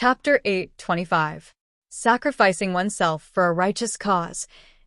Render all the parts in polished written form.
Chapter 8:25. Sacrificing oneself for a righteous cause.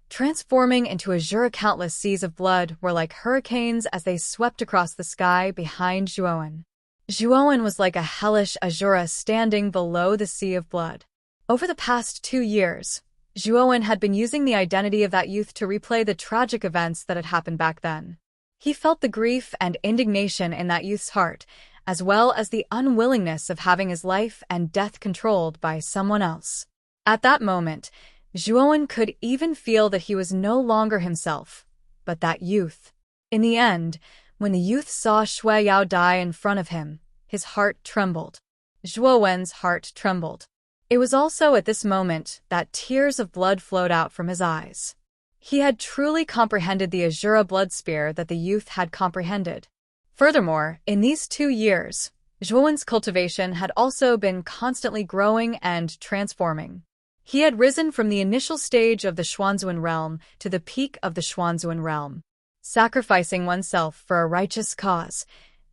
Transforming into azure, countless seas of blood were like hurricanes as they swept across the sky behind Zhuowen. Zhuowen was like a hellish azura standing below the sea of blood. Over the past 2 years, Zhuowen had been using the identity of that youth to replay the tragic events that had happened back then. He felt the grief and indignation in that youth's heart, as well as the unwillingness of having his life and death controlled by someone else. At that moment, Zhuowen could even feel that he was no longer himself, but that youth. In the end, when the youth saw Shui Yao die in front of him, his heart trembled. Zhuowen's heart trembled. It was also at this moment that tears of blood flowed out from his eyes. He had truly comprehended the Azura blood spear that the youth had comprehended. Furthermore, in these 2 years, Zhuowen's cultivation had also been constantly growing and transforming. He had risen from the initial stage of the Xuanzuan realm to the peak of the Xuanzuan realm, sacrificing oneself for a righteous cause,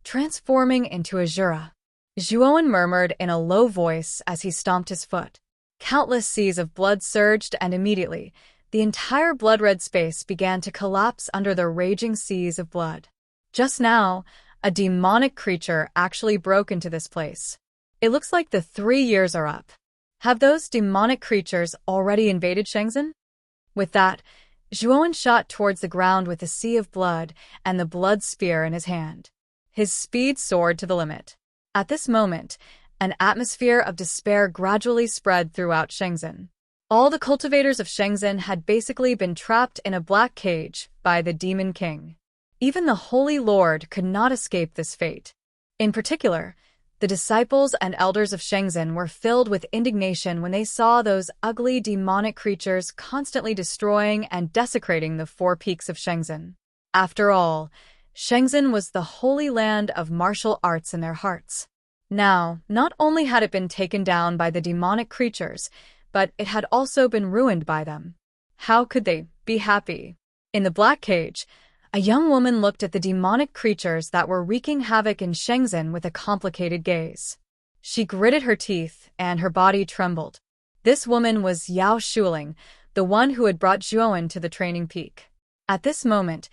transforming into Azura. Zhuowen murmured in a low voice as he stomped his foot. Countless seas of blood surged, and immediately, the entire blood-red space began to collapse under the raging seas of blood. Just now, a demonic creature actually broke into this place. It looks like the 3 years are up. Have those demonic creatures already invaded Shenzhen? With that, Zhuowen shot towards the ground with the sea of blood and the blood spear in his hand. His speed soared to the limit. At this moment, an atmosphere of despair gradually spread throughout Shenzhen. All the cultivators of Shenzhen had basically been trapped in a black cage by the Demon King. Even the Holy Lord could not escape this fate. In particular, the disciples and elders of Shenzhen were filled with indignation when they saw those ugly demonic creatures constantly destroying and desecrating the 4 peaks of Shenzhen. After all, Shenzhen was the holy land of martial arts in their hearts. Now, not only had it been taken down by the demonic creatures, but it had also been ruined by them. How could they be happy? In the black cage, a young woman looked at the demonic creatures that were wreaking havoc in Shenzhen with a complicated gaze. She gritted her teeth, and her body trembled. This woman was Yao Shuling, the one who had brought Zhuowen to the training peak. At this moment,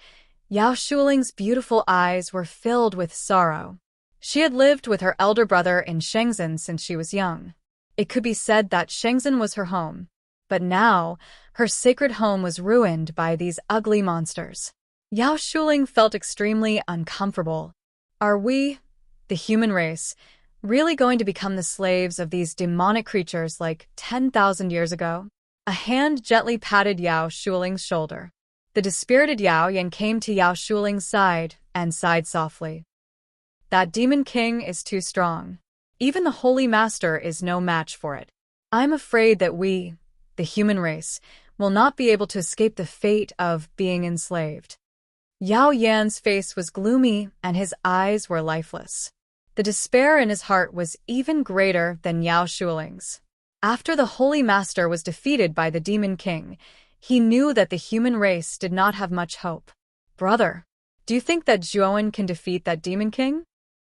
Yao Shuling's beautiful eyes were filled with sorrow. She had lived with her elder brother in Shenzhen since she was young. It could be said that Shenzhen was her home. But now, her sacred home was ruined by these ugly monsters. Yao Shuling felt extremely uncomfortable. Are we, the human race, really going to become the slaves of these demonic creatures like 10,000 years ago? A hand gently patted Yao Shuling's shoulder. The dispirited Yao Yan came to Yao Shuling's side and sighed softly. That Demon King is too strong. Even the Holy Master is no match for it. I'm afraid that we, the human race, will not be able to escape the fate of being enslaved. Yao Yan's face was gloomy and his eyes were lifeless. The despair in his heart was even greater than Yao Shuling's. After the Holy Master was defeated by the Demon King, he knew that the human race did not have much hope. Brother, do you think that Zhuowen can defeat that Demon King?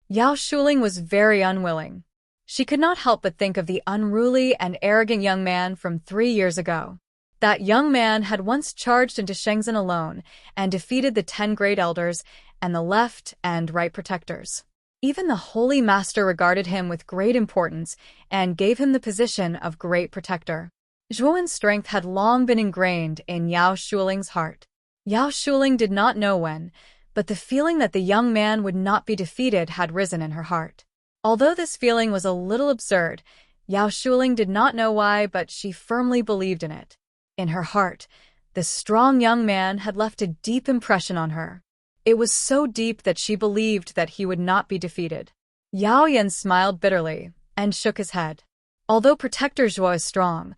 Yao Shuling was very unwilling. She could not help but think of the unruly and arrogant young man from 3 years ago. That young man had once charged into Shenzhen alone and defeated the 10 great elders and the left and right protectors. Even the Holy Master regarded him with great importance and gave him the position of great protector. Zhuowen's strength had long been ingrained in Yao Shuling's heart. Yao Shuling did not know when, but the feeling that the young man would not be defeated had risen in her heart. Although this feeling was a little absurd, Yao Shuling did not know why, but she firmly believed in it. In her heart, the strong young man had left a deep impression on her. It was so deep that she believed that he would not be defeated. Yao Yan smiled bitterly and shook his head. Although Protector Zhuo is strong,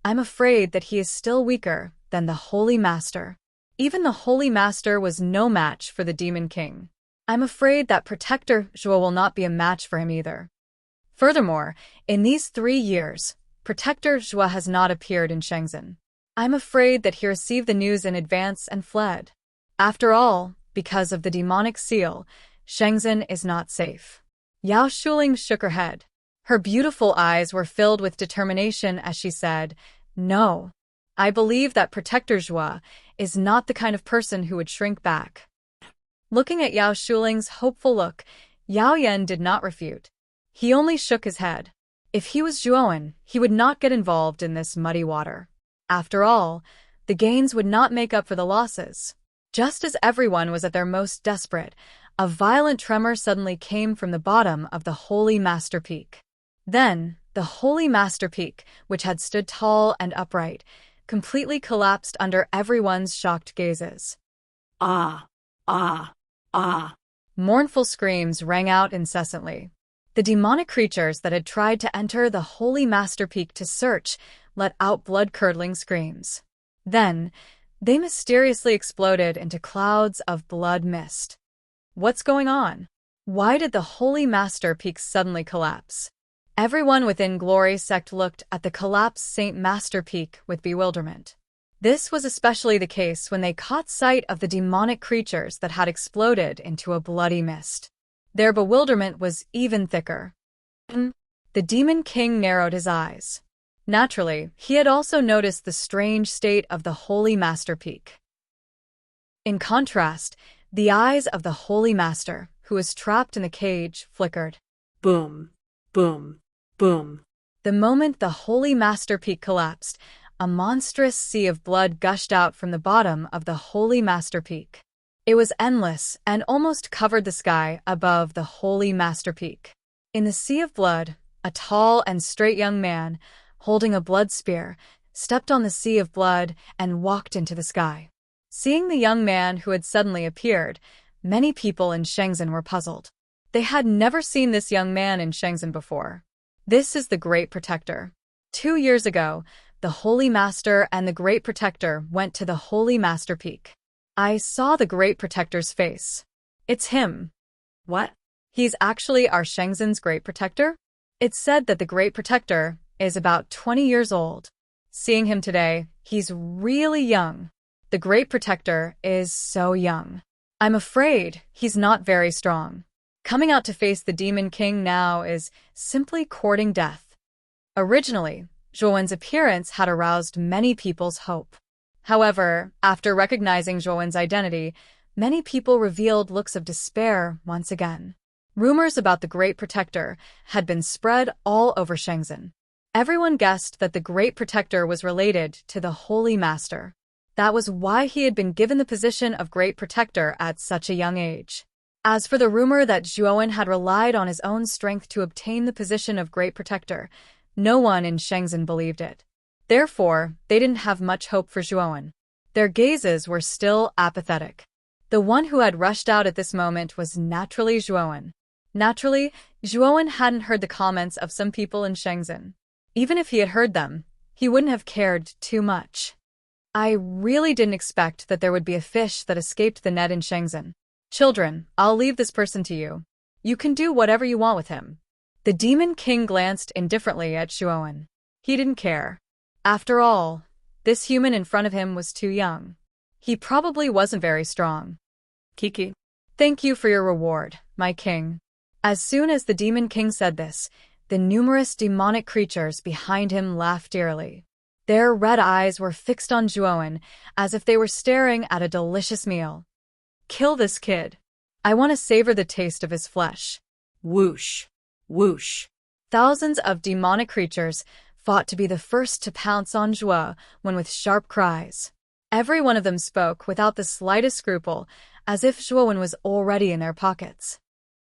I'm afraid that he is still weaker than the Holy Master. Even the Holy Master was no match for the Demon King. I'm afraid that Protector Zhuo will not be a match for him either. Furthermore, in these 3 years, Protector Zhuo has not appeared in Shenzhen. I'm afraid that he received the news in advance and fled. After all, because of the demonic seal, Shenzhen is not safe. Yao Shuling shook her head. Her beautiful eyes were filled with determination as she said, "No, I believe that Protector Zhuo is not the kind of person who would shrink back." Looking at Yao Shuling's hopeful look, Yao Yan did not refute. He only shook his head. If he was Zhuowen, he would not get involved in this muddy water. After all, the gains would not make up for the losses. Just as everyone was at their most desperate, a violent tremor suddenly came from the bottom of the Holy Master Peak. Then, the Holy Master Peak, which had stood tall and upright, completely collapsed under everyone's shocked gazes. Ah! Ah! Ah! Mournful screams rang out incessantly. The demonic creatures that had tried to enter the Holy Master Peak to search let out blood-curdling screams. Then, they mysteriously exploded into clouds of blood mist. What's going on? Why did the Holy Master Peak suddenly collapse? Everyone within Glory Sect looked at the collapsed Saint Master Peak with bewilderment. This was especially the case when they caught sight of the demonic creatures that had exploded into a bloody mist. Their bewilderment was even thicker. The Demon King narrowed his eyes. Naturally, he had also noticed the strange state of the Holy Master Peak. In contrast, the eyes of the Holy Master, who was trapped in the cage, flickered. Boom! Boom! Boom! The moment the Holy Master Peak collapsed, a monstrous sea of blood gushed out from the bottom of the Holy Master Peak. It was endless and almost covered the sky above the Holy Master Peak. In the sea of blood, a tall and straight young man, holding a blood spear, stepped on the sea of blood and walked into the sky. Seeing the young man who had suddenly appeared, many people in Shenzhen were puzzled. They had never seen this young man in Shenzhen before. This is the Great Protector. 2 years ago, the Holy Master and the Great Protector went to the Holy Master Peak. I saw the Great Protector's face. It's him. What? He's actually our Shenzhen's Great Protector? It's said that the Great Protector is about 20 years old. Seeing him today, he's really young. The Great Protector is so young. I'm afraid he's not very strong. Coming out to face the Demon King now is simply courting death. Originally, Zhuowen's appearance had aroused many people's hope. However, after recognizing Zhuowen's identity, many people revealed looks of despair once again. Rumors about the Great Protector had been spread all over Shenzhen. Everyone guessed that the Great Protector was related to the Holy Master. That was why he had been given the position of Great Protector at such a young age. As for the rumor that Zhuowen had relied on his own strength to obtain the position of Great Protector, no one in Shenzhen believed it. Therefore, they didn't have much hope for Zhuowen. Their gazes were still apathetic. The one who had rushed out at this moment was naturally Zhuowen. Naturally, Zhuowen hadn't heard the comments of some people in Shenzhen. Even if he had heard them, he wouldn't have cared too much. I really didn't expect that there would be a fish that escaped the net in Shenzhen. Children, I'll leave this person to you. You can do whatever you want with him. The Demon King glanced indifferently at Zhuowen. He didn't care. After all, this human in front of him was too young. He probably wasn't very strong. Kiki. Thank you for your reward, my king. As soon as the Demon King said this, the numerous demonic creatures behind him laughed eerily. Their red eyes were fixed on Zhuowen as if they were staring at a delicious meal. Kill this kid. I want to savor the taste of his flesh. Whoosh. Whoosh. Thousands of demonic creatures fought to be the first to pounce on Zhuo when with sharp cries. Every one of them spoke without the slightest scruple, as if Zhuowen was already in their pockets.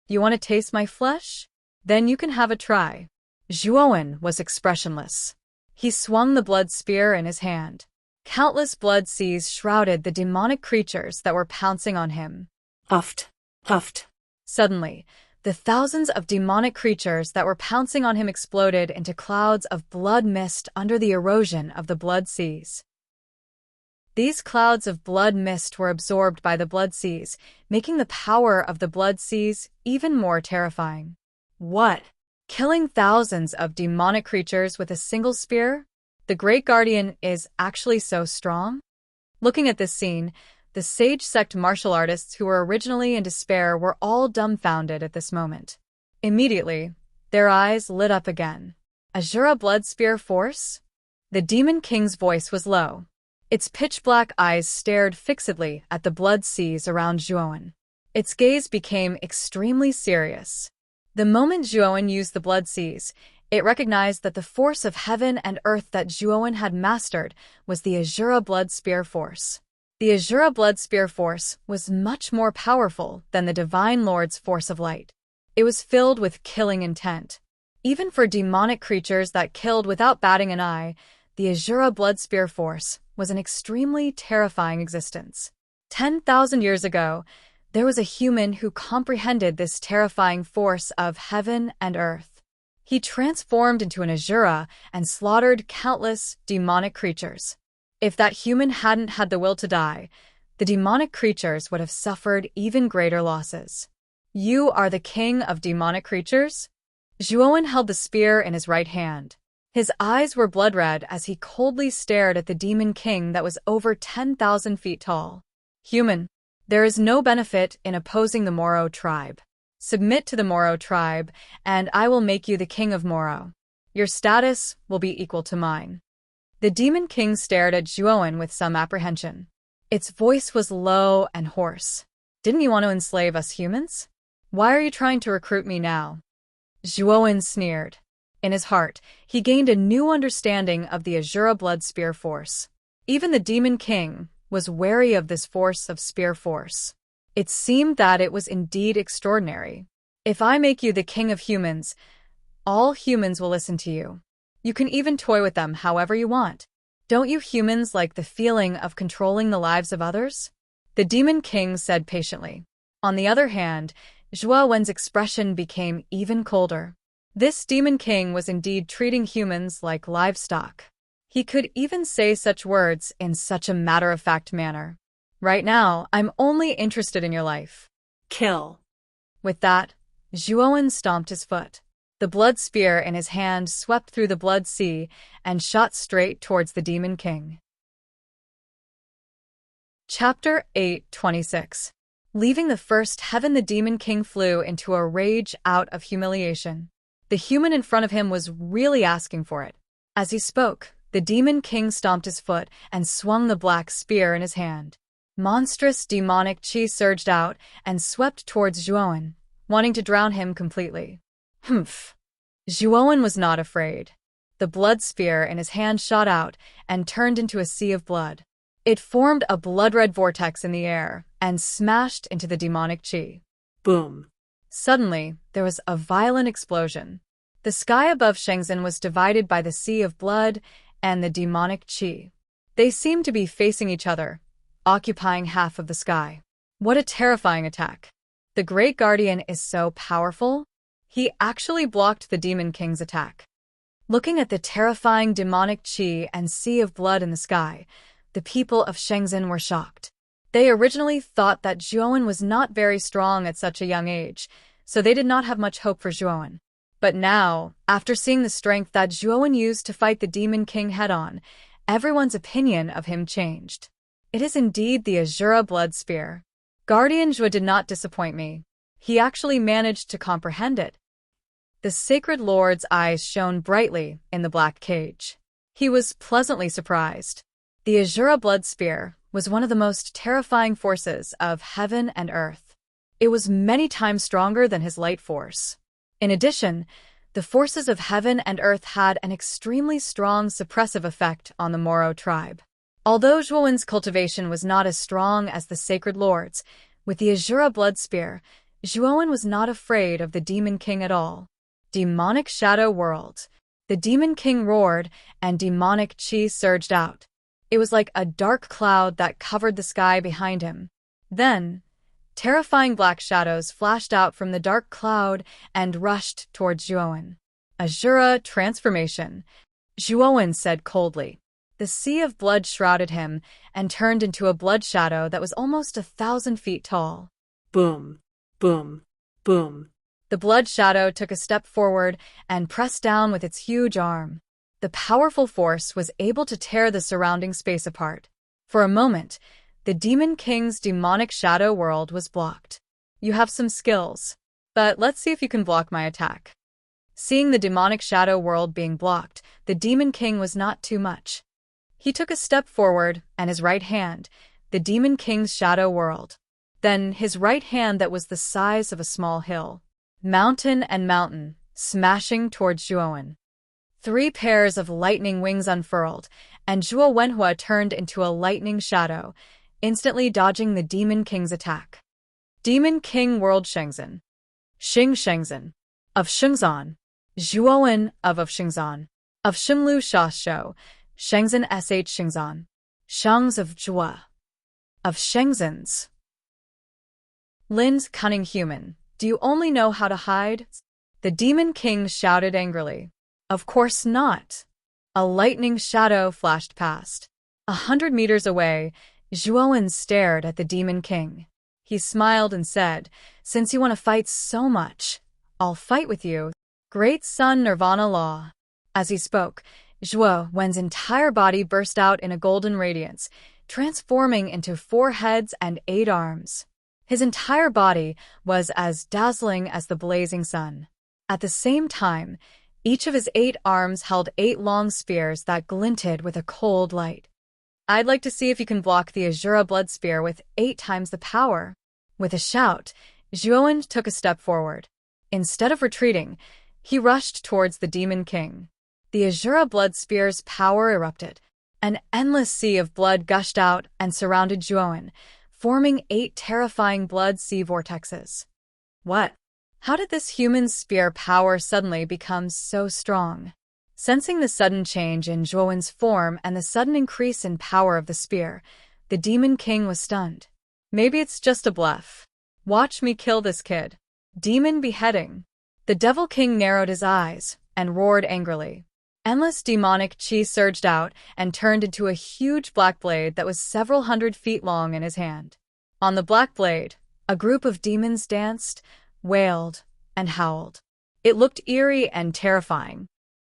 You want to taste my flesh? Then you can have a try. Zhuowen was expressionless. He swung the blood spear in his hand. Countless blood seas shrouded the demonic creatures that were pouncing on him. Huffed. Huffed. Suddenly, the thousands of demonic creatures that were pouncing on him exploded into clouds of blood mist under the erosion of the blood seas. These clouds of blood mist were absorbed by the blood seas, making the power of the blood seas even more terrifying. What? Killing thousands of demonic creatures with a single spear? The Great Guardian is actually so strong? Looking at this scene, the Sage Sect martial artists who were originally in despair were all dumbfounded at this moment. Immediately, Their eyes lit up again. Azura Blood Spear Force? The Demon King's voice was low. Its pitch-black eyes stared fixedly at the blood seas around Zhuowen. Its gaze became extremely serious. The moment Zhuowen used the blood seas, it recognized that the force of heaven and earth that Zhuowen had mastered was the Azura Blood Spear Force. The Azura Blood Spear Force was much more powerful than the Divine Lord's force of light. It was filled with killing intent. Even for demonic creatures that killed without batting an eye, the Azura Blood Spear Force was an extremely terrifying existence. 10,000 years ago, there was a human who comprehended this terrifying force of heaven and earth. He transformed into an Azura and slaughtered countless demonic creatures. If that human hadn't had the will to die, the demonic creatures would have suffered even greater losses. You are the king of demonic creatures? Zhuowen held the spear in his right hand. His eyes were blood-red as he coldly stared at the demon king that was over 10,000 feet tall. Human, there is no benefit in opposing the Moro tribe. Submit to the Moro tribe, and I will make you the king of Moro. Your status will be equal to mine. The demon king stared at Zhuowen with some apprehension. Its voice was low and hoarse. Didn't you want to enslave us humans? Why are you trying to recruit me now? Zhuowen sneered. In his heart, he gained a new understanding of the Azura Blood Spear Force. Even the Demon King was wary of this force of Spear Force. It seemed that it was indeed extraordinary. If I make you the king of humans, all humans will listen to you. You can even toy with them however you want. Don't you humans like the feeling of controlling the lives of others? The Demon King said patiently. On the other hand, Zhuowen's expression became even colder. This Demon King was indeed treating humans like livestock. He could even say such words in such a matter-of-fact manner. Right now, I'm only interested in your life. Kill. With that, Zhuowen stomped his foot. The blood spear in his hand swept through the blood sea and shot straight towards the Demon King. Chapter 8:26. Leaving the first heaven, the Demon King flew into a rage out of humiliation. The human in front of him was really asking for it. As he spoke, the Demon King stomped his foot and swung the black spear in his hand. Monstrous demonic chi surged out and swept towards Zhuowen, wanting to drown him completely. Humph. Zhuowen was not afraid. The blood spear in his hand shot out and turned into a sea of blood. It formed a blood-red vortex in the air and smashed into the demonic chi. Boom. Suddenly, there was a violent explosion. The sky above Shenzhen was divided by the sea of blood and the demonic chi. They seemed to be facing each other, occupying half of the sky. What a terrifying attack. The Great Guardian is so powerful. He actually blocked the Demon King's attack. Looking at the terrifying demonic chi and sea of blood in the sky, the people of Shenzhen were shocked. They originally thought that Zhuowen was not very strong at such a young age, so they did not have much hope for Zhuowen. But now, after seeing the strength that Zhuowen used to fight the Demon King head-on, everyone's opinion of him changed. It is indeed the Azura Blood Spear. Guardian Zhuo did not disappoint me. He actually managed to comprehend it. The Sacred Lord's eyes shone brightly in the black cage. He was pleasantly surprised. The Azura Blood Spear was one of the most terrifying forces of heaven and earth. It was many times stronger than his light force. In addition, the forces of heaven and earth had an extremely strong suppressive effect on the Moro tribe. Although Zhuowen's cultivation was not as strong as the Sacred Lord's, with the Azura Blood Spear, Zhuowen was not afraid of the Demon King at all. Demonic Shadow World. The Demon King roared, and demonic chi surged out. It was like a dark cloud that covered the sky behind him. Then, terrifying black shadows flashed out from the dark cloud and rushed towards Zhuowen. Azura Transformation, Zhuowen said coldly. The sea of blood shrouded him and turned into a blood shadow that was almost 1,000 feet tall. Boom. Boom. Boom. The blood shadow took a step forward and pressed down with its huge arm. The powerful force was able to tear the surrounding space apart. For a moment, the Demon King's demonic shadow world was blocked. You have some skills, but let's see if you can block my attack. Seeing the demonic shadow world being blocked, the Demon King was not too much. He took a step forward, and his right hand, the Demon King's shadow world. Then his right hand that was the size of a small hill. Mountain and mountain, smashing towards Zhuowen. 3 pairs of lightning wings unfurled, and Zhuo Wenhua turned into a lightning shadow, instantly dodging the Demon King's attack. Demon King World Shenzhen. Xing Shenzhen. Of Shenzhen. Zhuowen of Shenzhen. Of Shenglu Shashou. Shenzhen sh Shenzhen. Shangs of Zhua. Of Shenzhen's. Lin's cunning human, do you only know how to hide? The Demon King shouted angrily. Of course not. A lightning shadow flashed past. 100 meters away, Zhuowen stared at the Demon King. He smiled and said, since you want to fight so much, I'll fight with you. Great Sun Nirvana Law. As he spoke, Zhuowen's entire body burst out in a golden radiance, transforming into 4 heads and 8 arms. His entire body was as dazzling as the blazing sun. At the same time, each of his 8 arms held 8 long spears that glinted with a cold light. I'd like to see if you can block the Azura blood spear with 8 times the power. With a shout, Zhuowen took a step forward. Instead of retreating, he rushed towards the Demon King. The Azura blood spear's power erupted. An endless sea of blood gushed out and surrounded Zhuowen, forming 8 terrifying blood sea vortexes. What? How did this human spear power suddenly become so strong? Sensing the sudden change in Zhuowen's form and the sudden increase in power of the spear, the Demon King was stunned. Maybe it's just a bluff. Watch me kill this kid. Demon beheading. The Devil King narrowed his eyes and roared angrily. Endless demonic chi surged out and turned into a huge black blade that was several hundred feet long in his hand. On the black blade, a group of demons danced, wailed, and howled. It looked eerie and terrifying.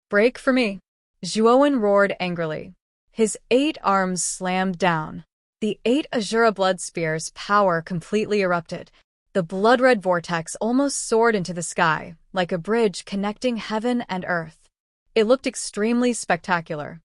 Break for me. Zhuowen roared angrily. His 8 arms slammed down. The 8 Azura blood spears' power completely erupted. The blood-red vortex almost soared into the sky, like a bridge connecting heaven and earth. It looked extremely spectacular.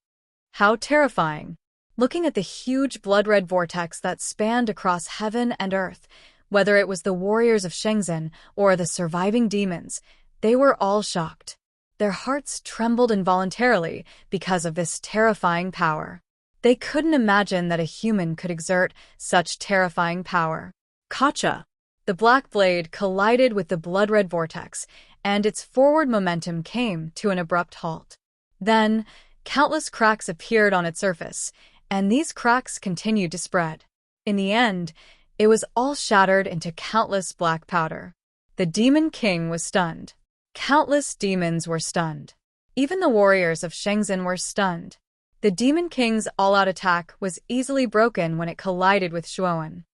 How terrifying. Looking at the huge blood-red vortex that spanned across heaven and earth, whether it was the warriors of Shenzhen or the surviving demons, they were all shocked. Their hearts trembled involuntarily because of this terrifying power. They couldn't imagine that a human could exert such terrifying power. Kacha! The black blade collided with the blood-red vortex, and its forward momentum came to an abrupt halt. Then, countless cracks appeared on its surface, and these cracks continued to spread. In the end, it was all shattered into countless black powder. The Demon King was stunned. Countless demons were stunned. Even the warriors of Shenzhen were stunned. The Demon King's all-out attack was easily broken when it collided with Zhuowen.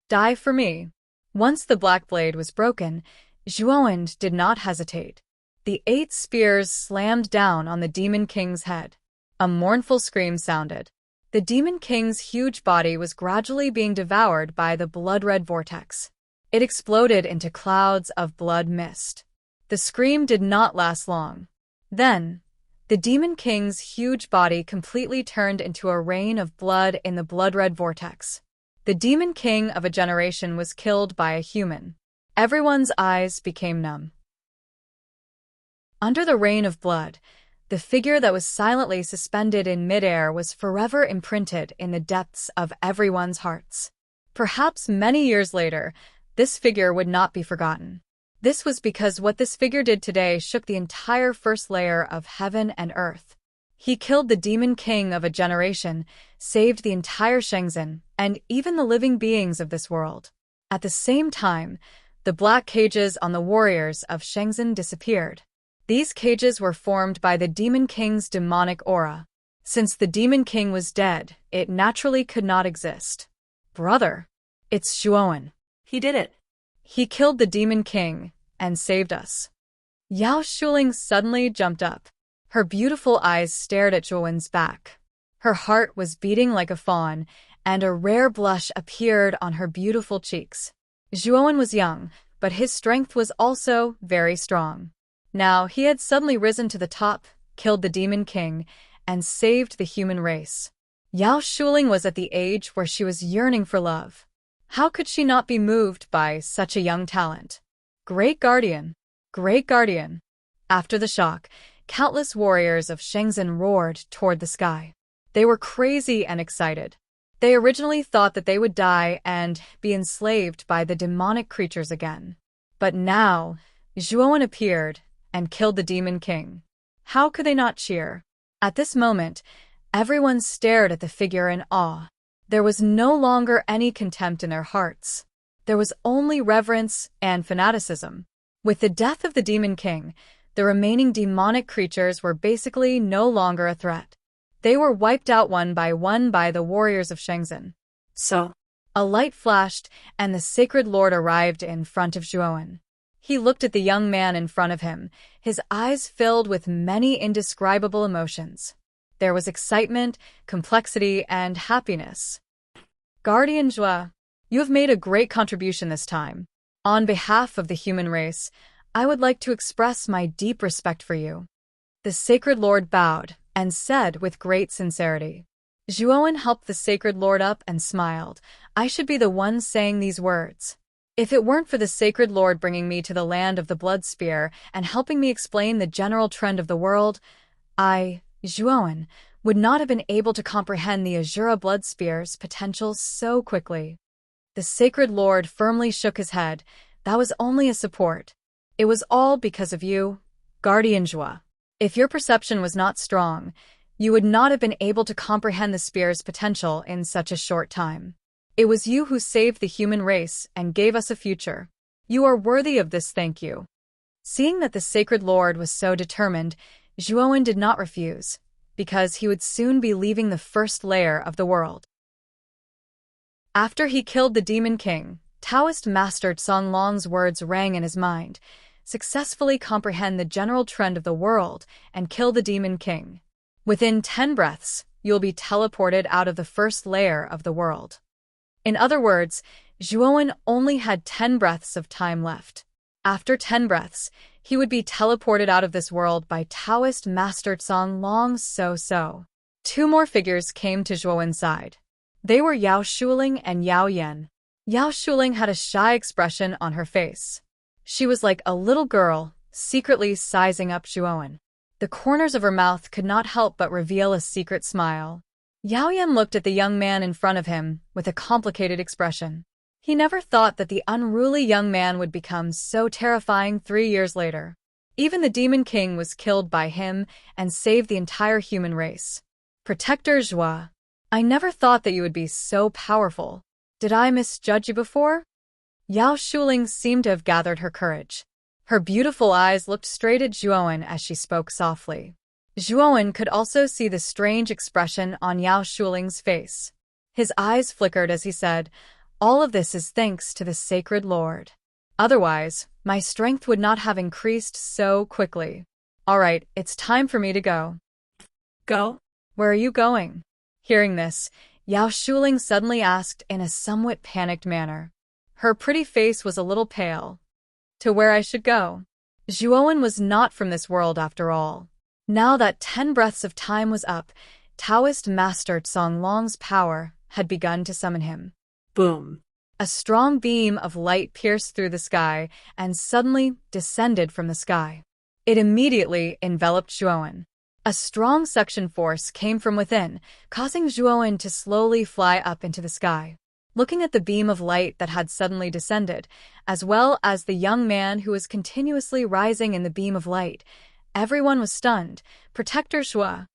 Die for me. Once the black blade was broken, Zhuowen did not hesitate. The 8 spears slammed down on the Demon King's head. A mournful scream sounded. The Demon King's huge body was gradually being devoured by the blood-red vortex. It exploded into clouds of blood mist. The scream did not last long. Then, the Demon King's huge body completely turned into a rain of blood in the blood-red vortex. The Demon King of a generation was killed by a human. Everyone's eyes became numb. Under the rain of blood, the figure that was silently suspended in midair was forever imprinted in the depths of everyone's hearts. Perhaps many years later, this figure would not be forgotten. This was because what this figure did today shook the entire first layer of heaven and earth. He killed the Demon King of a generation, saved the entire Shenzhen, and even the living beings of this world. At the same time, the black cages on the warriors of Shenzhen disappeared. These cages were formed by the Demon King's demonic aura. Since the Demon King was dead, it naturally could not exist. Brother, it's Zhuowen. He did it. He killed the Demon King and saved us. Yao Shuling suddenly jumped up. Her beautiful eyes stared at Zhuowen's back. Her heart was beating like a fawn, and a rare blush appeared on her beautiful cheeks. Zhuowen was young, but his strength was also very strong. Now he had suddenly risen to the top, killed the Demon King, and saved the human race. Yao Shuling was at the age where she was yearning for love. How could she not be moved by such a young talent? Great Guardian! Great Guardian! After the shock, countless warriors of Shenzhen roared toward the sky. They were crazy and excited. They originally thought that they would die and be enslaved by the demonic creatures again. But now, Zhuowen appeared and killed the Demon King. How could they not cheer? At this moment, everyone stared at the figure in awe. There was no longer any contempt in their hearts. There was only reverence and fanaticism. With the death of the Demon King, the remaining demonic creatures were basically no longer a threat. They were wiped out one by the warriors of Shenzhen. So, A light flashed, and the Sacred Lord arrived in front of Zhuowen. He looked at the young man in front of him, his eyes filled with many indescribable emotions. There was excitement, complexity, and happiness. Guardian Zhua, you have made a great contribution this time. On behalf of the human race, I would like to express my deep respect for you. The Sacred Lord bowed and said with great sincerity. Zhuowen helped the Sacred Lord up and smiled. I should be the one saying these words. If it weren't for the Sacred Lord bringing me to the land of the Blood Spear and helping me explain the general trend of the world, I, Zhuowen, would not have been able to comprehend the Azura Blood Spear's potential so quickly. The Sacred Lord firmly shook his head. That was only a support. It was all because of you, Guardian Zhua. If your perception was not strong, you would not have been able to comprehend the spear's potential in such a short time. It was you who saved the human race and gave us a future. You are worthy of this thank you. Seeing that the Sacred Lord was so determined, Zhuowen did not refuse, because he would soon be leaving the first layer of the world. After he killed the Demon King, Taoist Master Song Long's words rang in his mind, successfully comprehend the general trend of the world and kill the Demon King. Within 10 breaths, you'll be teleported out of the first layer of the world. In other words, Zhuowen only had 10 breaths of time left. After 10 breaths, he would be teleported out of this world by Taoist Master Song Long So. 2 more figures came to Zhuowen's side. They were Yao Shuling and Yao Yan. Yao Shuling had a shy expression on her face. She was like a little girl, secretly sizing up Zhuowen. The corners of her mouth could not help but reveal a secret smile. Yao Yan looked at the young man in front of him with a complicated expression. He never thought that the unruly young man would become so terrifying 3 years later. Even the Demon King was killed by him and saved the entire human race. Protector Zhua, I never thought that you would be so powerful. Did I misjudge you before? Yao Shuling seemed to have gathered her courage. Her beautiful eyes looked straight at Zhuowen as she spoke softly. Zhuowen could also see the strange expression on Yao Shuling's face. His eyes flickered as he said, all of this is thanks to the Sacred Lord. Otherwise, my strength would not have increased so quickly. All right, it's time for me to go. Go? Where are you going? Hearing this, Yao Shuling suddenly asked in a somewhat panicked manner. Her pretty face was a little pale. To where I should go. Zhuowen was not from this world after all. Now that 10 breaths of time was up, Taoist Master Song Long's power had begun to summon him. Boom. A strong beam of light pierced through the sky and suddenly descended from the sky. It immediately enveloped Zhuowen. A strong suction force came from within, causing Zhuowen to slowly fly up into the sky. Looking at the beam of light that had suddenly descended, as well as the young man who was continuously rising in the beam of light, everyone was stunned. Protector Zhua.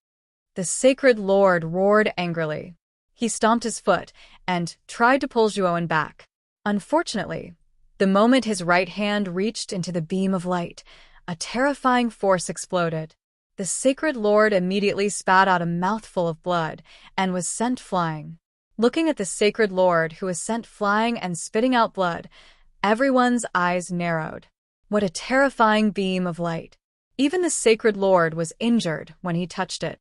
The Sacred Lord roared angrily. He stomped his foot and tried to pull Zhuowen back. Unfortunately, the moment his right hand reached into the beam of light, a terrifying force exploded. The Sacred Lord immediately spat out a mouthful of blood and was sent flying. Looking at the Sacred Lord who was sent flying and spitting out blood, everyone's eyes narrowed. What a terrifying beam of light. Even the Sacred Lord was injured when he touched it.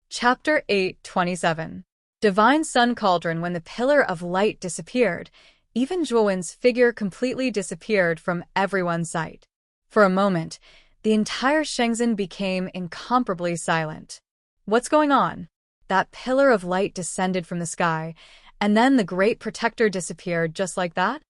Chapter 8:27. Divine Sun Cauldron. When the pillar of light disappeared, Even Zhuowen's figure completely disappeared from everyone's sight. For a moment, the entire Shenzhen became incomparably silent. What's going on? That pillar of light descended from the sky, and then the great protector disappeared just like that?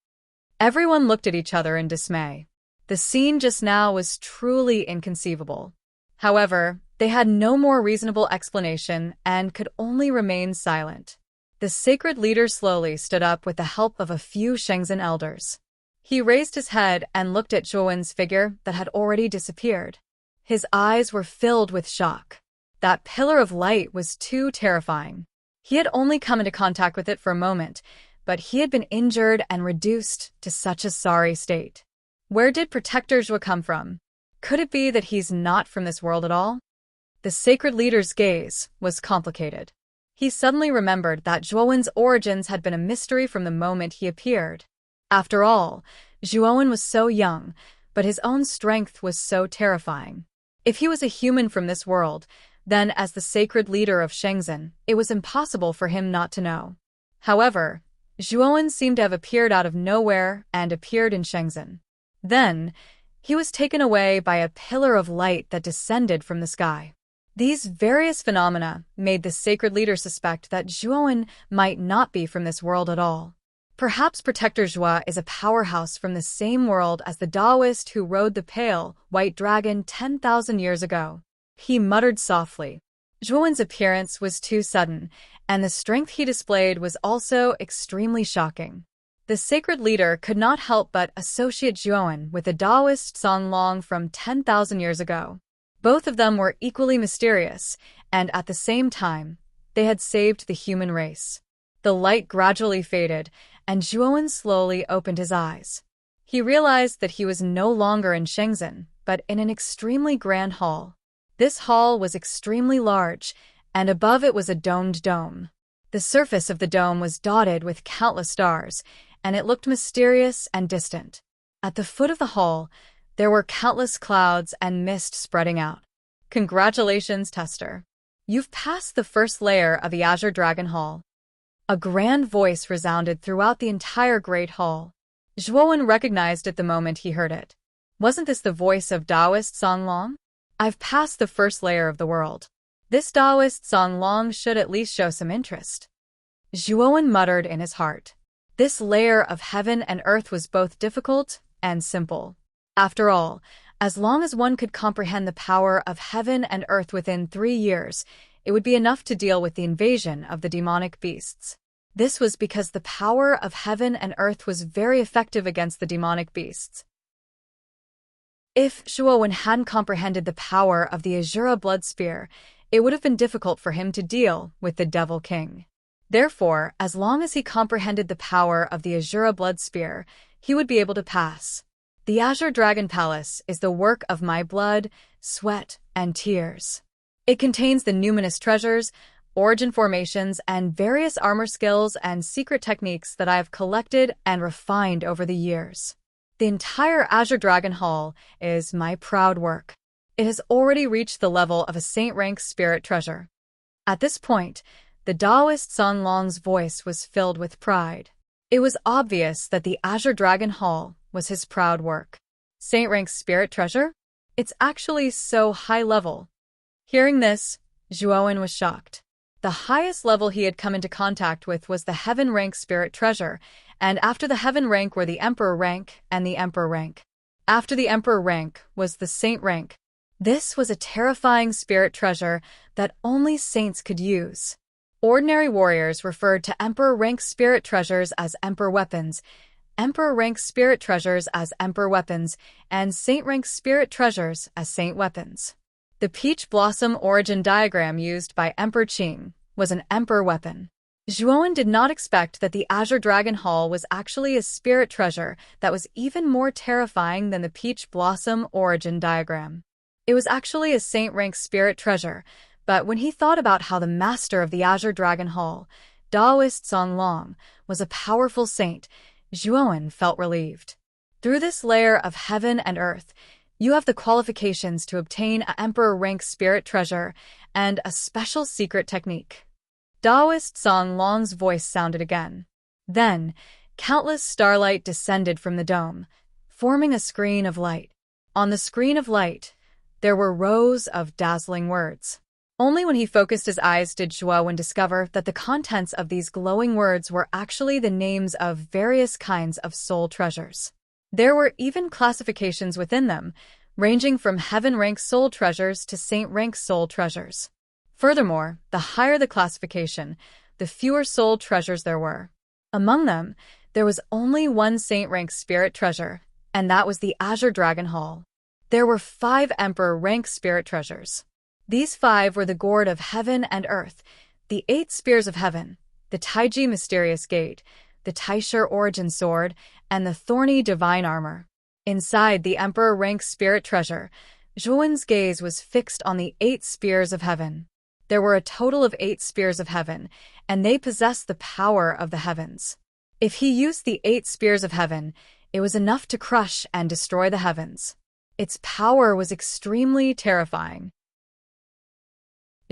Everyone looked at each other in dismay. The scene just now was truly inconceivable. However, they had no more reasonable explanation and could only remain silent. The sacred leader slowly stood up with the help of a few Shenzhen elders. He raised his head and looked at Zhuowen's figure that had already disappeared. His eyes were filled with shock. That pillar of light was too terrifying. He had only come into contact with it for a moment, but he had been injured and reduced to such a sorry state. Where did Protector Zhuo come from? Could it be that he's not from this world at all? The sacred leader's gaze was complicated. He suddenly remembered that Zhuowen's origins had been a mystery from the moment he appeared. After all, Zhuowen was so young, but his own strength was so terrifying. If he was a human from this world, then as the sacred leader of Shenzhen, it was impossible for him not to know. However, Zhuowen seemed to have appeared out of nowhere and appeared in Shenzhen. Then, he was taken away by a pillar of light that descended from the sky. These various phenomena made the sacred leader suspect that Zhuowen might not be from this world at all. Perhaps Protector Zhuo is a powerhouse from the same world as the Taoist who rode the pale, white dragon 10,000 years ago. He muttered softly. Zhuowen's appearance was too sudden, and the strength he displayed was also extremely shocking. The sacred leader could not help but associate Zhuowen with the Taoist Songlong from 10,000 years ago. Both of them were equally mysterious, and at the same time, they had saved the human race. The light gradually faded, and Zhuowen slowly opened his eyes. He realized that he was no longer in Shenzhen, but in an extremely grand hall. This hall was extremely large, and above it was a domed dome. The surface of the dome was dotted with countless stars, and it looked mysterious and distant. At the foot of the hall, there were countless clouds and mist spreading out. Congratulations, Tester. You've passed the first layer of the Azure Dragon Hall. A grand voice resounded throughout the entire Great Hall. Zhuowen recognized it the moment he heard it. Wasn't this the voice of Taoist Songlong? I've passed the first layer of the world. This Taoist Songlong should at least show some interest. Zhuowen muttered in his heart. This layer of heaven and earth was both difficult and simple. After all, as long as one could comprehend the power of heaven and earth within 3 years, it would be enough to deal with the invasion of the demonic beasts. This was because the power of heaven and earth was very effective against the demonic beasts. If Zhuowen hadn't comprehended the power of the Azura blood spear, it would have been difficult for him to deal with the Devil King. Therefore, as long as he comprehended the power of the Azura blood spear, he would be able to pass. The Azure Dragon Palace is the work of my blood, sweat, and tears. It contains the numinous treasures, origin formations, and various armor skills and secret techniques that I have collected and refined over the years. The entire Azure Dragon Hall is my proud work. It has already reached the level of a saint-rank spirit treasure. At this point, the Taoist Songlong's voice was filled with pride. It was obvious that the Azure Dragon Hall was his proud work. Saint-rank spirit treasure? It's actually so high level. Hearing this, Zhuowen was shocked. The highest level he had come into contact with was the heaven rank spirit treasure, and after the heaven rank were the emperor rank and the emperor rank. After the emperor rank was the saint rank. This was a terrifying spirit treasure that only saints could use. Ordinary warriors referred to emperor rank spirit treasures as emperor weapons, emperor rank spirit treasures as emperor weapons, and saint rank spirit treasures as saint weapons. The peach blossom origin diagram used by Emperor Qing was an emperor weapon. Zhuowen did not expect that the Azure Dragon Hall was actually a spirit treasure that was even more terrifying than the peach blossom origin diagram. It was actually a saint-rank spirit treasure, but when he thought about how the master of the Azure Dragon Hall, Taoist Songlong, was a powerful saint, Zhuowen felt relieved. Through this layer of heaven and earth, you have the qualifications to obtain an emperor-rank spirit treasure and a special secret technique. Taoist Songlong's voice sounded again. Then, Countless starlight descended from the dome, forming a screen of light. On the screen of light, there were rows of dazzling words. Only when he focused his eyes did Zhuowen discover that the contents of these glowing words were actually the names of various kinds of soul treasures. There were even classifications within them, ranging from heaven-rank soul treasures to saint-rank soul treasures. Furthermore, the higher the classification, the fewer soul treasures there were. Among them, there was only one saint-rank spirit treasure, and that was the Azure Dragon Hall. There were 5 emperor-rank spirit treasures. These 5 were the Gourd of Heaven and Earth, the 8 Spears of Heaven, the Taiji Mysterious Gate, the Taishur Origin Sword, and the Thorny Divine Armor. Inside the emperor-rank spirit treasure, Zhuowen's gaze was fixed on the 8 Spears of Heaven. There were a total of 8 Spears of Heaven, and they possessed the power of the heavens. If he used the 8 Spears of Heaven, it was enough to crush and destroy the heavens. Its power was extremely terrifying.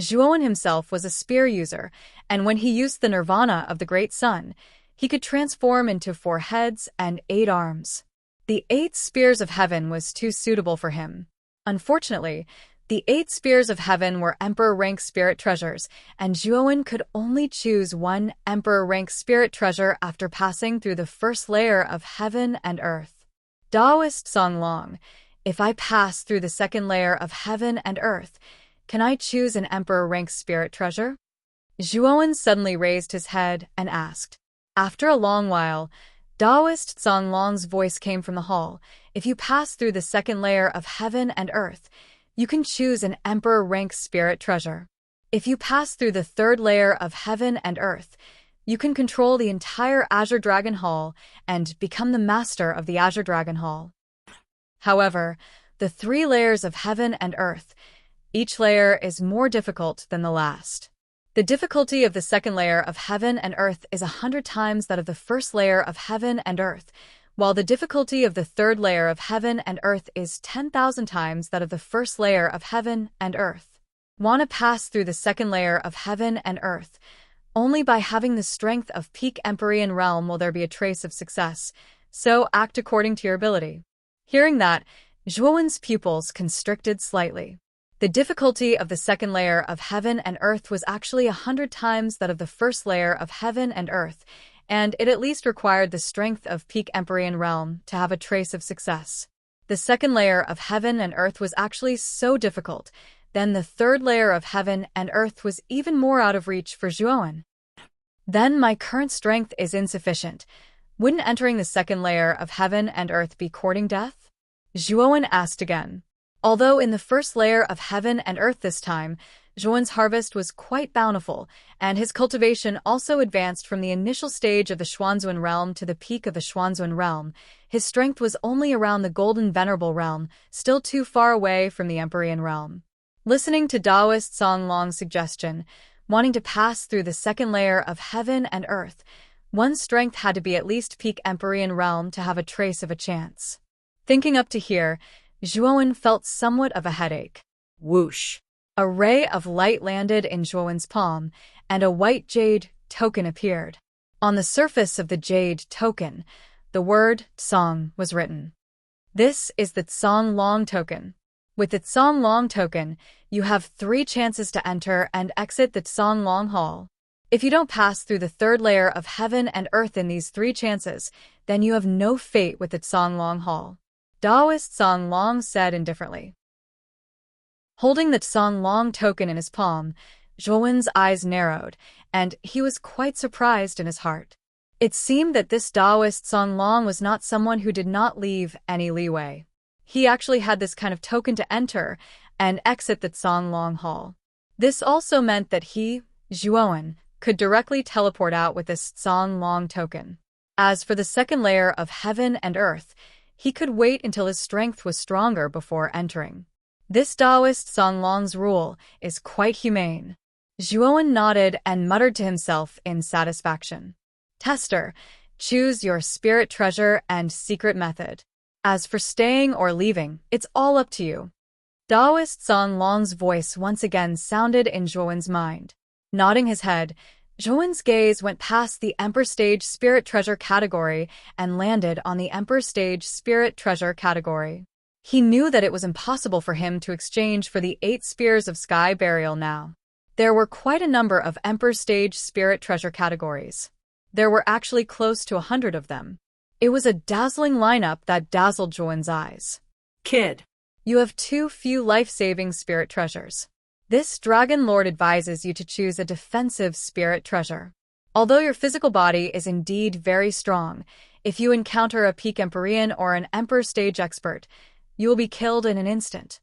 Zhuowen himself was a spear user, and when he used the nirvana of the Great Sun, he could transform into 4 heads and 8 arms. The 8 Spears of Heaven was too suitable for him. Unfortunately, the 8 Spears of Heaven were Emperor-rank spirit treasures, and Zhuowen could only choose one Emperor-rank spirit treasure after passing through the first layer of Heaven and Earth. Taoist Songlong, if I pass through the second layer of Heaven and Earth, can I choose an Emperor-rank spirit treasure? Zhuowen suddenly raised his head and asked. After a long while, Taoist Songlong's voice came from the hall. If you pass through the second layer of Heaven and Earth, you can choose an Emperor-rank spirit treasure. If you pass through the third layer of Heaven and Earth, you can control the entire Azure Dragon Hall and become the master of the Azure Dragon Hall. However, the 3 layers of Heaven and Earth, each layer is more difficult than the last. The difficulty of the second layer of Heaven and Earth is 100 times that of the first layer of Heaven and Earth, while the difficulty of the third layer of Heaven and Earth is 10,000 times that of the first layer of Heaven and Earth. Want to pass through the second layer of Heaven and Earth? Only by having the strength of peak Empyrean realm will there be a trace of success, so act according to your ability. Hearing that, Zhuowen's pupils constricted slightly. The difficulty of the second layer of Heaven and Earth was actually 100 times that of the first layer of Heaven and Earth, and it at least required the strength of peak Empyrean realm to have a trace of success. The second layer of Heaven and Earth was actually so difficult, then the third layer of Heaven and Earth was even more out of reach for Zhuowen. Then my current strength is insufficient. Wouldn't entering the second layer of Heaven and Earth be courting death? Zhuowen asked again. Although in the first layer of Heaven and Earth this time, Zhuowen's harvest was quite bountiful, and his cultivation also advanced from the initial stage of the Xuanzuan realm to the peak of the Xuanzuan realm, his strength was only around the Golden Venerable realm, still too far away from the Empyrean realm. Listening to Taoist Songlong's suggestion, wanting to pass through the second layer of Heaven and Earth, one's strength had to be at least peak Empyrean realm to have a trace of a chance. Thinking up to here, Zhuowen felt somewhat of a headache. Whoosh! A ray of light landed in Zhuowen's palm, and a white jade token appeared. On the surface of the jade token, the word Tsong was written. This is the Tsong Long token. With the Tsong Long token, you have 3 chances to enter and exit the Tsong Long Hall. If you don't pass through the third layer of Heaven and Earth in these 3 chances, then you have no fate with the Tsong Long Hall. Taoist Songlong said indifferently. Holding the Tsong Long token in his palm, Zhuowen's eyes narrowed, and he was quite surprised in his heart. It seemed that this Taoist Songlong was not someone who did not leave any leeway. He actually had this kind of token to enter and exit the Tsong Long Hall. This also meant that he, Zhuowen, could directly teleport out with this Tsong Long token. As for the second layer of Heaven and Earth, he could wait until his strength was stronger before entering. This Taoist Songlong's rule is quite humane. Zhuowen nodded and muttered to himself in satisfaction. Tester, choose your spirit treasure and secret method. As for staying or leaving, it's all up to you. Taoist Songlong's voice once again sounded in Zhuowen's mind. Nodding his head, Zhouwen's gaze went past the Emperor Stage Spirit Treasure category and landed on the Emperor Stage Spirit Treasure category. He knew that it was impossible for him to exchange for the 8 Spears of Sky Burial now. There were quite a number of Emperor Stage Spirit Treasure categories. There were actually close to 100 of them. It was a dazzling lineup that dazzled Zhouwen's eyes. Kid. You have too few life-saving spirit treasures. This Dragon Lord advises you to choose a defensive spirit treasure. Although your physical body is indeed very strong, if you encounter a peak Empyrean or an Emperor Stage expert, you will be killed in an instant.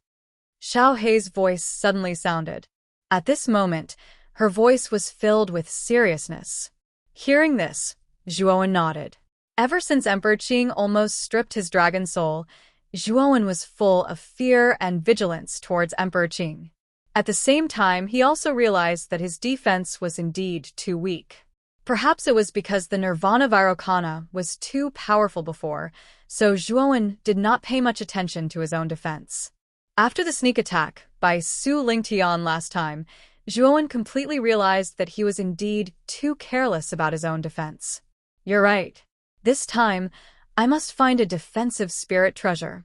Xiao Hei's voice suddenly sounded. At this moment, her voice was filled with seriousness. Hearing this, Zhuowen nodded. Ever since Emperor Qing almost stripped his dragon soul, Zhuowen was full of fear and vigilance towards Emperor Qing. At the same time, he also realized that his defense was indeed too weak. Perhaps it was because the Nirvana Vairocana was too powerful before, so Zhuowen did not pay much attention to his own defense. After the sneak attack by Su Lingtian last time, Zhuowen completely realized that he was indeed too careless about his own defense. You're right. This time, I must find a defensive spirit treasure.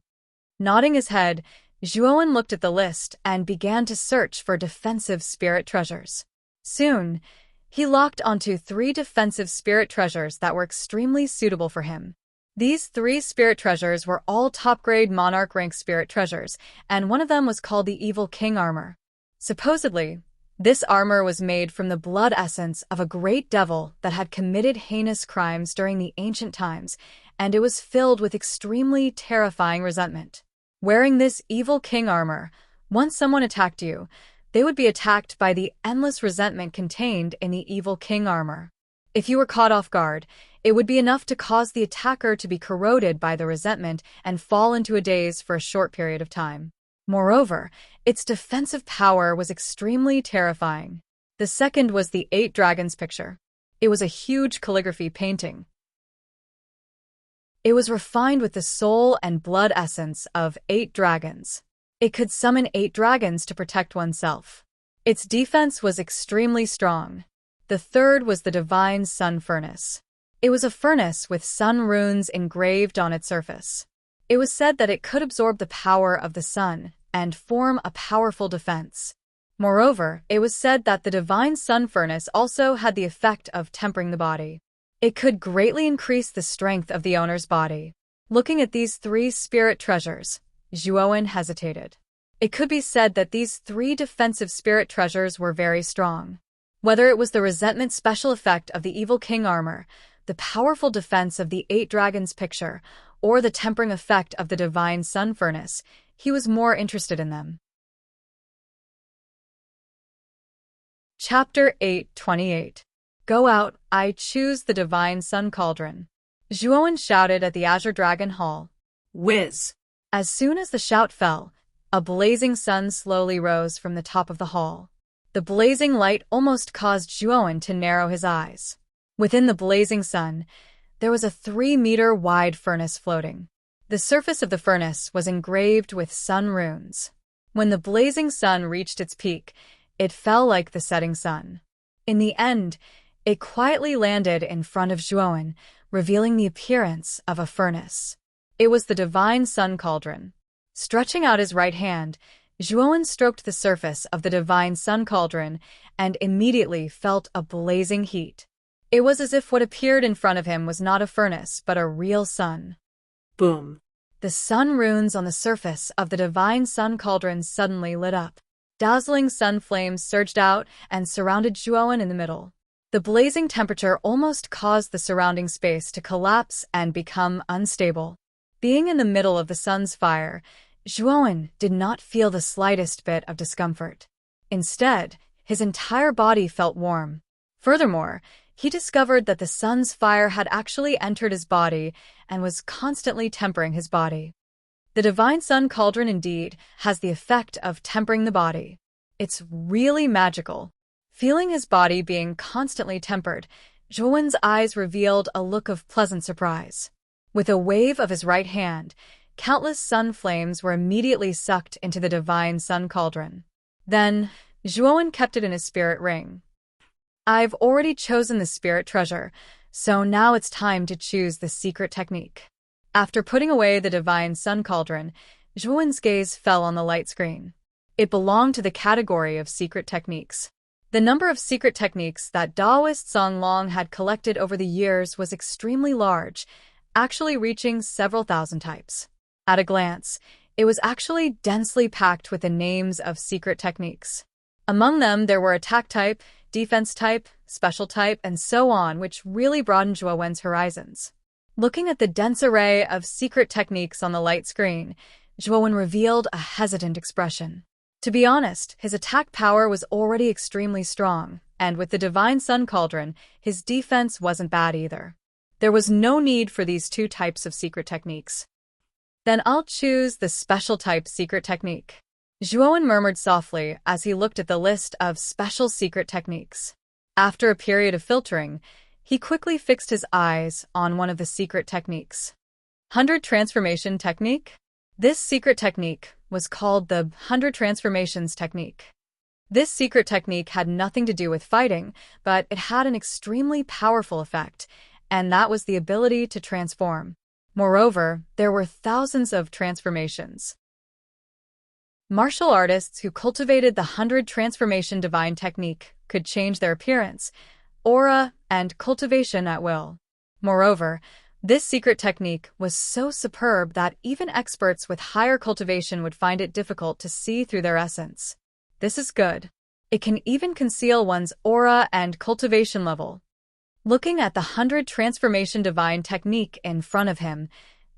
Nodding his head, Zhuowen looked at the list and began to search for defensive spirit treasures. Soon, he locked onto 3 defensive spirit treasures that were extremely suitable for him. These 3 spirit treasures were all top-grade monarch rank spirit treasures, and one of them was called the Evil King Armor. Supposedly, this armor was made from the blood essence of a great devil that had committed heinous crimes during the ancient times, and it was filled with extremely terrifying resentment. Wearing this Evil King armor, once someone attacked you, they would be attacked by the endless resentment contained in the Evil King armor. If you were caught off guard, it would be enough to cause the attacker to be corroded by the resentment and fall into a daze for a short period of time. Moreover, its defensive power was extremely terrifying. The second was the 8 Dragons picture. It was a huge calligraphy painting. It was refined with the soul and blood essence of 8 dragons. It could summon 8 dragons to protect oneself. Its defense was extremely strong. The third was the Divine Sun Furnace. It was a furnace with sun runes engraved on its surface. It was said that it could absorb the power of the sun and form a powerful defense. Moreover, it was said that the Divine Sun Furnace also had the effect of tempering the body. It could greatly increase the strength of the owner's body. Looking at these 3 spirit treasures, Zhuowen hesitated. It could be said that these 3 defensive spirit treasures were very strong. Whether it was the resentment special effect of the Evil King armor, the powerful defense of the 8 Dragons picture, or the tempering effect of the Divine Sun Furnace, he was more interested in them. Chapter 8:28. Go out, I choose the Divine Sun Cauldron. Zhuowen shouted at the Azure Dragon Hall. Whiz. As soon as the shout fell, a blazing sun slowly rose from the top of the hall. The blazing light almost caused Zhuowen to narrow his eyes. Within the blazing sun, there was a 3-meter-wide furnace floating. The surface of the furnace was engraved with sun runes. When the blazing sun reached its peak, it fell like the setting sun. In the end, it quietly landed in front of Zhuowen, revealing the appearance of a furnace. It was the Divine Sun Cauldron. Stretching out his right hand, Zhuowen stroked the surface of the Divine Sun Cauldron and immediately felt a blazing heat. It was as if what appeared in front of him was not a furnace, but a real sun. Boom. The sun runes on the surface of the Divine Sun Cauldron suddenly lit up. Dazzling sun flames surged out and surrounded Zhuowen in the middle. The blazing temperature almost caused the surrounding space to collapse and become unstable. Being in the middle of the sun's fire, Zhuowen did not feel the slightest bit of discomfort. Instead, his entire body felt warm. Furthermore, he discovered that the sun's fire had actually entered his body and was constantly tempering his body. The Divine Sun Cauldron indeed has the effect of tempering the body. It's really magical. Feeling his body being constantly tempered, Zhuowen's eyes revealed a look of pleasant surprise. With a wave of his right hand, countless sun flames were immediately sucked into the Divine Sun Cauldron. Then, Zhuowen kept it in his spirit ring. I've already chosen the spirit treasure, so now it's time to choose the secret technique. After putting away the divine sun cauldron, Zhuowen's gaze fell on the light screen. It belonged to the category of secret techniques. The number of secret techniques that Taoist Song Long had collected over the years was extremely large, actually reaching several thousand types. At a glance, it was actually densely packed with the names of secret techniques. Among them, there were attack type, defense type, special type, and so on, which really broadened Zhuowen's horizons. Looking at the dense array of secret techniques on the light screen, Zhuowen revealed a hesitant expression. To be honest, his attack power was already extremely strong, and with the Divine Sun Cauldron, his defense wasn't bad either. There was no need for these two types of secret techniques. Then I'll choose the special type secret technique. Zhuowen murmured softly as he looked at the list of special secret techniques. After a period of filtering, he quickly fixed his eyes on one of the secret techniques. 100 Transformation Technique? This secret technique was called the 100 Transformations Technique. This secret technique had nothing to do with fighting, but it had an extremely powerful effect, and that was the ability to transform. Moreover, there were thousands of transformations. Martial artists who cultivated the 100 Transformation Divine Technique could change their appearance, aura, and cultivation at will. Moreover, this secret technique was so superb that even experts with higher cultivation would find it difficult to see through their essence. This is good. It can even conceal one's aura and cultivation level. Looking at the 100 Transformation Divine Technique in front of him,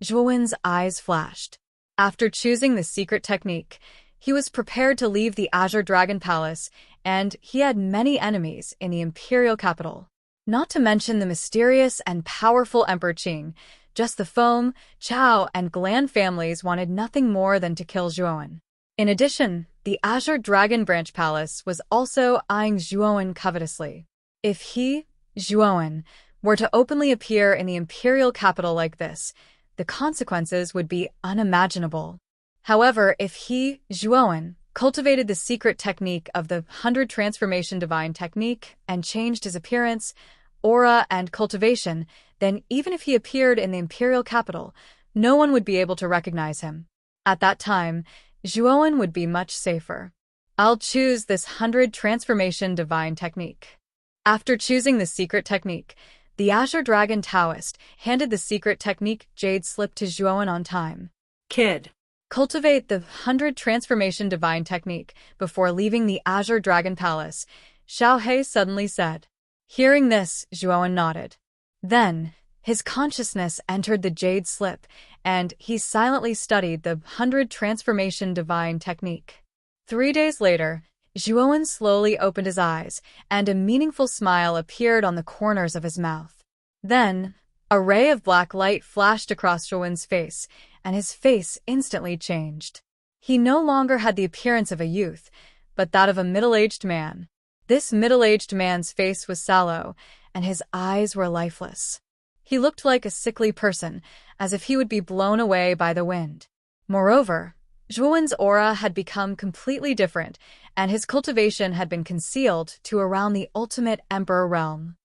Zhuowen's eyes flashed. After choosing the secret technique, he was prepared to leave the Azure Dragon Palace, and he had many enemies in the imperial capital. Not to mention the mysterious and powerful Emperor Qing. Just the Feng, Chao, and Glan families wanted nothing more than to kill Zhuowen. In addition, the Azure Dragon Branch Palace was also eyeing Zhuowen covetously. If he, Zhuowen, were to openly appear in the imperial capital like this, the consequences would be unimaginable. However, if he, Zhuowen, cultivated the secret technique of the 100 Transformation Divine Technique and changed his appearance, aura, and cultivation, then even if he appeared in the imperial capital, no one would be able to recognize him. At that time, Zhuowen would be much safer. I'll choose this 100 Transformation Divine Technique. After choosing the secret technique, the Azure Dragon Taoist handed the secret technique Jade Slip to Zhuowen on time. Kid. Cultivate the 100 Transformation Divine Technique before leaving the Azure Dragon Palace, Xiaohe suddenly said. Hearing this, Zhuowen nodded. Then, his consciousness entered the Jade Slip, and he silently studied the 100 Transformation Divine Technique. 3 days later, Zhuowen slowly opened his eyes, and a meaningful smile appeared on the corners of his mouth. Then, a ray of black light flashed across Zhuowen's face, and his face instantly changed. He no longer had the appearance of a youth, but that of a middle-aged man. This middle-aged man's face was sallow, and his eyes were lifeless. He looked like a sickly person, as if he would be blown away by the wind. Moreover, Zhuowen's aura had become completely different, and his cultivation had been concealed to around the ultimate Emperor realm.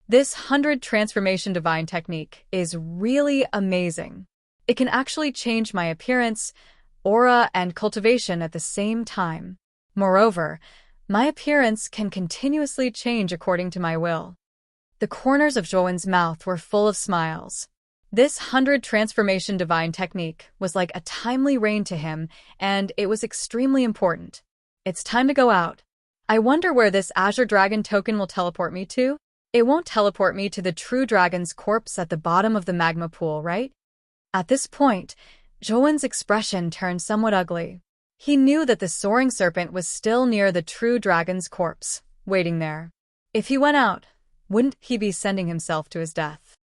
This 100 Transformation Divine Technique is really amazing. It can actually change my appearance, aura, and cultivation at the same time. Moreover, my appearance can continuously change according to my will. The corners of Zhuowen's mouth were full of smiles. This 100 Transformation Divine Technique was like a timely rain to him, and it was extremely important. It's time to go out. I wonder where this Azure Dragon token will teleport me to? It won't teleport me to the true dragon's corpse at the bottom of the magma pool, right? At this point, Zhuowen's expression turned somewhat ugly. He knew that the soaring serpent was still near the true dragon's corpse, waiting there. If he went out, wouldn't he be sending himself to his death?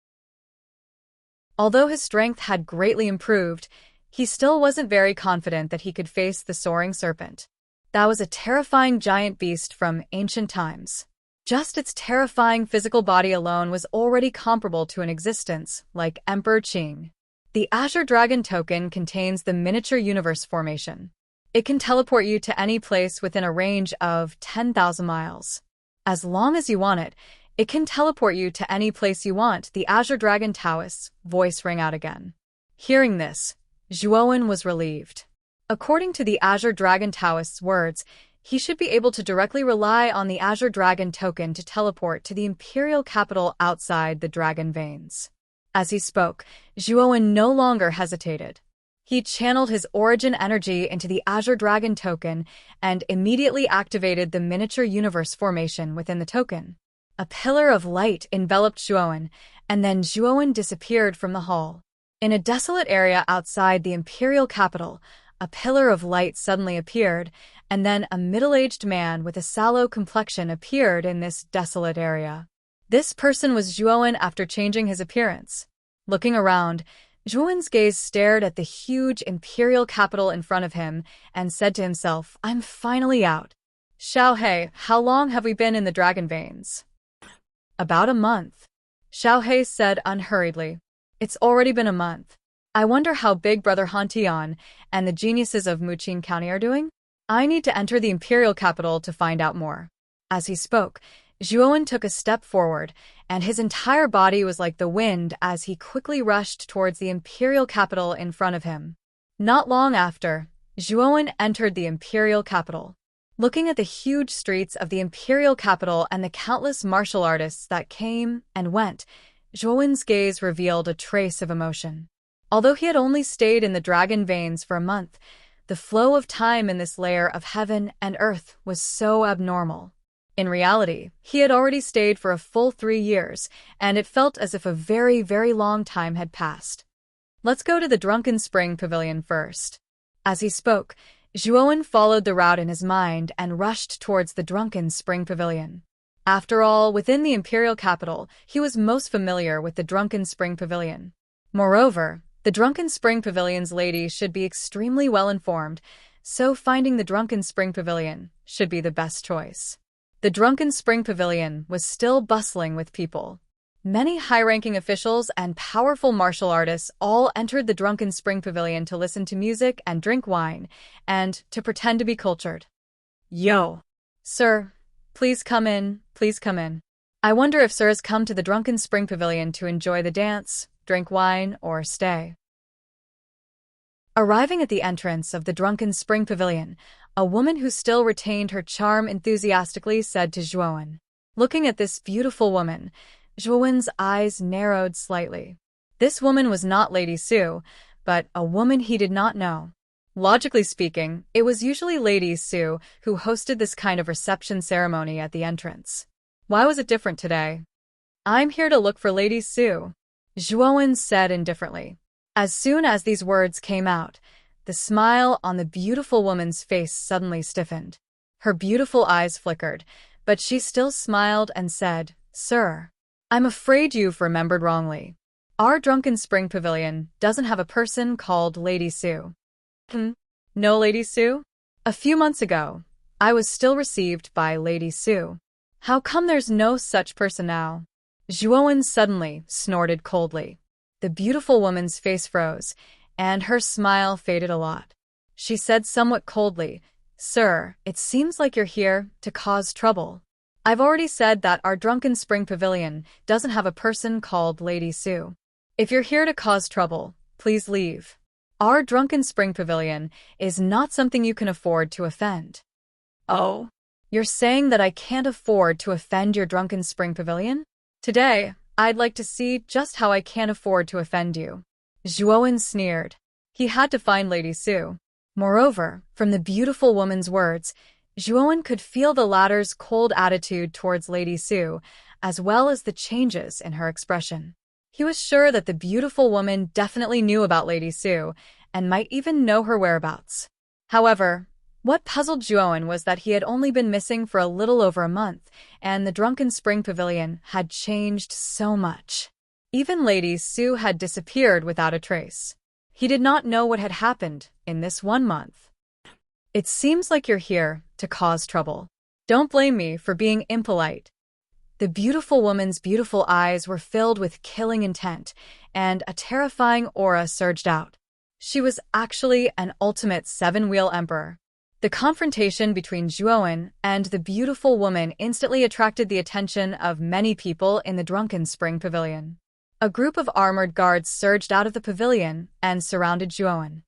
Although his strength had greatly improved, he still wasn't very confident that he could face the soaring serpent. That was a terrifying giant beast from ancient times. Just its terrifying physical body alone was already comparable to an existence like Emperor Qing. The Azure Dragon token contains the miniature universe formation. It can teleport you to any place within a range of 10,000 miles. As long as you want it, it can teleport you to any place you want, the Azure Dragon Taoist's voice rang out again. Hearing this, Zhuowen was relieved. According to the Azure Dragon Taoist's words, he should be able to directly rely on the Azure Dragon token to teleport to the imperial capital outside the Dragon Veins. As he spoke, Zhuowen no longer hesitated. He channeled his origin energy into the Azure Dragon token and immediately activated the miniature universe formation within the token. A pillar of light enveloped Zhuowen, and then Zhuowen disappeared from the hall. In a desolate area outside the imperial capital, a pillar of light suddenly appeared, and then a middle-aged man with a sallow complexion appeared in this desolate area. This person was Zhuowen after changing his appearance. Looking around, Zhuowen's gaze stared at the huge imperial capital in front of him and said to himself, "I'm finally out. Xiaohe, how long have we been in the Dragon Veins?" "About a month," Xiaohe said unhurriedly. "It's already been a month. I wonder how Big Brother Hantian and the geniuses of Muqing County are doing? I need to enter the imperial capital to find out more." As he spoke, Zhuowen took a step forward, and his entire body was like the wind as he quickly rushed towards the imperial capital in front of him. Not long after, Zhuowen entered the imperial capital. Looking at the huge streets of the imperial capital and the countless martial artists that came and went, Zhuowen's gaze revealed a trace of emotion. Although he had only stayed in the Dragon Veins for a month, the flow of time in this layer of heaven and earth was so abnormal. In reality, he had already stayed for a full 3 years, and it felt as if a very, very long time had passed. "Let's go to the Drunken Spring Pavilion first." As he spoke, Zhuowen followed the route in his mind and rushed towards the Drunken Spring Pavilion. After all, within the imperial capital, he was most familiar with the Drunken Spring Pavilion. Moreover, the Drunken Spring Pavilion's ladies should be extremely well informed, so finding the Drunken Spring Pavilion should be the best choice. The Drunken Spring Pavilion was still bustling with people. Many high-ranking officials and powerful martial artists all entered the Drunken Spring Pavilion to listen to music and drink wine, and to pretend to be cultured. "Yo, sir, please come in, please come in. I wonder if sir has come to the Drunken Spring Pavilion to enjoy the dance, drink wine, or stay." Arriving at the entrance of the Drunken Spring Pavilion, a woman who still retained her charm enthusiastically said to Zhuowen. Looking at this beautiful woman, Zhuowen's eyes narrowed slightly. This woman was not Lady Su, but a woman he did not know. Logically speaking, it was usually Lady Su who hosted this kind of reception ceremony at the entrance. Why was it different today? "I'm here to look for Lady Su," Zhuowen said indifferently. As soon as these words came out, the smile on the beautiful woman's face suddenly stiffened. Her beautiful eyes flickered, but she still smiled and said, "Sir, I'm afraid you've remembered wrongly. Our Drunken Spring Pavilion doesn't have a person called Lady Su." "No Lady Su? A few months ago, I was still received by Lady Su. How come there's no such person now?" Zhuowen suddenly snorted coldly. The beautiful woman's face froze, and her smile faded a lot. She said somewhat coldly, "Sir, it seems like you're here to cause trouble. I've already said that our Drunken Spring Pavilion doesn't have a person called Lady Su. If you're here to cause trouble, please leave. Our Drunken Spring Pavilion is not something you can afford to offend." "Oh, you're saying that I can't afford to offend your Drunken Spring Pavilion? Today, I'd like to see just how I can't afford to offend you." Zhuowen sneered. He had to find Lady Su. Moreover, from the beautiful woman's words, Zhuowen could feel the latter's cold attitude towards Lady Su, as well as the changes in her expression. He was sure that the beautiful woman definitely knew about Lady Su, and might even know her whereabouts. However, what puzzled Zhuowen was that he had only been missing for a little over a month, and the Drunken Spring Pavilion had changed so much. Even Lady Su had disappeared without a trace. He did not know what had happened in this 1 month. "It seems like you're here to cause trouble. Don't blame me for being impolite." The beautiful woman's beautiful eyes were filled with killing intent, and a terrifying aura surged out. She was actually an ultimate 7-wheel emperor. The confrontation between Zhuowen and the beautiful woman instantly attracted the attention of many people in the Drunken Spring Pavilion. A group of armored guards surged out of the pavilion and surrounded Zhuowen.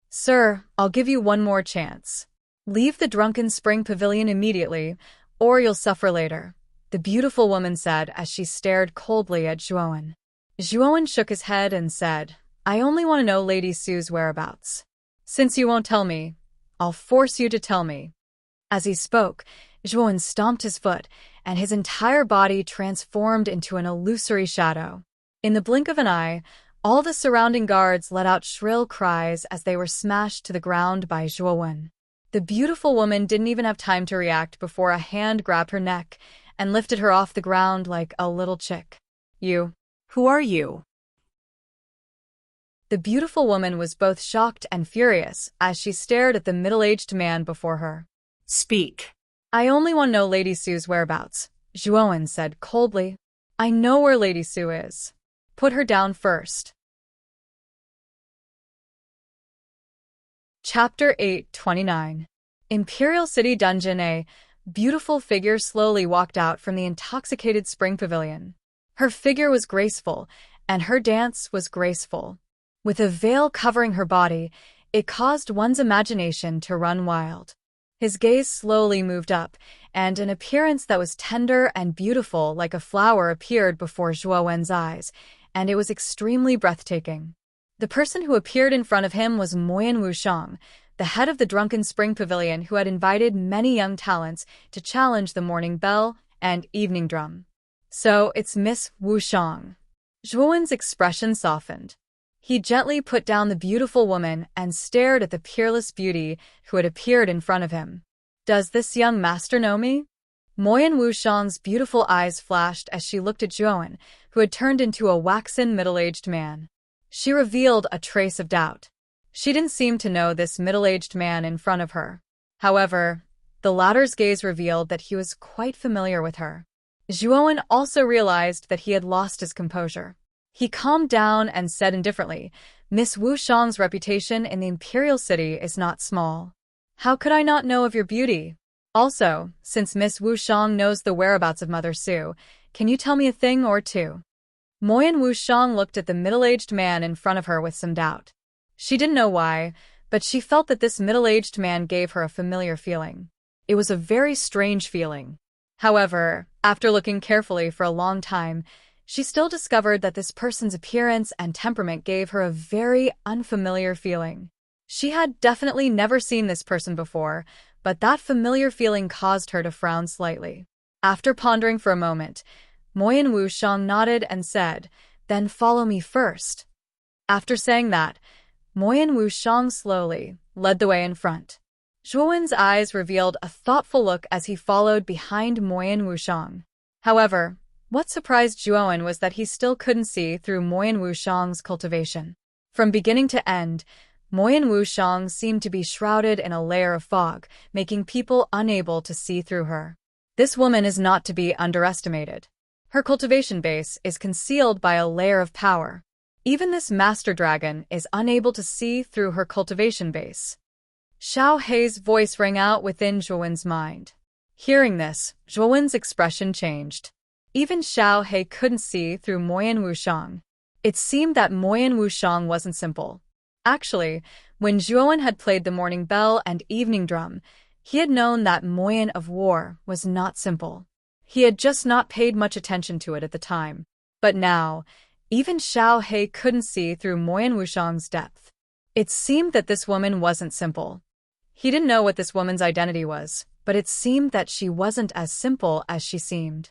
"Sir, I'll give you one more chance. Leave the Drunken Spring Pavilion immediately, or you'll suffer later," the beautiful woman said as she stared coldly at Zhuowen. Zhuowen shook his head and said, "I only want to know Lady Sue's whereabouts. Since you won't tell me, I'll force you to tell me." As he spoke, Zhuowen stomped his foot, and his entire body transformed into an illusory shadow. In the blink of an eye, all the surrounding guards let out shrill cries as they were smashed to the ground by Zhuowen. The beautiful woman didn't even have time to react before a hand grabbed her neck and lifted her off the ground like a little chick. Who are you?" The beautiful woman was both shocked and furious as she stared at the middle-aged man before her. "Speak." "I only want to know Lady Sue's whereabouts," Zhuowen said coldly. "I know where Lady Sue is. Put her down first." Chapter 829. Imperial City Dungeon. A beautiful figure slowly walked out from the intoxicated spring pavilion. Her figure was graceful, and her dance was graceful. With a veil covering her body, it caused one's imagination to run wild. His gaze slowly moved up, and an appearance that was tender and beautiful like a flower appeared before Zhuowen's eyes, and it was extremely breathtaking. The person who appeared in front of him was Moyan Wushang, the head of the Drunken Spring Pavilion, who had invited many young talents to challenge the Morning Bell and Evening Drum. "So it's Miss Wushang." Zhuowen's expression softened. He gently put down the beautiful woman and stared at the peerless beauty who had appeared in front of him. "Does this young master know me?" Moyan Wushang's beautiful eyes flashed as she looked at Zhuowen, who had turned into a waxen middle-aged man. She revealed a trace of doubt. She didn't seem to know this middle-aged man in front of her. However, the latter's gaze revealed that he was quite familiar with her. Zhuowen also realized that he had lost his composure. He calmed down and said indifferently, "Miss Wushang's reputation in the Imperial City is not small. How could I not know of your beauty? Also, since Miss Wushang knows the whereabouts of Mother Sue, can you tell me a thing or two?" Moyan Wushang looked at the middle-aged man in front of her with some doubt. She didn't know why, but she felt that this middle-aged man gave her a familiar feeling. It was a very strange feeling. However, after looking carefully for a long time, she still discovered that this person's appearance and temperament gave her a very unfamiliar feeling. She had definitely never seen this person before, but that familiar feeling caused her to frown slightly. After pondering for a moment, Moyan Wushang nodded and said, "Then follow me first." After saying that, Moyan Wushang slowly led the way in front. Zhuowen's eyes revealed a thoughtful look as he followed behind Moyan Wushang. However, what surprised Zhuowen was that he still couldn't see through Moyan Wushang's cultivation. From beginning to end, Moyan Wushang seemed to be shrouded in a layer of fog, making people unable to see through her. This woman is not to be underestimated. Her cultivation base is concealed by a layer of power. Even this master dragon is unable to see through her cultivation base. Xiao Hei's voice rang out within Zhuowen's mind. Hearing this, Zhuowen's expression changed. Even Xiao Hei couldn't see through Moyan Wushang. It seemed that Moyan Wushang wasn't simple. Actually, when Zhuowen had played the Morning Bell and Evening Drum, he had known that Moyan of War was not simple. He had just not paid much attention to it at the time. But now, even Xiao Hei couldn't see through Moyan Wushang's depth. It seemed that this woman wasn't simple. He didn't know what this woman's identity was, but it seemed that she wasn't as simple as she seemed.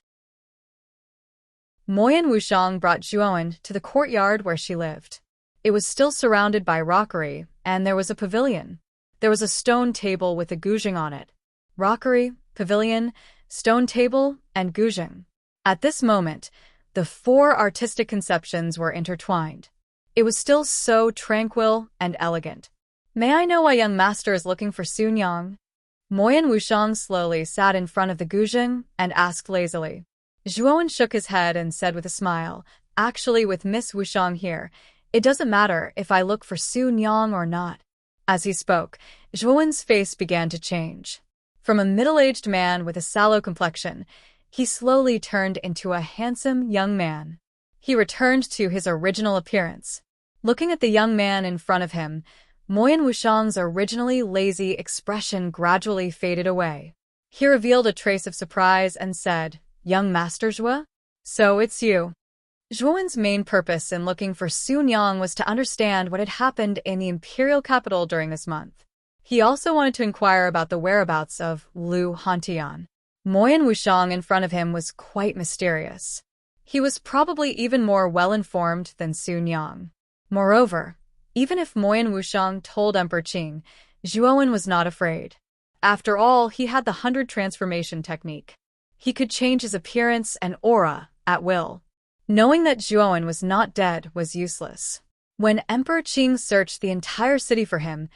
Moyan Wushang brought Zhuowen to the courtyard where she lived. It was still surrounded by rockery, and there was a pavilion. There was a stone table with a guzheng on it. Rockery, pavilion, stone table, and guzheng. At this moment, the four artistic conceptions were intertwined. It was still so tranquil and elegant. "May I know why young master is looking for Sun Yang?" Moyan Wushang slowly sat in front of the guzheng and asked lazily. Zhuowen shook his head and said with a smile, "Actually, with Miss Wushang here, it doesn't matter if I look for Sun Yang or not. As he spoke, Zhuowen's face began to change. From a middle-aged man with a sallow complexion, he slowly turned into a handsome young man. He returned to his original appearance. Looking at the young man in front of him, Moyan Wushang's originally lazy expression gradually faded away. He revealed a trace of surprise and said, "Young Master Zhuo? So it's you." Zhuowen's main purpose in looking for Sun Yang was to understand what had happened in the imperial capital during this month. He also wanted to inquire about the whereabouts of Lu Hantian. Moyan Wushang in front of him was quite mysterious. He was probably even more well-informed than Sun Yang. Moreover, even if Moyan Wushang told Emperor Qing, Zhuowen was not afraid. After all, he had the 100 transformation technique. He could change his appearance and aura at will. Knowing that Zhuowen was not dead was useless. When Emperor Qing searched the entire city for him,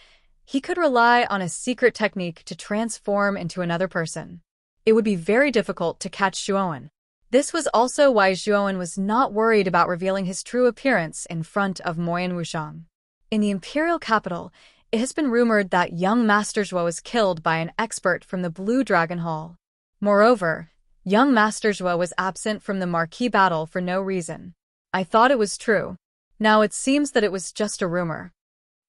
he could rely on a secret technique to transform into another person. It would be very difficult to catch Zhuowen. This was also why Zhuowen was not worried about revealing his true appearance in front of Moyan Wushang. In the imperial capital, it has been rumored that young Master Zhuo was killed by an expert from the Blue Dragon Hall. Moreover, young Master Zhuo was absent from the marquee battle for no reason. I thought it was true. Now it seems that it was just a rumor.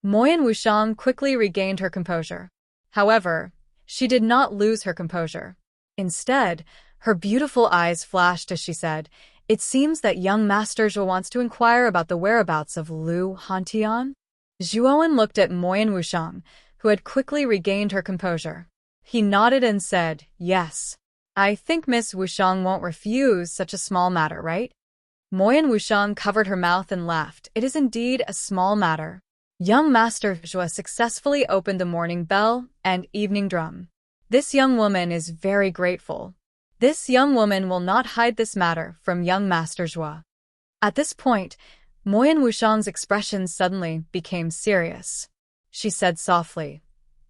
Moyan Wushang quickly regained her composure. However, she did not lose her composure. Instead, her beautiful eyes flashed as she said, "It seems that young Master Zhuo wants to inquire about the whereabouts of Lu Hantian." Zhuowen looked at Moyan Wushang, who had quickly regained her composure. He nodded and said, "Yes. I think Miss Wushang won't refuse such a small matter, right?" Moyan Wushang covered her mouth and laughed. "It is indeed a small matter." Young Master Zhuo successfully opened the morning bell and evening drum. This young woman is very grateful. This young woman will not hide this matter from young Master Zhuo. At this point, Moyan Wushang's expression suddenly became serious. She said softly,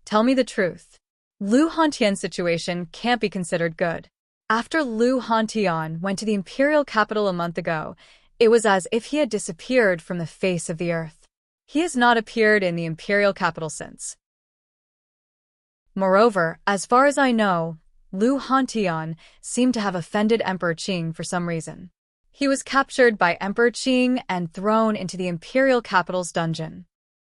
"Tell me the truth. Lu Hantian's situation can't be considered good. After Lu Hantian went to the imperial capital a month ago, it was as if he had disappeared from the face of the earth. He has not appeared in the imperial capital since. Moreover, as far as I know, Lu Hantian seemed to have offended Emperor Qing for some reason. He was captured by Emperor Qing and thrown into the imperial capital's dungeon."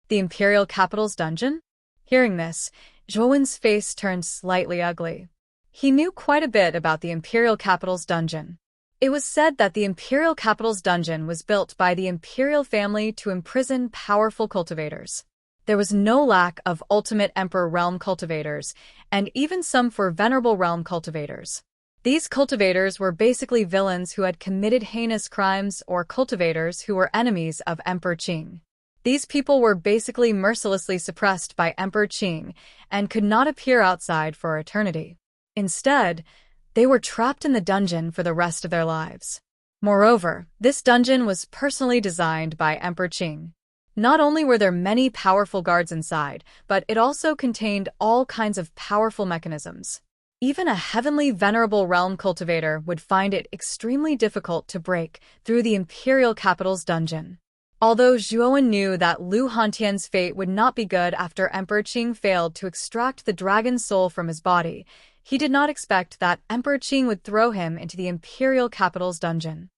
The imperial capital's dungeon? Hearing this, Zhuowen's face turned slightly ugly. He knew quite a bit about the imperial capital's dungeon. It was said that the imperial capital's dungeon was built by the imperial family to imprison powerful cultivators. There was no lack of ultimate emperor realm cultivators, and even some for venerable realm cultivators. These cultivators were basically villains who had committed heinous crimes or cultivators who were enemies of Emperor Qing. These people were basically mercilessly suppressed by Emperor Qing and could not appear outside for eternity. Instead, they were trapped in the dungeon for the rest of their lives. Moreover, this dungeon was personally designed by Emperor Qing. Not only were there many powerful guards inside, but it also contained all kinds of powerful mechanisms. Even a heavenly venerable realm cultivator would find it extremely difficult to break through the imperial capital's dungeon. Although Zhuowen knew that Lu Hantian's fate would not be good after Emperor Qing failed to extract the dragon's soul from his body, he did not expect that Emperor Qing would throw him into the imperial capital's dungeon.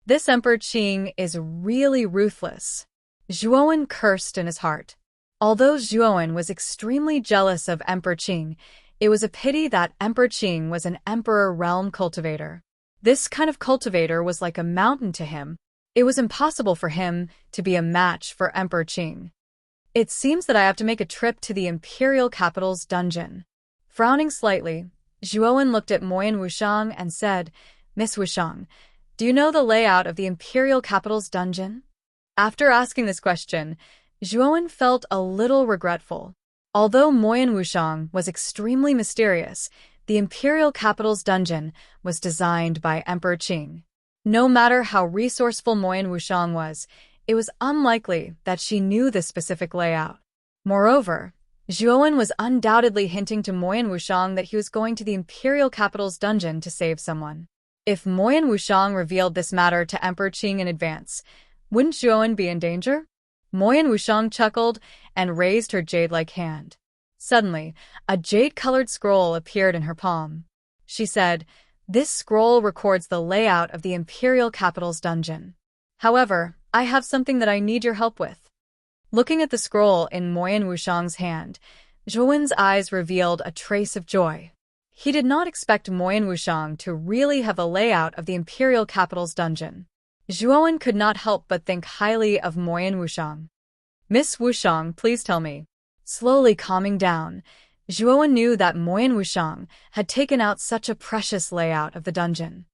This Emperor Qing is really ruthless. Zhuowen cursed in his heart. Although Zhuowen was extremely jealous of Emperor Qing, it was a pity that Emperor Qing was an emperor realm cultivator. This kind of cultivator was like a mountain to him. It was impossible for him to be a match for Emperor Qing. "It seems that I have to make a trip to the imperial capital's dungeon." Frowning slightly, Zhuowen looked at Moyan Wushang and said, "Miss Wushang, do you know the layout of the imperial capital's dungeon?" After asking this question, Zhuowen felt a little regretful. Although Moyan Wushang was extremely mysterious, the imperial capital's dungeon was designed by Emperor Qing. No matter how resourceful Moyan Wushang was, it was unlikely that she knew this specific layout. Moreover, Zhuowen was undoubtedly hinting to Moyan Wushang that he was going to the imperial capital's dungeon to save someone. If Moyan Wushang revealed this matter to Emperor Qing in advance, wouldn't Zhuowen be in danger? Moyan Wushang chuckled and raised her jade-like hand. Suddenly, a jade-colored scroll appeared in her palm. She said, "This scroll records the layout of the Imperial Capital's dungeon. However, I have something that I need your help with." Looking at the scroll in Moyan Wushang's hand, Zhuowen's eyes revealed a trace of joy. He did not expect Moyan Wushang to really have a layout of the Imperial Capital's dungeon. Zhuowen could not help but think highly of Moyan Wushang. "Miss Wushang, please tell me." Slowly calming down, Zhuowen knew that Moyan Wushang had taken out such a precious layout of the dungeon.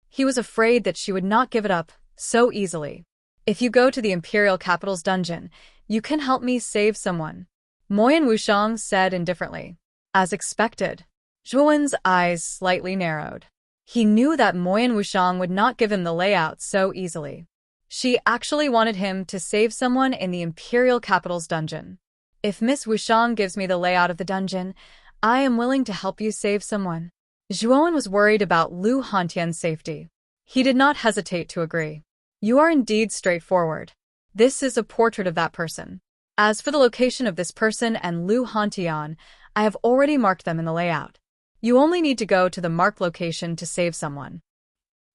He was afraid that she would not give it up so easily. "If you go to the Imperial Capital's dungeon, you can help me save someone," Moyan Wushang said indifferently. As expected, Zhuowen's eyes slightly narrowed. He knew that Moyan Wushang would not give him the layout so easily. She actually wanted him to save someone in the Imperial Capital's dungeon. "If Miss Wushang gives me the layout of the dungeon, I am willing to help you save someone." Zhuowen was worried about Lu Hantian's safety. He did not hesitate to agree. "You are indeed straightforward. This is a portrait of that person. As for the location of this person and Lu Hantian, I have already marked them in the layout. You only need to go to the marked location to save someone."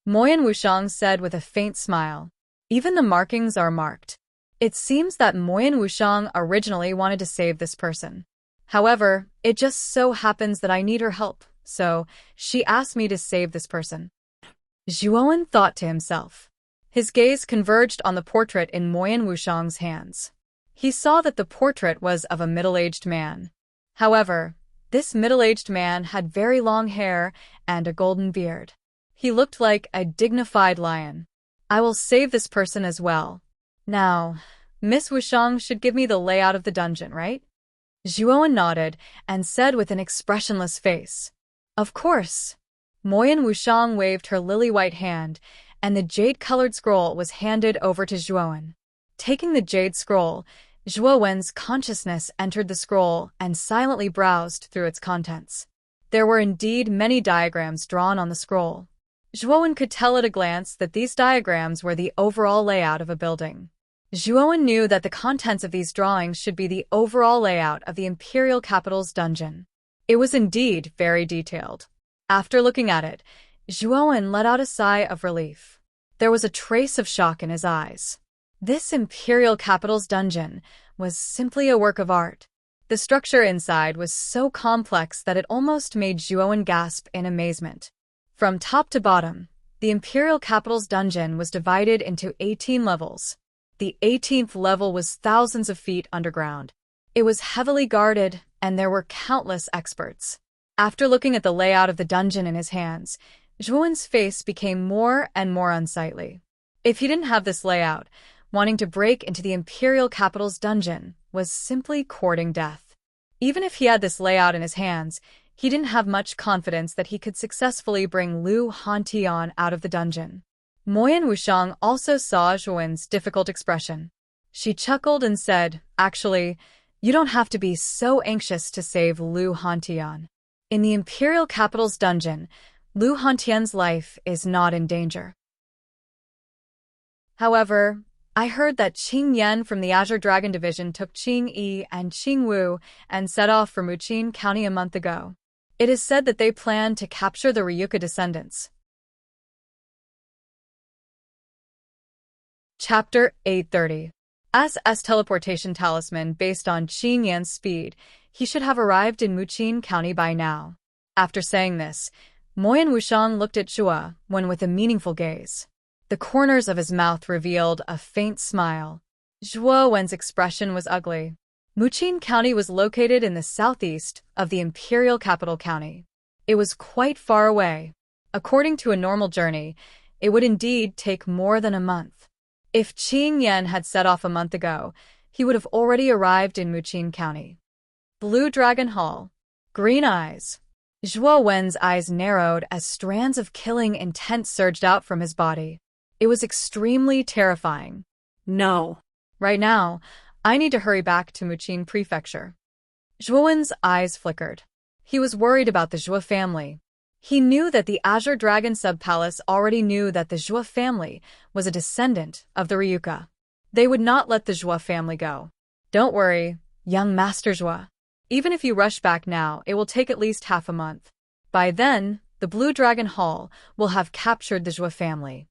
Moyan Wushang said with a faint smile. "Even the markings are marked." It seems that Moyan Wushang originally wanted to save this person. However, it just so happens that I need her help, so she asked me to save this person. Zhuowen thought to himself. His gaze converged on the portrait in Moyan Wushang's hands. He saw that the portrait was of a middle-aged man. However, this middle-aged man had very long hair and a golden beard. He looked like a dignified lion. "I will save this person as well. Now, Miss Wushang should give me the layout of the dungeon, right?" Zhuowen nodded and said with an expressionless face, "Of course." Moyan Wushang waved her lily-white hand, and the jade-colored scroll was handed over to Zhuowen. Taking the jade scroll, Zhuowen's consciousness entered the scroll and silently browsed through its contents. There were indeed many diagrams drawn on the scroll. Zhuowen could tell at a glance that these diagrams were the overall layout of a building. Zhuowen knew that the contents of these drawings should be the overall layout of the Imperial Capital's dungeon. It was indeed very detailed. After looking at it, Zhuowen let out a sigh of relief. There was a trace of shock in his eyes. This Imperial Capital's dungeon was simply a work of art. The structure inside was so complex that it almost made Zhuowen gasp in amazement. From top to bottom, the Imperial Capital's dungeon was divided into 18 levels. The 18th level was thousands of feet underground. It was heavily guarded, and there were countless experts. After looking at the layout of the dungeon in his hands, Zhuowen's face became more and more unsightly. If he didn't have this layout, wanting to break into the Imperial Capital's dungeon was simply courting death. Even if he had this layout in his hands, he didn't have much confidence that he could successfully bring Lu Hantian out of the dungeon. Moyan Wushang also saw Zhuowen's difficult expression. She chuckled and said, "Actually, you don't have to be so anxious to save Lu Hantian. In the Imperial Capital's dungeon, Lu Hantian's life is not in danger. However, I heard that Qing Yan from the Azure Dragon Division took Qing Yi and Qing Wu and set off for Muqin County a month ago. It is said that they plan to capture the Ryuka descendants." Chapter 830. As S teleportation talisman based on Qing Yan's speed, he should have arrived in Muqin County by now. After saying this, Moyan Wushang looked at Zhuo Wen with a meaningful gaze. The corners of his mouth revealed a faint smile. Zhuo Wen's expression was ugly. Muqin County was located in the southeast of the Imperial Capital County. It was quite far away. According to a normal journey, it would indeed take more than a month. If Qing Yan had set off a month ago, he would have already arrived in Muqin County. Blue Dragon Hall. Green eyes. Zhuo Wen's eyes narrowed as strands of killing intent surged out from his body. It was extremely terrifying. No. Right now, I need to hurry back to Muqin Prefecture. Zhuo Wen's eyes flickered. He was worried about the Zhuo family. He knew that the Azure Dragon Subpalace already knew that the Zhuo family was a descendant of the Ryuka. They would not let the Zhua family go. Don't worry, young Master Zhua. Even if you rush back now, it will take at least half a month. By then, the Blue Dragon Hall will have captured the Zhua family.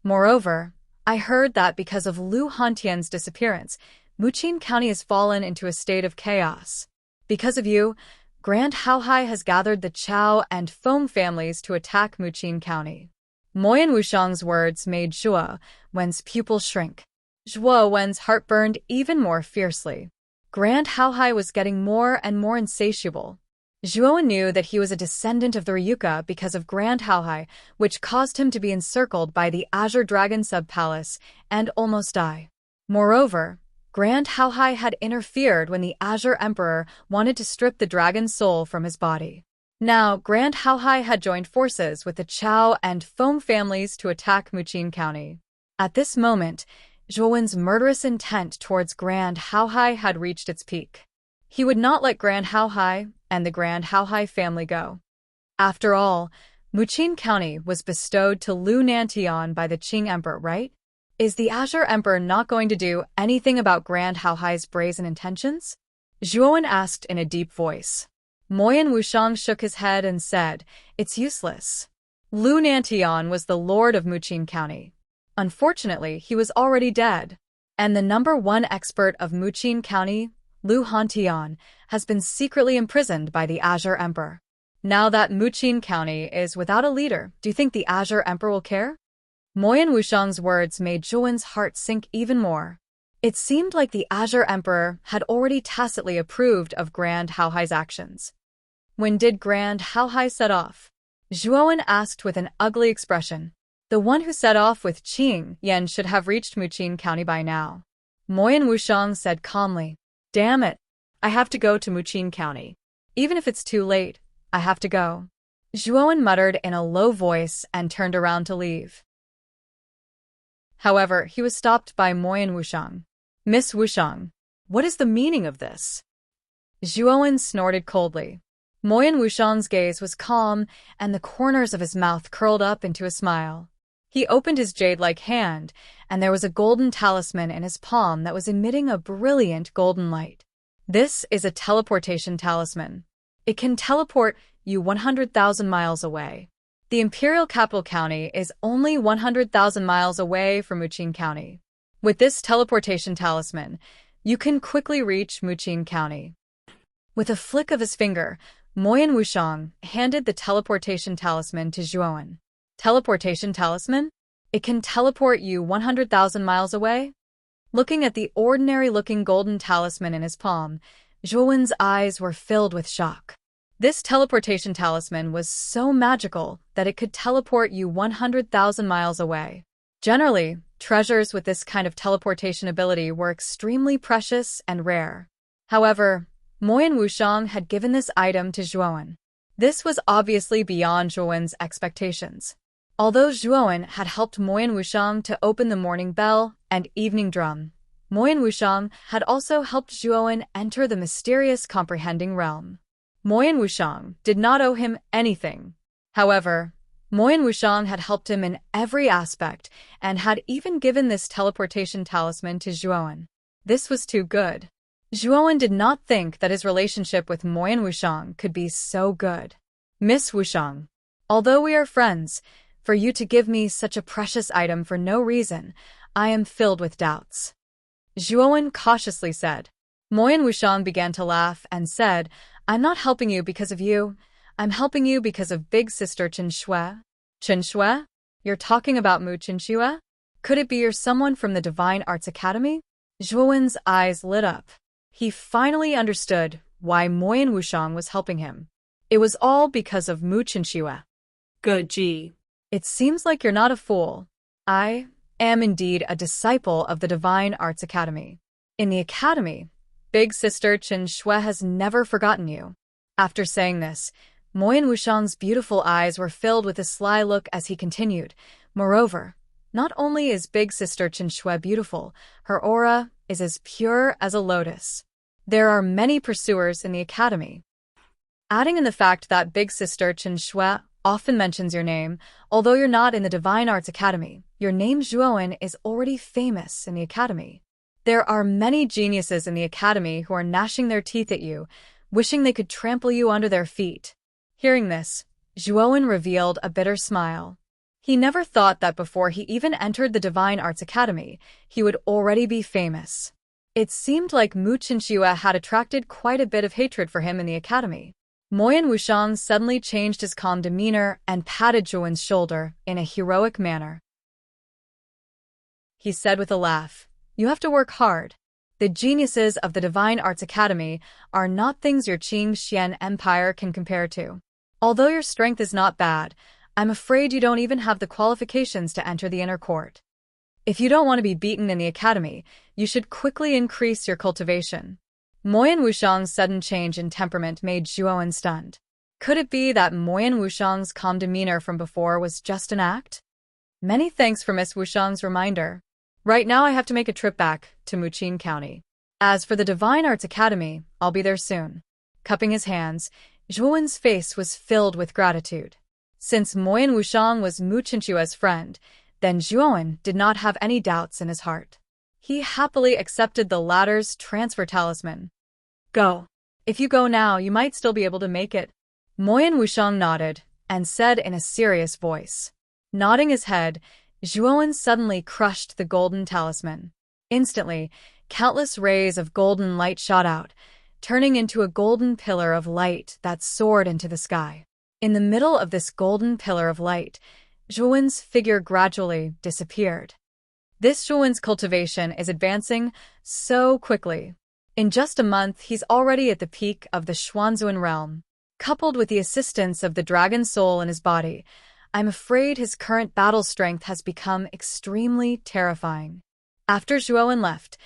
Moreover, I heard that because of Lu Hantian's disappearance, Muqin County has fallen into a state of chaos. Because of you, Grand Haohai has gathered the Chao and Feng families to attack Muqin County. Moyan Wushang's words made Zhuo Wen's pupils shrink. Zhuo Wen's heart burned even more fiercely. Grand Haohai was getting more and more insatiable. Zhuo knew that he was a descendant of the Ryuka because of Grand Haohai, which caused him to be encircled by the Azure Dragon sub-palace and almost die. Moreover, Grand Haohai had interfered when the Azure Emperor wanted to strip the dragon's soul from his body. Now, Grand Haohai had joined forces with the Chao and Feng families to attack Muqin County. At this moment, Zhuo Wen's murderous intent towards Grand Haohai had reached its peak. He would not let Grand Haohai and the Grand Haohai family go. After all, Muqin County was bestowed to Lu Nantian by the Qing Emperor, right? Is the Azure Emperor not going to do anything about Grand Haohai's brazen intentions? Zhuo asked in a deep voice. Moyan Wushang shook his head and said, "It's useless." Lu Nantian was the lord of Muqin County. Unfortunately, he was already dead. And the #1 expert of Muqin County, Lu Hantian, has been secretly imprisoned by the Azure Emperor. Now that Muqin County is without a leader, do you think the Azure Emperor will care? Moyan Wushang's words made Zhuowen's heart sink even more. It seemed like the Azure Emperor had already tacitly approved of Grand Haohai's actions. When did Grand Haohai set off? Zhuowen asked with an ugly expression. The one who set off with Qing Yan should have reached Muqin County by now. Moyan Wushang said calmly, "Damn it, I have to go to Muqin County. Even if it's too late, I have to go." Zhuowen muttered in a low voice and turned around to leave. However, he was stopped by Moyan Wushang. "Miss Wushang, what is the meaning of this?" Zhuowen snorted coldly. Moyan Wushang's gaze was calm, and the corners of his mouth curled up into a smile. He opened his jade-like hand, and there was a golden talisman in his palm that was emitting a brilliant golden light. This is a teleportation talisman. It can teleport you 100,000 miles away. The Imperial Capital County is only 100,000 miles away from Muqin County. With this teleportation talisman, you can quickly reach Muqin County. With a flick of his finger, Moyan Wushang handed the teleportation talisman to Zhuowen. Teleportation talisman? It can teleport you 100,000 miles away? Looking at the ordinary-looking golden talisman in his palm, Zhuowen's eyes were filled with shock. This teleportation talisman was so magical that it could teleport you 100,000 miles away. Generally, treasures with this kind of teleportation ability were extremely precious and rare. However, Moyan Wushang had given this item to Zhuowen. This was obviously beyond Zhuowen's expectations. Although Zhuowen had helped Moyan Wushang to open the morning bell and evening drum, Moyan Wushang had also helped Zhuowen enter the mysterious comprehending realm. Moyan Wushang did not owe him anything. However, Moyan Wushang had helped him in every aspect and had even given this teleportation talisman to Zhuowen. This was too good. Zhuowen did not think that his relationship with Moyan Wushang could be so good. "Miss Wushang, although we are friends, for you to give me such a precious item for no reason, I am filled with doubts," Zhuowen cautiously said. Moyan Wushang began to laugh and said, "I'm not helping you because of you. I'm helping you because of big sister Chen Shui." "Chen Shui? You're talking about Mu Chen Shui? Could it be you're someone from the Divine Arts Academy?" Zhuowen's eyes lit up. He finally understood why Moyan Wushang was helping him. It was all because of Mu Chen Shui. Good G. "It seems like you're not a fool. I am indeed a disciple of the Divine Arts Academy. In the academy, big sister Chen Shui has never forgotten you." After saying this, Moyan Wushang's beautiful eyes were filled with a sly look as he continued. "Moreover, not only is big sister Chen Shui beautiful, her aura is as pure as a lotus. There are many pursuers in the academy." Adding in the fact that big sister Chen Shui often mentions your name. Although you're not in the Divine Arts Academy, your name Zhuowen is already famous in the academy. There are many geniuses in the academy who are gnashing their teeth at you, wishing they could trample you under their feet. Hearing this, Zhuowen revealed a bitter smile. He never thought that before he even entered the Divine Arts Academy, he would already be famous. It seemed like Mu Chinchua had attracted quite a bit of hatred for him in the academy. Moyan Wushang suddenly changed his calm demeanor and patted Zhuowen's shoulder in a heroic manner. He said with a laugh, "You have to work hard. The geniuses of the Divine Arts Academy are not things your Qing Xian Empire can compare to. Although your strength is not bad, I'm afraid you don't even have the qualifications to enter the inner court. If you don't want to be beaten in the academy, you should quickly increase your cultivation." Moyan Wushang's sudden change in temperament made Zhuowen stunned. Could it be that Moyan Wushang's calm demeanor from before was just an act? Many thanks for Miss Wushang's reminder. Right now I have to make a trip back to Muqin County. As for the Divine Arts Academy, I'll be there soon. Cupping his hands, Zhuowen's face was filled with gratitude. Since Moyan Wushang was Mu Chinchua's friend, then Zhuowen did not have any doubts in his heart. He happily accepted the latter's transfer talisman. Go. If you go now, you might still be able to make it. Moyan Wushang nodded and said in a serious voice. Nodding his head, Zhuowen suddenly crushed the golden talisman. Instantly, countless rays of golden light shot out, turning into a golden pillar of light that soared into the sky. In the middle of this golden pillar of light, Zhuowen's figure gradually disappeared. This Zhuowen's cultivation is advancing so quickly. In just a month, he's already at the peak of the Xuanzuan realm. Coupled with the assistance of the dragon soul in his body, I'm afraid his current battle strength has become extremely terrifying. After Zhuowen left,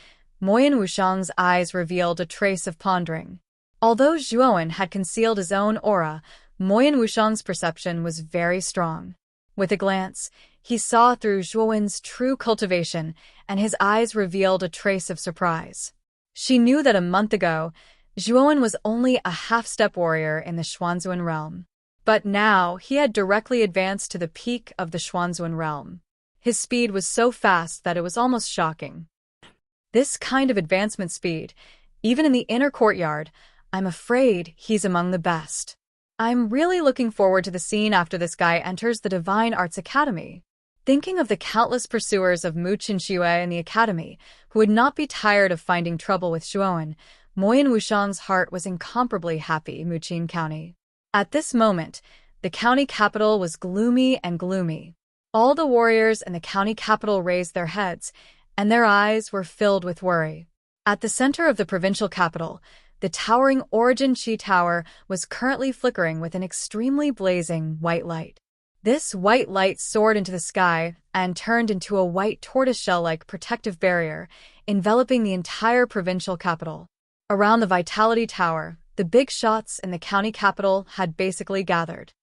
Moyan Wushang's eyes revealed a trace of pondering. Although Zhuowen had concealed his own aura, Moyan Wushang's perception was very strong. With a glance, he saw through Zhuowen's true cultivation, and his eyes revealed a trace of surprise. She knew that a month ago, Zhuowen was only a half-step warrior in the Xuanzuan realm. But now, he had directly advanced to the peak of the Xuanzuan realm. His speed was so fast that it was almost shocking. This kind of advancement speed, even in the inner courtyard, I'm afraid he's among the best. I'm really looking forward to the scene after this guy enters the Divine Arts Academy. Thinking of the countless pursuers of Mu Chinchua in the academy, who would not be tired of finding trouble with Zhuowen, Moyan Wushang's heart was incomparably happy in Muqin County. At this moment, the county capital was gloomy and gloomy. All the warriors in the county capital raised their heads, and their eyes were filled with worry. At the center of the provincial capital, the towering Origin Qi Tower was currently flickering with an extremely blazing white light. This white light soared into the sky and turned into a white tortoiseshell-like protective barrier, enveloping the entire provincial capital. Around the Vitality Tower, the big shots in the county capital had basically gathered.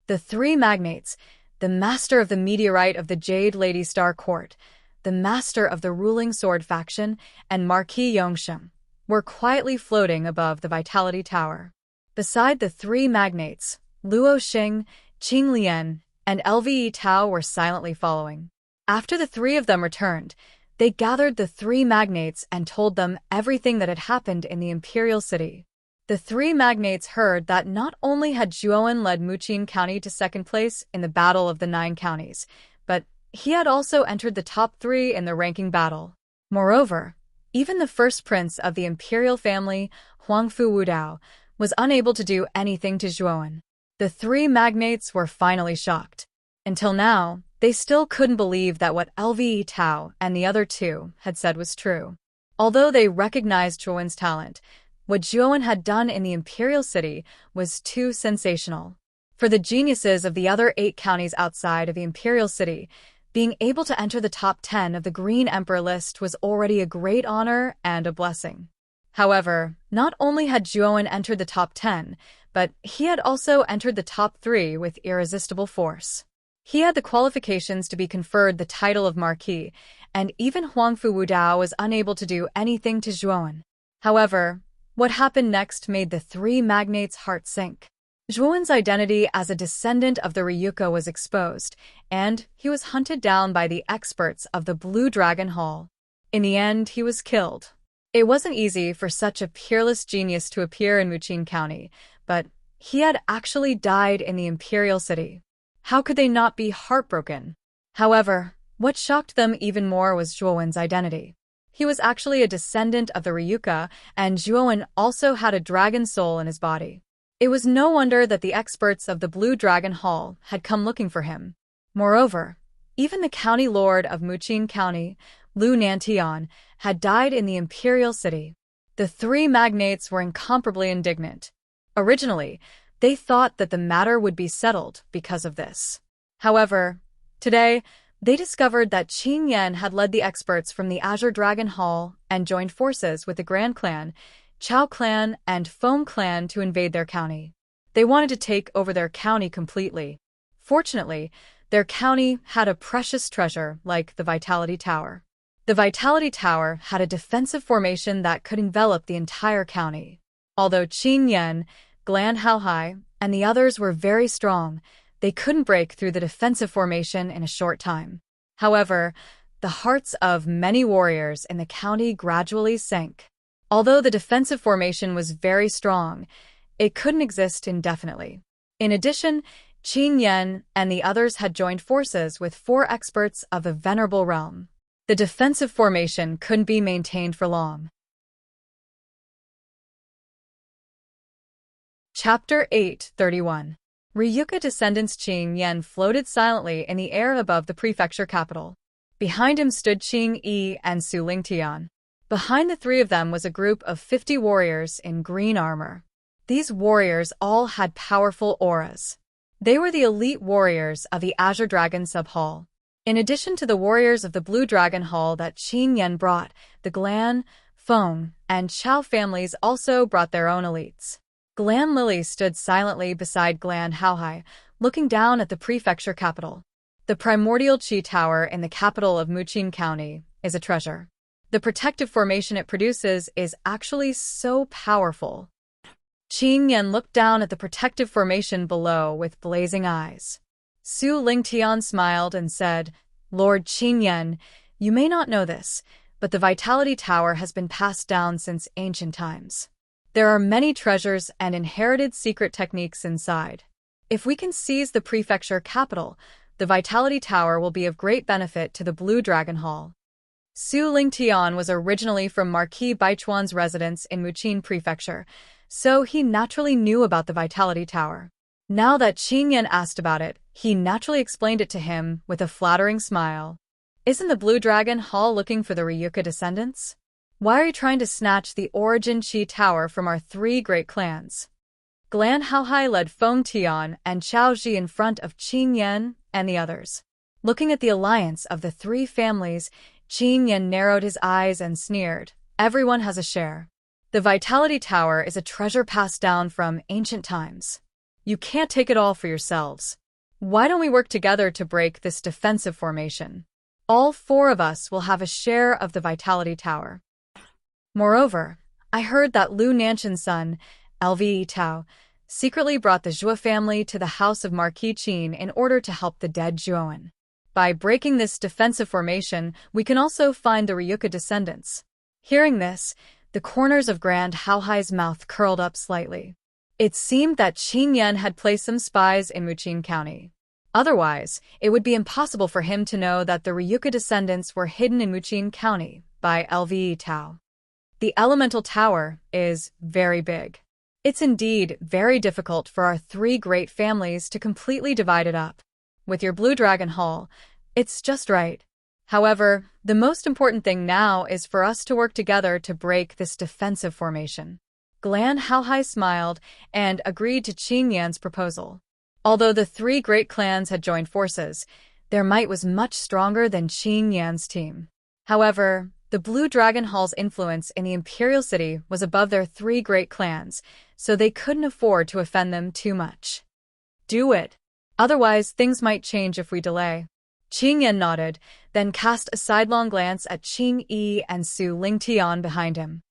The three magnates, the master of the meteorite of the Jade Lady Star Court, the master of the ruling sword faction, and Marquis Yongsheng, were quietly floating above the Vitality Tower. Beside the three magnates, Luo Xing, Qing Lian, and LVE Tao were silently following. After the three of them returned, they gathered the three magnates and told them everything that had happened in the imperial city. The three magnates heard that not only had Zhuowen led Muqin County to second place in the Battle of the Nine Counties, but he had also entered the top 3 in the ranking battle. Moreover, even the first prince of the imperial family, Huangfu Wudao, was unable to do anything to Zhuowen. The three magnates were finally shocked. Until now, they still couldn't believe that what LVE Tao and the other two had said was true. Although they recognized Zhuowen's talent, what Zhuowen had done in the imperial city was too sensational. For the geniuses of the other 8 counties outside of the imperial city, being able to enter the top 10 of the Green Emperor list was already a great honor and a blessing. However, not only had Zhuowen entered the top 10, but he had also entered the top 3 with irresistible force. He had the qualifications to be conferred the title of Marquis, and even Huangfu Wudao was unable to do anything to Zhuowen. However, what happened next made the three magnates' hearts sink. Zhuowen's identity as a descendant of the Ryuka was exposed, and he was hunted down by the experts of the Blue Dragon Hall. In the end, he was killed. It wasn't easy for such a peerless genius to appear in Muqing County, but he had actually died in the imperial city. How could they not be heartbroken? However, what shocked them even more was Zhuowen's identity. He was actually a descendant of the Ryuka, and Zhuowen also had a dragon soul in his body. It was no wonder that the experts of the Blue Dragon Hall had come looking for him. Moreover, even the county lord of Muqing County, Lu Nantian, had died in the imperial city. The three magnates were incomparably indignant. Originally, they thought that the matter would be settled because of this. However, today, they discovered that Qin Yan had led the experts from the Azure Dragon Hall and joined forces with the Grand Clan, Chao Clan, and Feng Clan to invade their county. They wanted to take over their county completely. Fortunately, their county had a precious treasure like the Vitality Tower. The Vitality Tower had a defensive formation that could envelop the entire county. Although Qin Yan, Glan Haohai, and the others were very strong, they couldn't break through the defensive formation in a short time. However, the hearts of many warriors in the county gradually sank. Although the defensive formation was very strong, it couldn't exist indefinitely. In addition, Qin Yan and the others had joined forces with 4 experts of the Venerable Realm. The defensive formation couldn't be maintained for long. Chapter 8:31. Ryuka descendants. Qin Yan floated silently in the air above the prefecture capital. Behind him stood Qing Yi and Su Lingtian. Behind the three of them was a group of 50 warriors in green armor. These warriors all had powerful auras. They were the elite warriors of the Azure Dragon Sub-Hall. In addition to the warriors of the Blue Dragon Hall that Qin Yan brought, the Glan, Feng, and Chao families also brought their own elites. Glan Lily stood silently beside Glan Haohai, looking down at the prefecture capital. The primordial Qi Tower in the capital of Muqing County is a treasure. The protective formation it produces is actually so powerful. Qin Yan looked down at the protective formation below with blazing eyes. Su Lingtian smiled and said, "Lord Qin Yan, you may not know this, but the Vitality Tower has been passed down since ancient times. There are many treasures and inherited secret techniques inside. If we can seize the prefecture capital, the Vitality Tower will be of great benefit to the Blue Dragon Hall." Su Lingtian was originally from Marquis Baichuan's residence in Muqing Prefecture, so he naturally knew about the Vitality Tower. Now that Qin Yan asked about it, he naturally explained it to him with a flattering smile. "Isn't the Blue Dragon Hall looking for the Ryuka descendants? Why are you trying to snatch the Origin Qi Tower from our 3 great clans?" Glan Haohai led Feng Tian and Chao Ji in front of Qin Yan and the others. Looking at the alliance of the 3 families, Qin Yan narrowed his eyes and sneered. "Everyone has a share. The Vitality Tower is a treasure passed down from ancient times. You can't take it all for yourselves. Why don't we work together to break this defensive formation? All 4 of us will have a share of the Vitality Tower." Moreover, I heard that Lu Nantian's son, Lve Tao, secretly brought the Zhua family to the house of Marquis Qin in order to help the dead Zhuowen. By breaking this defensive formation, we can also find the Ryuka descendants. Hearing this, the corners of Grand Haohai's mouth curled up slightly. It seemed that Qin Yan had placed some spies in Muqing County. Otherwise, it would be impossible for him to know that the Ryuka descendants were hidden in Muqing County by Lve Tao. The Elemental Tower is very big. It's indeed very difficult for our 3 great families to completely divide it up. With your Blue Dragon Hall, it's just right. However, the most important thing now is for us to work together to break this defensive formation." Glan Haohai smiled and agreed to Qin Yan's proposal. Although the 3 great clans had joined forces, their might was much stronger than Qin Yan's team. However, the Blue Dragon Hall's influence in the Imperial City was above their 3 great clans, so they couldn't afford to offend them too much. "Do it. Otherwise, things might change if we delay." Qin Yan nodded, then cast a sidelong glance at Qing Yi and Su Lingtian behind him.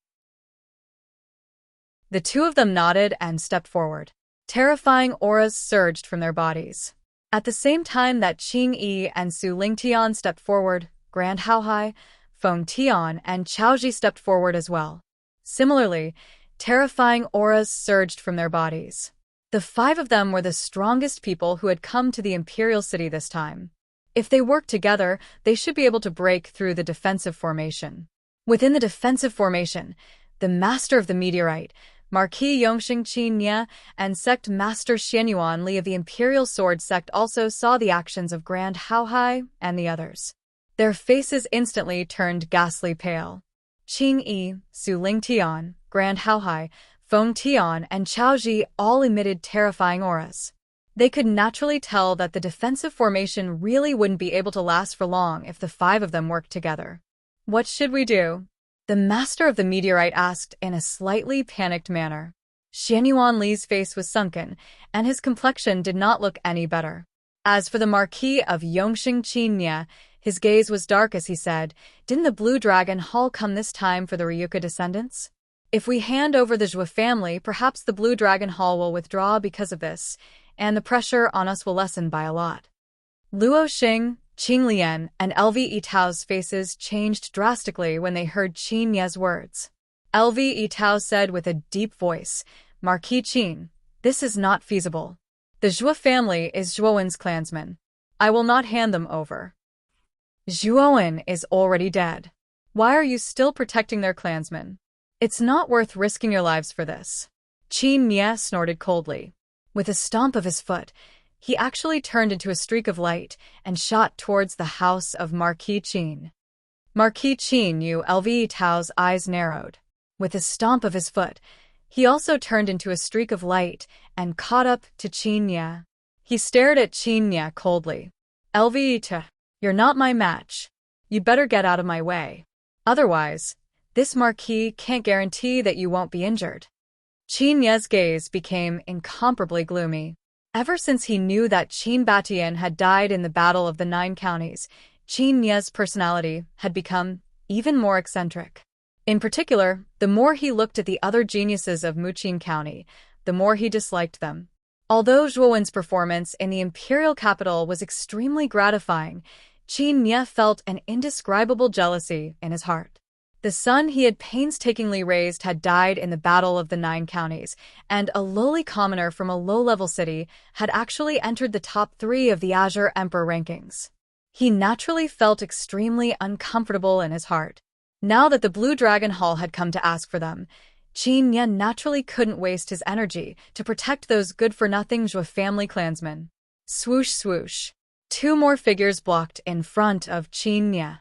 The 2 of them nodded and stepped forward. Terrifying auras surged from their bodies. At the same time that Qing Yi and Su Lingtian stepped forward, Grand Haohai, Feng Tian, and Chaoji stepped forward as well. Similarly, terrifying auras surged from their bodies. The 5 of them were the strongest people who had come to the Imperial City this time. If they worked together, they should be able to break through the defensive formation. Within the defensive formation, the Master of the Meteorite, Marquis Yongxing Qin Nye, and Sect Master Xianyuan Li of the Imperial Sword Sect also saw the actions of Grand Haohai and the others. Their faces instantly turned ghastly pale. Qing Yi, Su Lingtian, Grand Haohai, Feng Tian, and Chaoji all emitted terrifying auras. They could naturally tell that the defensive formation really wouldn't be able to last for long if the 5 of them worked together. What should we do? The Master of the Meteorite asked in a slightly panicked manner. Xianyuan Li's face was sunken, and his complexion did not look any better. As for the Marquis of Yongxing Qin Nye, his gaze was dark as he said, "Didn't the Blue Dragon Hall come this time for the Ryuka descendants? If we hand over the Zhou family, perhaps the Blue Dragon Hall will withdraw because of this, and the pressure on us will lessen by a lot." Luo Xing, Qing Lian, and LV Yitao's faces changed drastically when they heard Qin Nye's words. LV Yitao said with a deep voice, "Marquis Qin, this is not feasible. The Zhou family is Zhuowen's clansmen. I will not hand them over. Zhuowen is already dead. Why are you still protecting their clansmen? It's not worth risking your lives for this." Qin Nye snorted coldly. With a stomp of his foot, he actually turned into a streak of light and shot towards the house of Marquis Qin. Marquis Qin Yu LV Tao's eyes narrowed. With a stomp of his foot, he also turned into a streak of light and caught up to Qin Nye. He stared at Qin Nye coldly. "LV Ta, you're not my match. You better get out of my way. Otherwise, this Marquis can't guarantee that you won't be injured." Qin Nye's gaze became incomparably gloomy. Ever since he knew that Qin Batian had died in the Battle of the 9 Counties, Qin Nye's personality had become even more eccentric. In particular, the more he looked at the other geniuses of Muqin County, the more he disliked them. Although Zhuowen's performance in the imperial capital was extremely gratifying, Qin Nye felt an indescribable jealousy in his heart. The son he had painstakingly raised had died in the Battle of the 9 Counties, and a lowly commoner from a low-level city had actually entered the top 3 of the Azure Emperor rankings. He naturally felt extremely uncomfortable in his heart. Now that the Blue Dragon Hall had come to ask for them, Qin Nye naturally couldn't waste his energy to protect those good-for-nothing Zhou family clansmen. Swoosh swoosh. 2 more figures blocked in front of Qin Nye.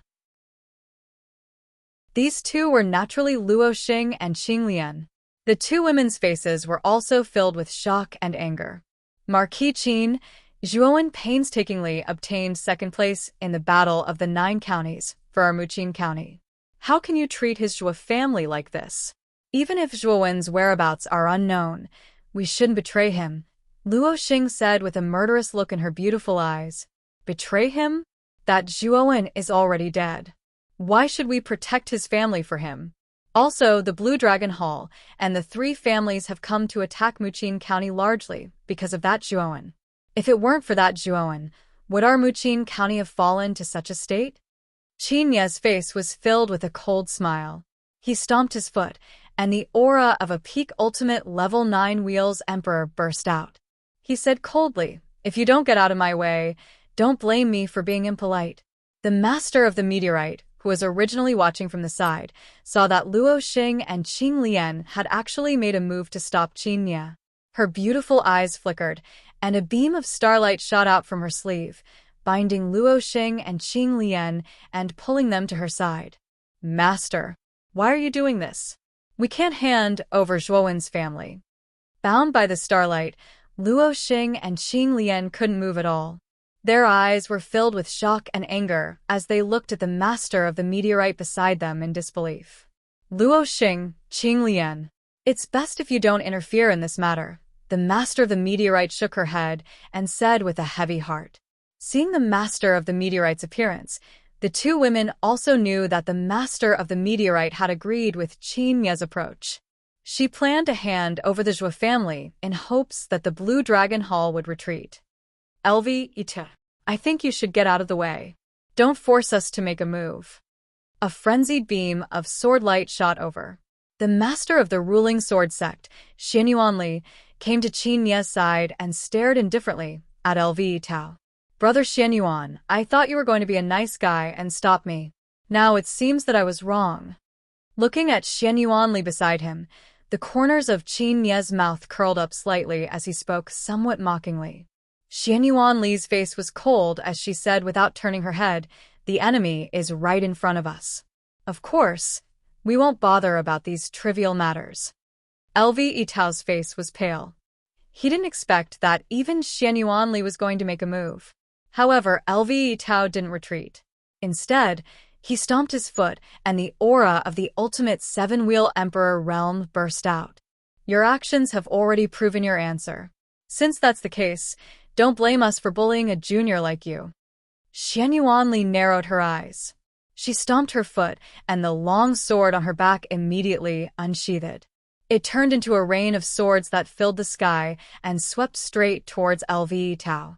These 2 were naturally Luo Xing and Qing Lian. The 2 women's faces were also filled with shock and anger. Marquis Qin, Zhuowen painstakingly obtained 2nd place in the Battle of the 9 Counties for our Muqin County. How can you treat his Zhou family like this? Even if Zhuowen's whereabouts are unknown, we shouldn't betray him, Luo Xing said with a murderous look in her beautiful eyes. Betray him? That Zhuowen is already dead. Why should we protect his family for him? Also, the Blue Dragon Hall and the 3 families have come to attack Muqin County largely because of that Zhuowen. If it weren't for that Zhuowen, would our Muqin County have fallen to such a state? Qin Nye's face was filled with a cold smile. He stomped his foot, and the aura of a peak ultimate level 9 Wheels Emperor burst out. He said coldly, "If you don't get out of my way, don't blame me for being impolite." The Master of the Meteorite, who was originally watching from the side, saw that Luo Xing and Qing Lian had actually made a move to stop Qin Nye. Her beautiful eyes flickered, and a beam of starlight shot out from her sleeve, binding Luo Xing and Qing Lian and pulling them to her side. "Master, why are you doing this? We can't hand over Zhuowen's family." Bound by the starlight, Luo Xing and Qing Lian couldn't move at all. Their eyes were filled with shock and anger as they looked at the Master of the Meteorite beside them in disbelief. Luo Xing, Qing Lian, "It's best if you don't interfere in this matter." The Master of the Meteorite shook her head and said with a heavy heart. Seeing the Master of the Meteorite's appearance, the 2 women also knew that the Master of the Meteorite had agreed with Qin Nye's approach. She planned to hand over the Zhou family in hopes that the Blue Dragon Hall would retreat. LV, I think you should get out of the way. Don't force us to make a move. A frenzied beam of sword light shot over. The master of the ruling sword sect, Xianyuanli, came to Qin Nie's side and stared indifferently at LV Tao. Brother Xianyuan, I thought you were going to be a nice guy and stop me. Now it seems that I was wrong. Looking at Xianyuanli beside him, the corners of Qin Nie's mouth curled up slightly as he spoke somewhat mockingly. Xianyuanli's face was cold as she said without turning her head, "The enemy is right in front of us. Of course, we won't bother about these trivial matters." LV Itao's face was pale. He didn't expect that even Xianyuanli was going to make a move. However, LV Itao didn't retreat. Instead, he stomped his foot and the aura of the ultimate seven-wheel emperor realm burst out. Your actions have already proven your answer. Since that's the case, don't blame us for bullying a junior like you. Xianyuanli narrowed her eyes. She stomped her foot, and the long sword on her back immediately unsheathed. It turned into a rain of swords that filled the sky and swept straight towards LV Tao.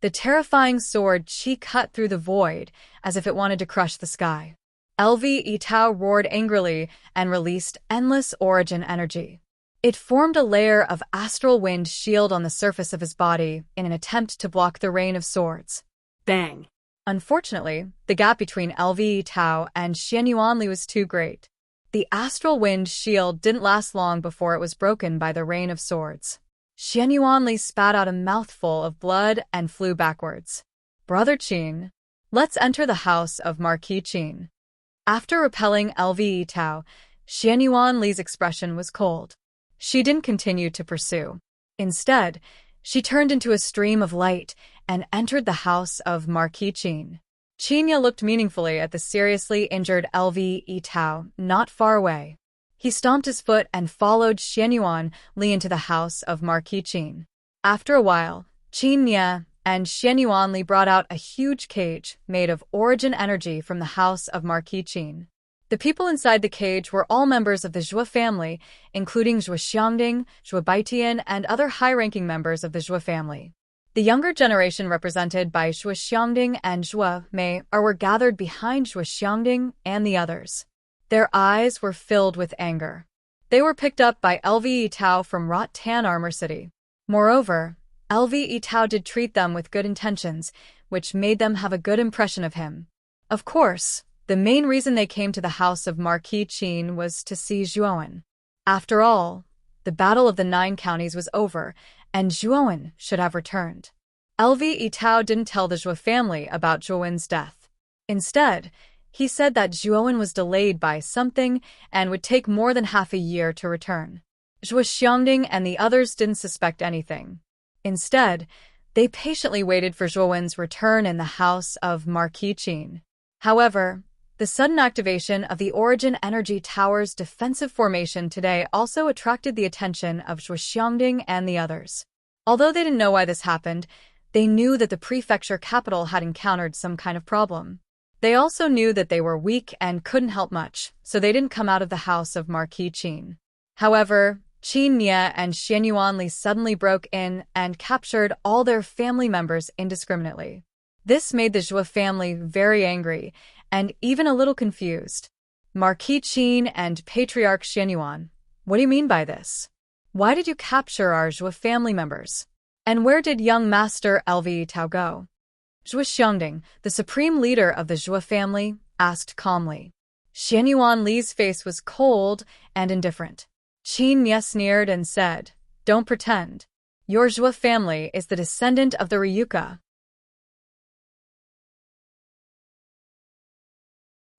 The terrifying sword Qi cut through the void as if it wanted to crush the sky. LV Tao roared angrily and released endless origin energy. It formed a layer of astral wind shield on the surface of his body in an attempt to block the rain of swords. Bang! Unfortunately, the gap between LV Tao and Xianyuanli was too great. The astral wind shield didn't last long before it was broken by the rain of swords. Xianyuanli spat out a mouthful of blood and flew backwards. Brother Qin, let's enter the house of Marquis Qin. After repelling LV Tao, Xianyuanli's expression was cold. She didn't continue to pursue. Instead, she turned into a stream of light and entered the house of Marquis Qin. Qinya looked meaningfully at the seriously injured LV Tao not far away. He stomped his foot and followed Xianyuanli into the house of Marquis Qin. After a while, Qinya and Xianyuanli brought out a huge cage made of origin energy from the house of Marquis Qin. The people inside the cage were all members of the Zhou family, including Zhou Xiangding, Zhou Baitian, and other high-ranking members of the Zhou family. The younger generation represented by Zhou Xiangding and Zhou Mei were gathered behind Zhou Xiangding and the others. Their eyes were filled with anger. They were picked up by LV Tao from Rot Tan Armor City. Moreover, LV Tao did treat them with good intentions, which made them have a good impression of him. Of course, the main reason they came to the house of Marquis Qin was to see Zhuowen. After all, the Battle of the Nine Counties was over, and Zhuowen should have returned. LV Tao didn't tell the Zhou family about Zhuowen's death. Instead, he said that Zhuowen was delayed by something and would take more than half a year to return. Zhou Xiangding and the others didn't suspect anything. Instead, they patiently waited for Zhuowen's return in the house of Marquis Qin. However, the sudden activation of the Origin Energy Tower's defensive formation today also attracted the attention of Zhou Xiangding and the others. Although they didn't know why this happened, they knew that the prefecture capital had encountered some kind of problem. They also knew that they were weak and couldn't help much, so they didn't come out of the house of Marquis Qin. However, Qin Nie and Xianyuanli suddenly broke in and captured all their family members indiscriminately. This made the Zhou family very angry and even a little confused. Marquis Qin and Patriarch Xianyuan, what do you mean by this? Why did you capture our Zhou family members? And where did young master LV Tao go? Zhou Xiangding, the supreme leader of the Zhou family, asked calmly. Xianyuanli's face was cold and indifferent. Qin Nie sneered and said, "Don't pretend. Your Zhou family is the descendant of the Ryuka."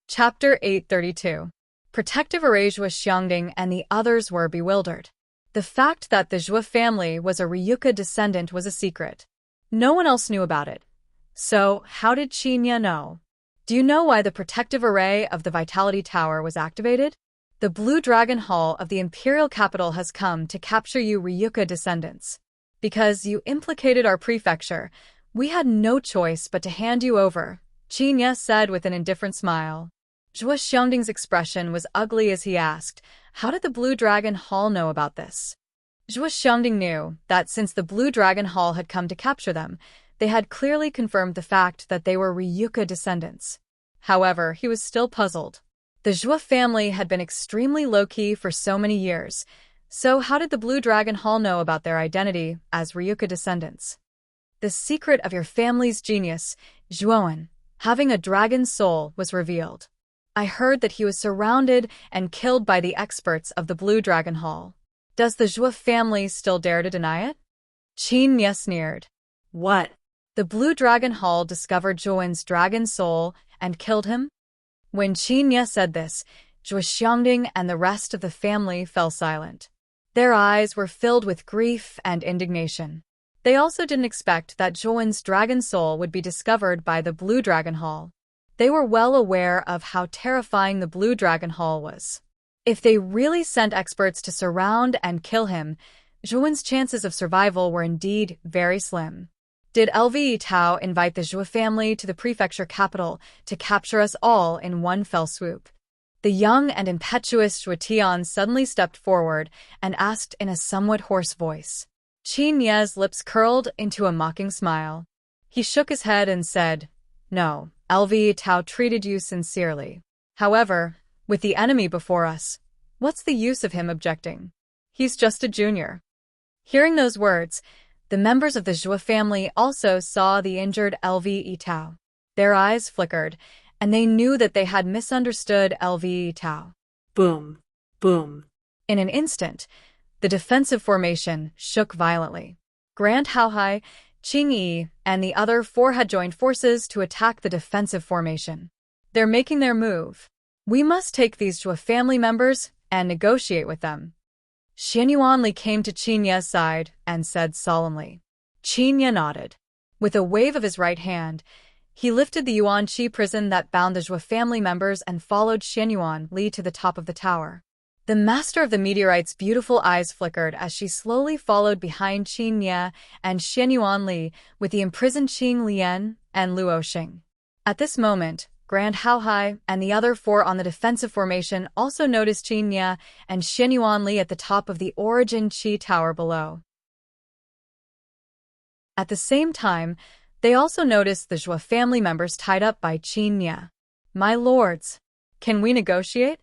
Chapter 832. Protective Array. Zhou Xiangding and the others were bewildered. The fact that the Zhou family was a Ryuka descendant was a secret. No one else knew about it. So, how did Qin Nie know? Do you know why the protective array of the Vitality Tower was activated? The Blue Dragon Hall of the Imperial Capital has come to capture you Ryuka descendants. Because you implicated our prefecture, we had no choice but to hand you over, Qin Nie said with an indifferent smile. Zhua Xiongding's expression was ugly as he asked, "How did the Blue Dragon Hall know about this?" Zhua Xiongding knew that since the Blue Dragon Hall had come to capture them, they had clearly confirmed the fact that they were Ryuka descendants. However, he was still puzzled. The Zhua family had been extremely low-key for so many years, so how did the Blue Dragon Hall know about their identity as Ryuka descendants? The secret of your family's genius, Zhuowen, having a dragon's soul, was revealed. I heard that he was surrounded and killed by the experts of the Blue Dragon Hall. Does the Zhua family still dare to deny it? Qin Nye sneered. What? The Blue Dragon Hall discovered Zhuowen's dragon soul and killed him? When Qin Nye said this, Zhua Xiongding and the rest of the family fell silent. Their eyes were filled with grief and indignation. They also didn't expect that Zhuowen's dragon soul would be discovered by the Blue Dragon Hall. They were well aware of how terrifying the Blue Dragon Hall was. If they really sent experts to surround and kill him, Zhuowen's chances of survival were indeed very slim. Did LV Tao invite the Zhua family to the prefecture capital to capture us all in one fell swoop? The young and impetuous Zhua Tian suddenly stepped forward and asked in a somewhat hoarse voice. Qin Nye's lips curled into a mocking smile. He shook his head and said, "No, LV Tao treated you sincerely. However, with the enemy before us, what's the use of him objecting? He's just a junior." Hearing those words, the members of the Zhua family also saw the injured LV Tao. Their eyes flickered, and they knew that they had misunderstood LV Tao. Boom. Boom. In an instant, the defensive formation shook violently. Grand Haohai, Qing Yi, and the other four had joined forces to attack the defensive formation. They're making their move. We must take these Zhua family members and negotiate with them. Xian Yuanli came to Qin Nye's side and said solemnly. Qin Nye nodded. With a wave of his right hand, he lifted the Yuan Qi prison that bound the Zhua family members and followed Xian Yuanli to the top of the tower. The master of the meteorite's beautiful eyes flickered as she slowly followed behind Qin Nye and Xian Yuanli with the imprisoned Qing Lian and Luo Xing. At this moment, Grand Haohai and the other four on the defensive formation also noticed Qin Nye and Xian Yuanli at the top of the Origin Qi Tower below. At the same time, they also noticed the Zhua family members tied up by Qin Nye. "My lords, can we negotiate?"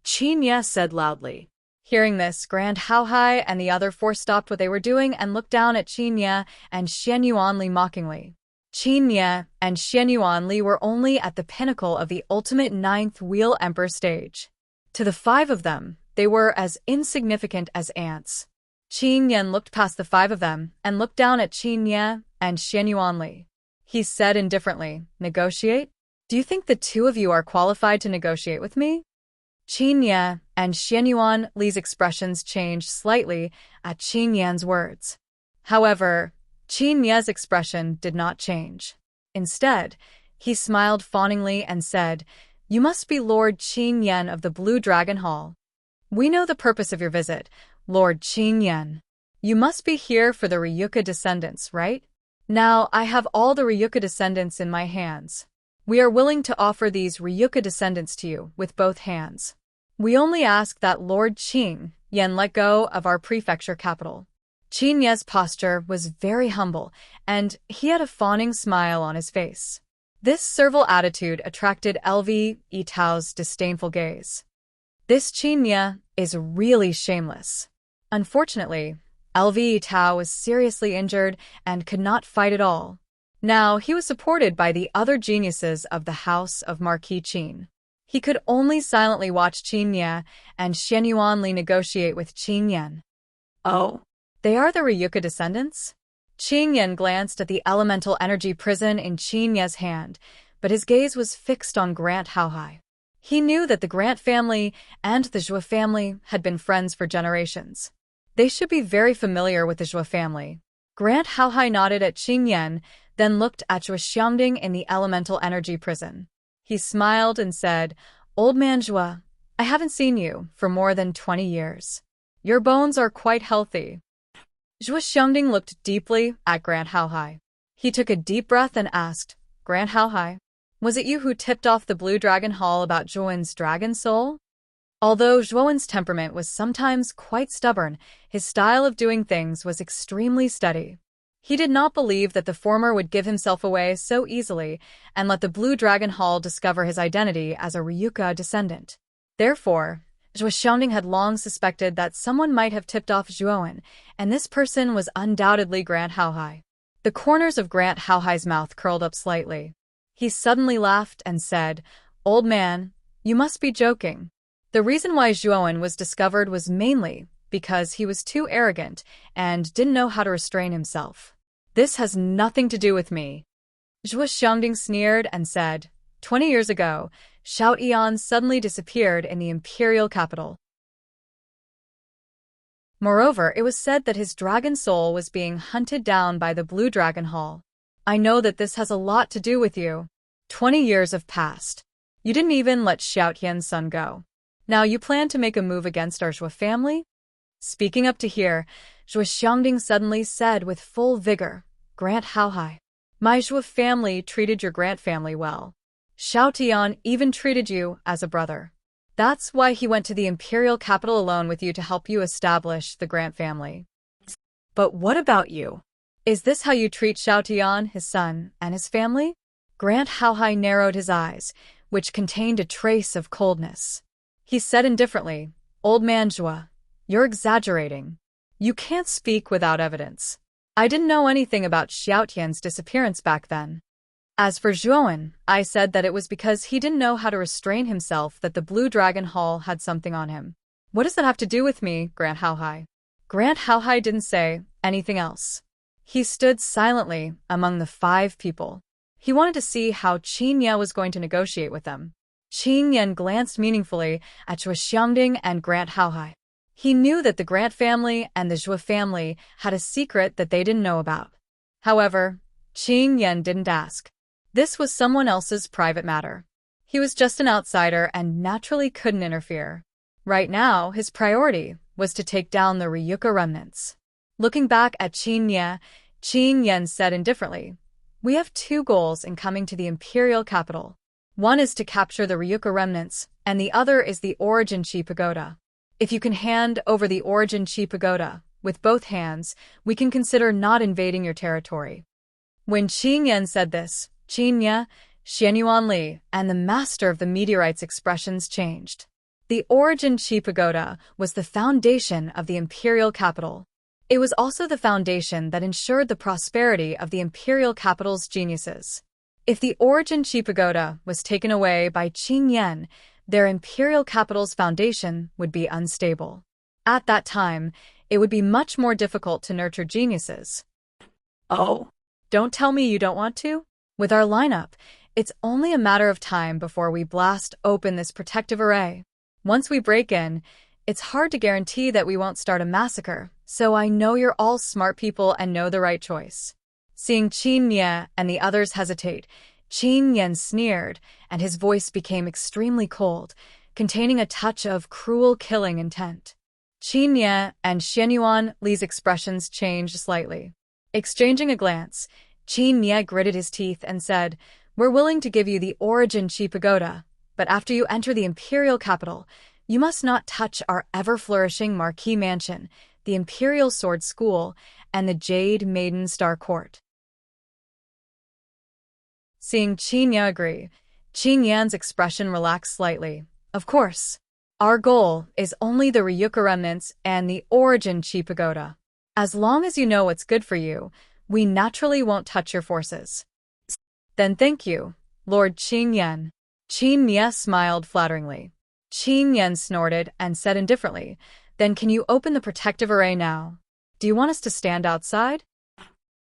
Qin Nye said loudly. Hearing this, Grand Haohai and the other four stopped what they were doing and looked down at Qin Nye and Xian Yuanli mockingly. Qin Nye and Xian Yuanli were only at the pinnacle of the ultimate ninth wheel emperor stage. To the five of them, they were as insignificant as ants. Qin Yen looked past the five of them and looked down at Qin Nye and Xian Yuanli. He said indifferently, "Negotiate? Do you think the two of you are qualified to negotiate with me?" Qin Nye and Xian Yuanli's expressions changed slightly at Qin Yan's words. However, Qin Nye's expression did not change. Instead, he smiled fawningly and said, "You must be Lord Qin Yen of the Blue Dragon Hall. We know the purpose of your visit, Lord Qin Yen. You must be here for the Ryuka descendants, right? Now, I have all the Ryuka descendants in my hands. We are willing to offer these Ryuka descendants to you with both hands. We only ask that Lord Qin Yen let go of our prefecture capital." Qin Ye's posture was very humble, and he had a fawning smile on his face. This servile attitude attracted LV Tao's disdainful gaze. This Qin Nye is really shameless. Unfortunately, LV Tao was seriously injured and could not fight at all. Now he was supported by the other geniuses of the House of Marquis Qin. He could only silently watch Qin Nye and Xian Yuanli negotiate with Qin Yen. Oh. They are the Ryuka descendants? Qin Yen glanced at the elemental energy prison in Qin Nye's hand, but his gaze was fixed on Grant Haohai. He knew that the Grant family and the Zhua family had been friends for generations. They should be very familiar with the Zhua family. Grant Haohai nodded at Qin Yen, then looked at Zhua Xiongding in the elemental energy prison. He smiled and said, "Old man Zhua, I haven't seen you for more than 20 years. Your bones are quite healthy." Zhua Xiongding looked deeply at Grand Haohai. He took a deep breath and asked, "Grand Haohai, Was it you who tipped off the Blue Dragon Hall about Zhuan's dragon soul? Although Zhuan's temperament was sometimes quite stubborn, his style of doing things was extremely steady. He did not believe that the former would give himself away so easily and let the Blue Dragon Hall discover his identity as a Ryuka descendant. Therefore, Zhou Xiangding had long suspected that someone might have tipped off Zhuan, and this person was undoubtedly Grant Haohai. The corners of Grant Haohai's mouth curled up slightly. He suddenly laughed and said, "Old man, you must be joking." The reason why Zhuan was discovered was mainly because he was too arrogant and didn't know how to restrain himself. "This has nothing to do with me." Zhou Xiangding sneered and said, 20 years ago, Xiao Ian suddenly disappeared in the imperial capital. Moreover, it was said that his dragon soul was being hunted down by the Blue Dragon Hall. I know that this has a lot to do with you. 20 years have passed. You didn't even let Xiao Tian's son go. Now you plan to make a move against our Zhou family? Speaking up to here, Zhou Xiangding suddenly said with full vigor, "Grant Haohai, my Zhou family treated your Grant family well. Xiao Tian even treated you as a brother. That's why he went to the imperial capital alone with you to help you establish the Grant family. But what about you? Is this how you treat Xiao Tian, his son, and his family?" Grant Haohai narrowed his eyes, which contained a trace of coldness. He said indifferently, "Old man Zhou, you're exaggerating. You can't speak without evidence. I didn't know anything about Xiao Tian's disappearance back then. As for Zhuan, I said that it was because he didn't know how to restrain himself that the Blue Dragon Hall had something on him. What does that have to do with me, Grant Haohai?" Grant Haohai didn't say anything else. He stood silently among the 5 people. He wanted to see how Qin Ye was going to negotiate with them. Qin Yan glanced meaningfully at Zhou Xiangding and Grant Haohai. He knew that the Grant family and the Zhou family had a secret that they didn't know about. However, Qin Yan didn't ask. This was someone else's private matter. He was just an outsider and naturally couldn't interfere. Right now, his priority was to take down the Ryuka remnants. Looking back at Qin Ye, Qin Yan said indifferently, "We have 2 goals in coming to the imperial capital. One is to capture the Ryuka remnants, and the other is the Origin Chi Pagoda. If you can hand over the Origin Chi Pagoda with both hands, we can consider not invading your territory." When Qin Yan said this, Qin Ye, Xianyuan Li, and the master of the meteorites' expressions changed. The Origin Chi Pagoda was the foundation of the imperial capital. It was also the foundation that ensured the prosperity of the imperial capital's geniuses. If the Origin Chi Pagoda was taken away by Qin Yan, their imperial capital's foundation would be unstable. At that time, it would be much more difficult to nurture geniuses. Oh. Don't tell me you don't want to? With our lineup, it's only a matter of time before we blast open this protective array. Once we break in, it's hard to guarantee that we won't start a massacre, so I know you're all smart people and know the right choice. Seeing Qin Ye and the others hesitate, Qin Yan sneered, and his voice became extremely cold, containing a touch of cruel killing intent. Qin Ye and Xianyuan Li's expressions changed slightly. Exchanging a glance, Qin Ye gritted his teeth and said, "We're willing to give you the Origin Chi Pagoda, but after you enter the imperial capital, you must not touch our ever-flourishing Marquis Mansion, the Imperial Sword School, and the Jade Maiden Star Court." Seeing Qin Ye agree, Qin Yan's expression relaxed slightly. "Of course. Our goal is only the Ryuka remnants and the Origin Chi Pagoda. As long as you know what's good for you, we naturally won't touch your forces." "Then thank you, Lord Qin Yan." Qin Ye smiled flatteringly. Qin Yan snorted and said indifferently, "Then can you open the protective array now? Do you want us to stand outside?"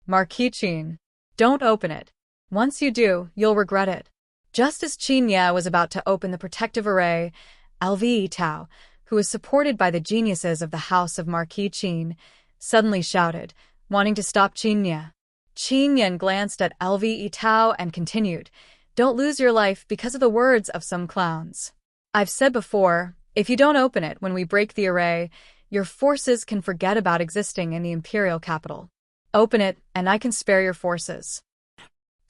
"Marquis Qin, don't open it. Once you do, you'll regret it." Just as Qin Ye was about to open the protective array, LV Tao, who was supported by the geniuses of the House of Marquis Qin, suddenly shouted, wanting to stop Qin Ye. Qin Yan glanced at LV Tao and continued, "Don't lose your life because of the words of some clowns. I've said before, if you don't open it when we break the array, your forces can forget about existing in the imperial capital. Open it, and I can spare your forces."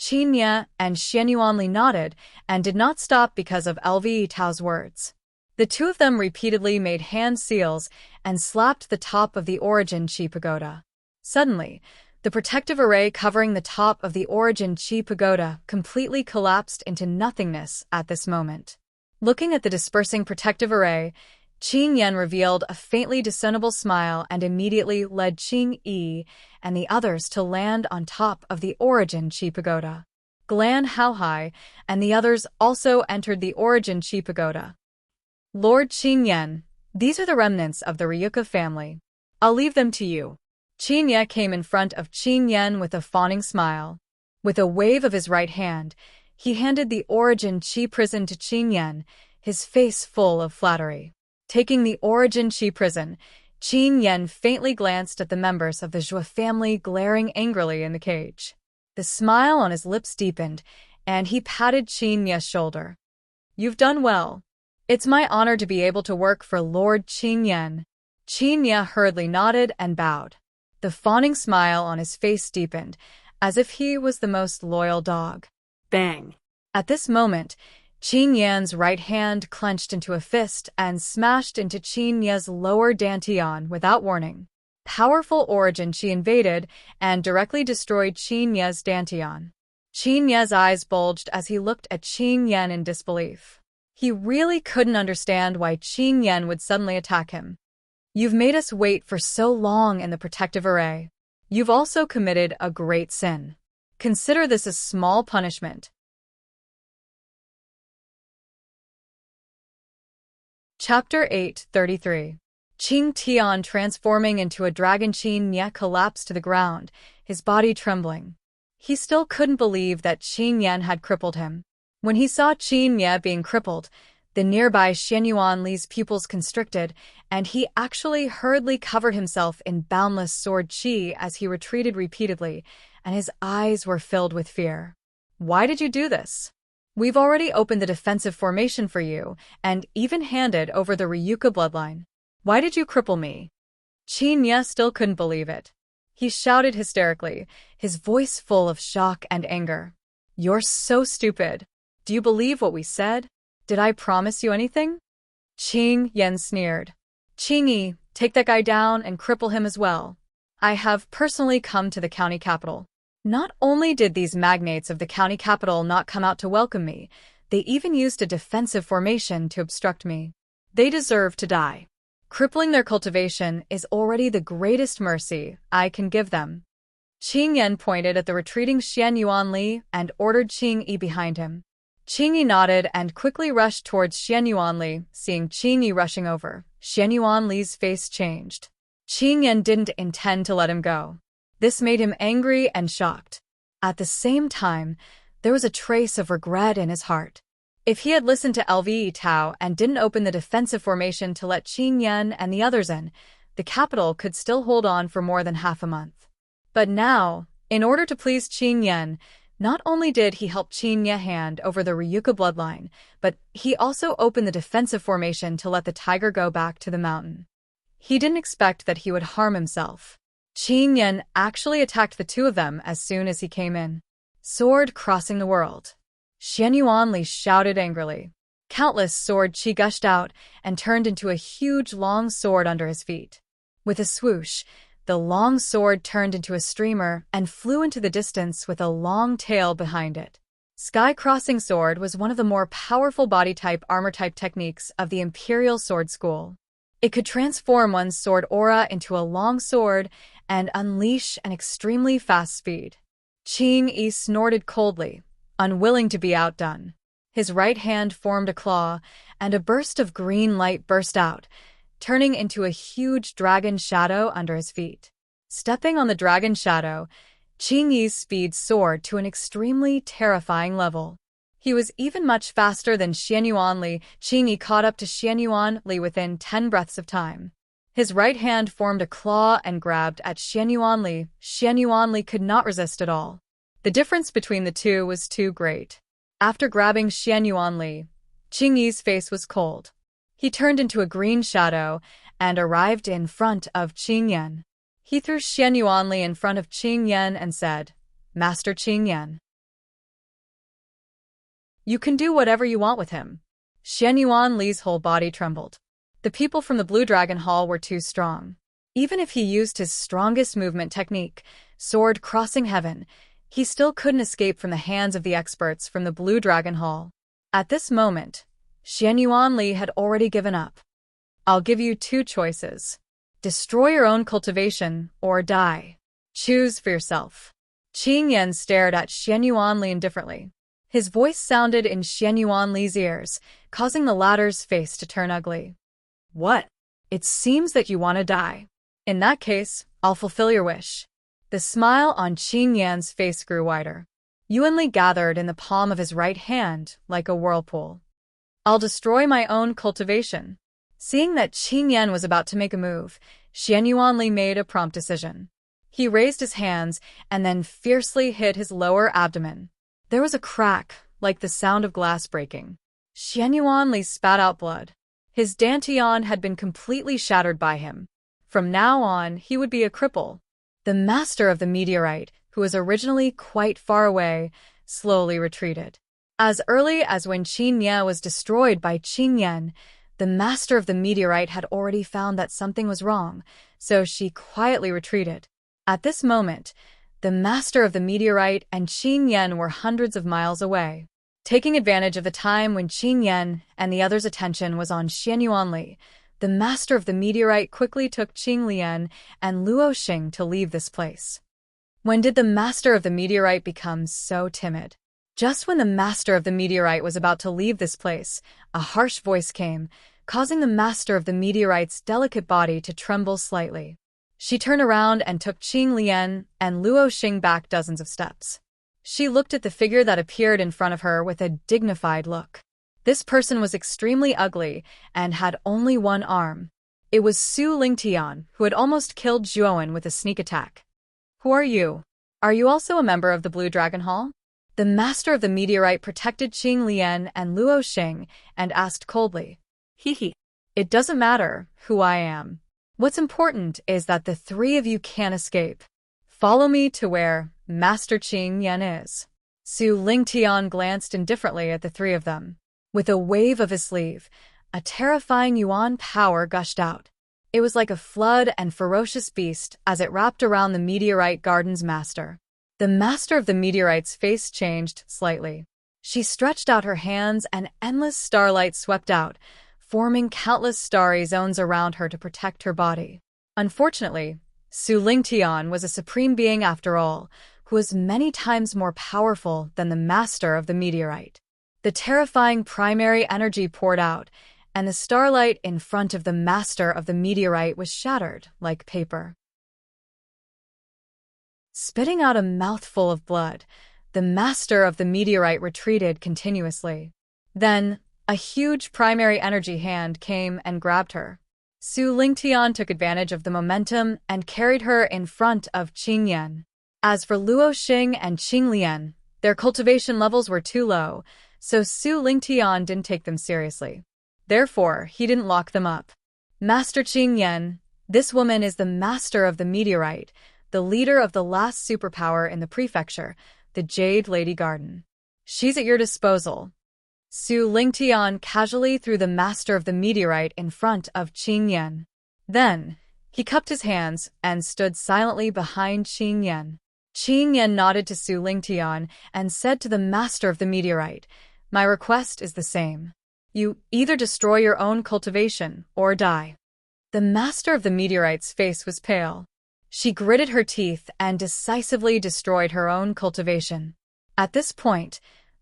Qin Ye and Xian Yuanli nodded and did not stop because of LV Tao's words. The two of them repeatedly made hand seals and slapped the top of the Origin Qi Pagoda. Suddenly, the protective array covering the top of the Origin Qi Pagoda completely collapsed into nothingness at this moment. Looking at the dispersing protective array, Qin Yan revealed a faintly discernible smile and immediately led Qing Yi and the others to land on top of the Origin Qi Pagoda. Glan Haohai and the others also entered the Origin Qi Pagoda. Lord Qin Yan, these are the remnants of the Ryuka family. I'll leave them to you. Qin Ye came in front of Qin Yan with a fawning smile. With a wave of his right hand, he handed the Origin Qi prison to Qin Yan, his face full of flattery. Taking the Origin Qi prison, Qin Yan faintly glanced at the members of the Zhou family glaring angrily in the cage. The smile on his lips deepened, and he patted Qin Ye's shoulder. You've done well. It's my honor to be able to work for Lord Qin Yan. Qin Ye hurriedly nodded and bowed. The fawning smile on his face deepened, as if he was the most loyal dog. Bang. At this moment, Qin Yan's right hand clenched into a fist and smashed into Qin Ye's lower dantian without warning. Powerful Origin Qi invaded and directly destroyed Qin Ye's dantian. Qin Ye's eyes bulged as he looked at Qin Yan in disbelief. He really couldn't understand why Qin Yan would suddenly attack him. You've made us wait for so long in the protective array. You've also committed a great sin. Consider this a small punishment. Chapter 8:33. Qing Tian transforming into a dragon. Qin Ye collapsed to the ground, his body trembling. He still couldn't believe that Qin Yan had crippled him. When he saw Qin Ye being crippled, the nearby Xian Yuanli's pupils constricted, and he actually hurriedly covered himself in boundless sword qi as he retreated repeatedly, and his eyes were filled with fear. Why did you do this? We've already opened the defensive formation for you, and even handed over the Ryuka bloodline. Why did you cripple me? Qin Ye still couldn't believe it. He shouted hysterically, his voice full of shock and anger. You're so stupid. Do you believe what we said? Did I promise you anything? Qing Yan sneered. Qing Yi, take that guy down and cripple him as well. I have personally come to the county capital. Not only did these magnates of the county capital not come out to welcome me, they even used a defensive formation to obstruct me. They deserve to die. Crippling their cultivation is already the greatest mercy I can give them. Qing Yan pointed at the retreating Xian Yuanli and ordered Qing Yi behind him. Qing Yi nodded and quickly rushed towards Xian Yuanli. Seeing Qing Yi rushing over, Xian Yuanli's face changed. Qing Yan didn't intend to let him go. This made him angry and shocked. At the same time, there was a trace of regret in his heart. If he had listened to LV Tao and didn't open the defensive formation to let Qin Yan and the others in, the capital could still hold on for more than half a month. But now, in order to please Qin Yan, not only did he help Qin Ye hand over the Ryuka bloodline, but he also opened the defensive formation to let the tiger go back to the mountain. He didn't expect that he would harm himself. Qin Yan actually attacked the two of them as soon as he came in. Sword crossing the world. Xian Yuanli shouted angrily. Countless sword qi gushed out and turned into a huge long sword under his feet. With a swoosh, the long sword turned into a streamer and flew into the distance with a long tail behind it. Sky-crossing sword was one of the more powerful body-type armor-type techniques of the Imperial Sword School. It could transform one's sword aura into a long sword and unleash an extremely fast speed. Qing Yi snorted coldly, unwilling to be outdone. His right hand formed a claw, and a burst of green light burst out, turning into a huge dragon shadow under his feet. Stepping on the dragon shadow, Qing Yi's speed soared to an extremely terrifying level. He was even much faster than Xian Yuanli. Qing Yi caught up to Xian Yuanli within 10 breaths of time. His right hand formed a claw and grabbed at Xian Yuanli. Xian Yuanli could not resist at all. The difference between the two was too great. After grabbing Xian Yuanli, Qing Yi's face was cold. He turned into a green shadow and arrived in front of Qing Yan. He threw Xian Yuanli in front of Qing Yan and said, "Master Qing Yan." You can do whatever you want with him. Xian Yuanli's whole body trembled. The people from the Blue Dragon Hall were too strong. Even if he used his strongest movement technique, sword crossing heaven, he still couldn't escape from the hands of the experts from the Blue Dragon Hall. At this moment, Xian Yuanli had already given up. I'll give you two choices. Destroy your own cultivation or die. Choose for yourself. Qing Yan stared at Xian Yuanli indifferently. His voice sounded in Xian Yuanli's ears, causing the latter's face to turn ugly. What? It seems that you want to die. In that case, I'll fulfill your wish. The smile on Qing Yan's face grew wider. Yuanli gathered in the palm of his right hand like a whirlpool. I'll destroy my own cultivation. Seeing that Qing Yan was about to make a move, Xian Yuanli made a prompt decision. He raised his hands and then fiercely hit his lower abdomen. There was a crack, like the sound of glass breaking. Xian Yuanli spat out blood. His dantian had been completely shattered by him. From now on, he would be a cripple. The master of the meteorite, who was originally quite far away, slowly retreated. As early as when Qin Ye was destroyed by Qing Yan, the master of the meteorite had already found that something was wrong, so she quietly retreated. At this moment, the master of the meteorite and Qin Yan were hundreds of miles away. Taking advantage of the time when Qin Yan and the others' attention was on Xian Yuanli, the master of the meteorite quickly took Qing Lian and Luo Xing to leave this place. When did the master of the meteorite become so timid? Just when the master of the meteorite was about to leave this place, a harsh voice came, causing the master of the meteorite's delicate body to tremble slightly. She turned around and took Qing Lian and Luo Xing back dozens of steps. She looked at the figure that appeared in front of her with a dignified look. This person was extremely ugly and had only one arm. It was Su Lingtian, who had almost killed Zhuowen with a sneak attack. Who are you? Are you also a member of the Blue Dragon Hall? The master of the meteorite protected Qing Lian and Luo Xing and asked coldly. Hee. It doesn't matter who I am. What's important is that the three of you can't escape. Follow me to where Master Qing Yan is. Su Lingtian glanced indifferently at the three of them. With a wave of his sleeve, a terrifying yuan power gushed out. It was like a flood and ferocious beast as it wrapped around the meteorite garden's master. The master of the meteorite's face changed slightly. She stretched out her hands and endless starlight swept out, forming countless starry zones around her to protect her body. Unfortunately, Su Lingtian was a supreme being after all, who was many times more powerful than the master of the meteorite. The terrifying primary energy poured out, and the starlight in front of the master of the meteorite was shattered like paper. Spitting out a mouthful of blood, the master of the meteorite retreated continuously. Then, a huge primary energy hand came and grabbed her. Su Lingtian took advantage of the momentum and carried her in front of Qing Yan. As for Luo Xing and Qing Lian, their cultivation levels were too low, so Su Lingtian didn't take them seriously. Therefore, he didn't lock them up. Master Qing Yan, this woman is the master of the meteorite, the leader of the last superpower in the prefecture, the Jade Lady Garden. She's at your disposal. Su Lingtian casually threw the master of the meteorite in front of Qing Yan. Then, he cupped his hands and stood silently behind Qing Yan. Qing Yan nodded to Su Lingtian and said to the master of the meteorite, "My request is the same. You either destroy your own cultivation or die." The master of the meteorite's face was pale. She gritted her teeth and decisively destroyed her own cultivation. At this point,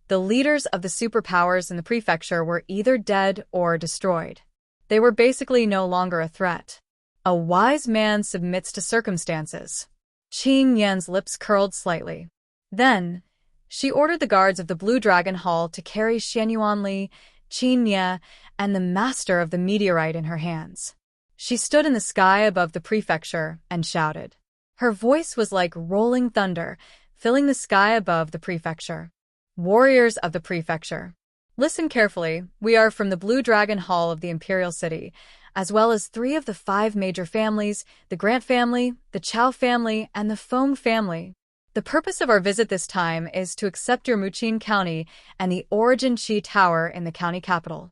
the leaders of the superpowers in the prefecture were either dead or destroyed. They were basically no longer a threat. A wise man submits to circumstances. Qing Yan's lips curled slightly. Then, she ordered the guards of the Blue Dragon Hall to carry Xian Yuanli, Qin Ye, and the master of the meteorite in her hands. She stood in the sky above the prefecture and shouted. Her voice was like rolling thunder, filling the sky above the prefecture. Warriors of the prefecture, listen carefully. We are from the Blue Dragon Hall of the Imperial City, as well as 3 of the 5 major families, the Grant family, the Chao family, and the Feng family. The purpose of our visit this time is to accept your Muqin County and the Origin Qi Tower in the county capital."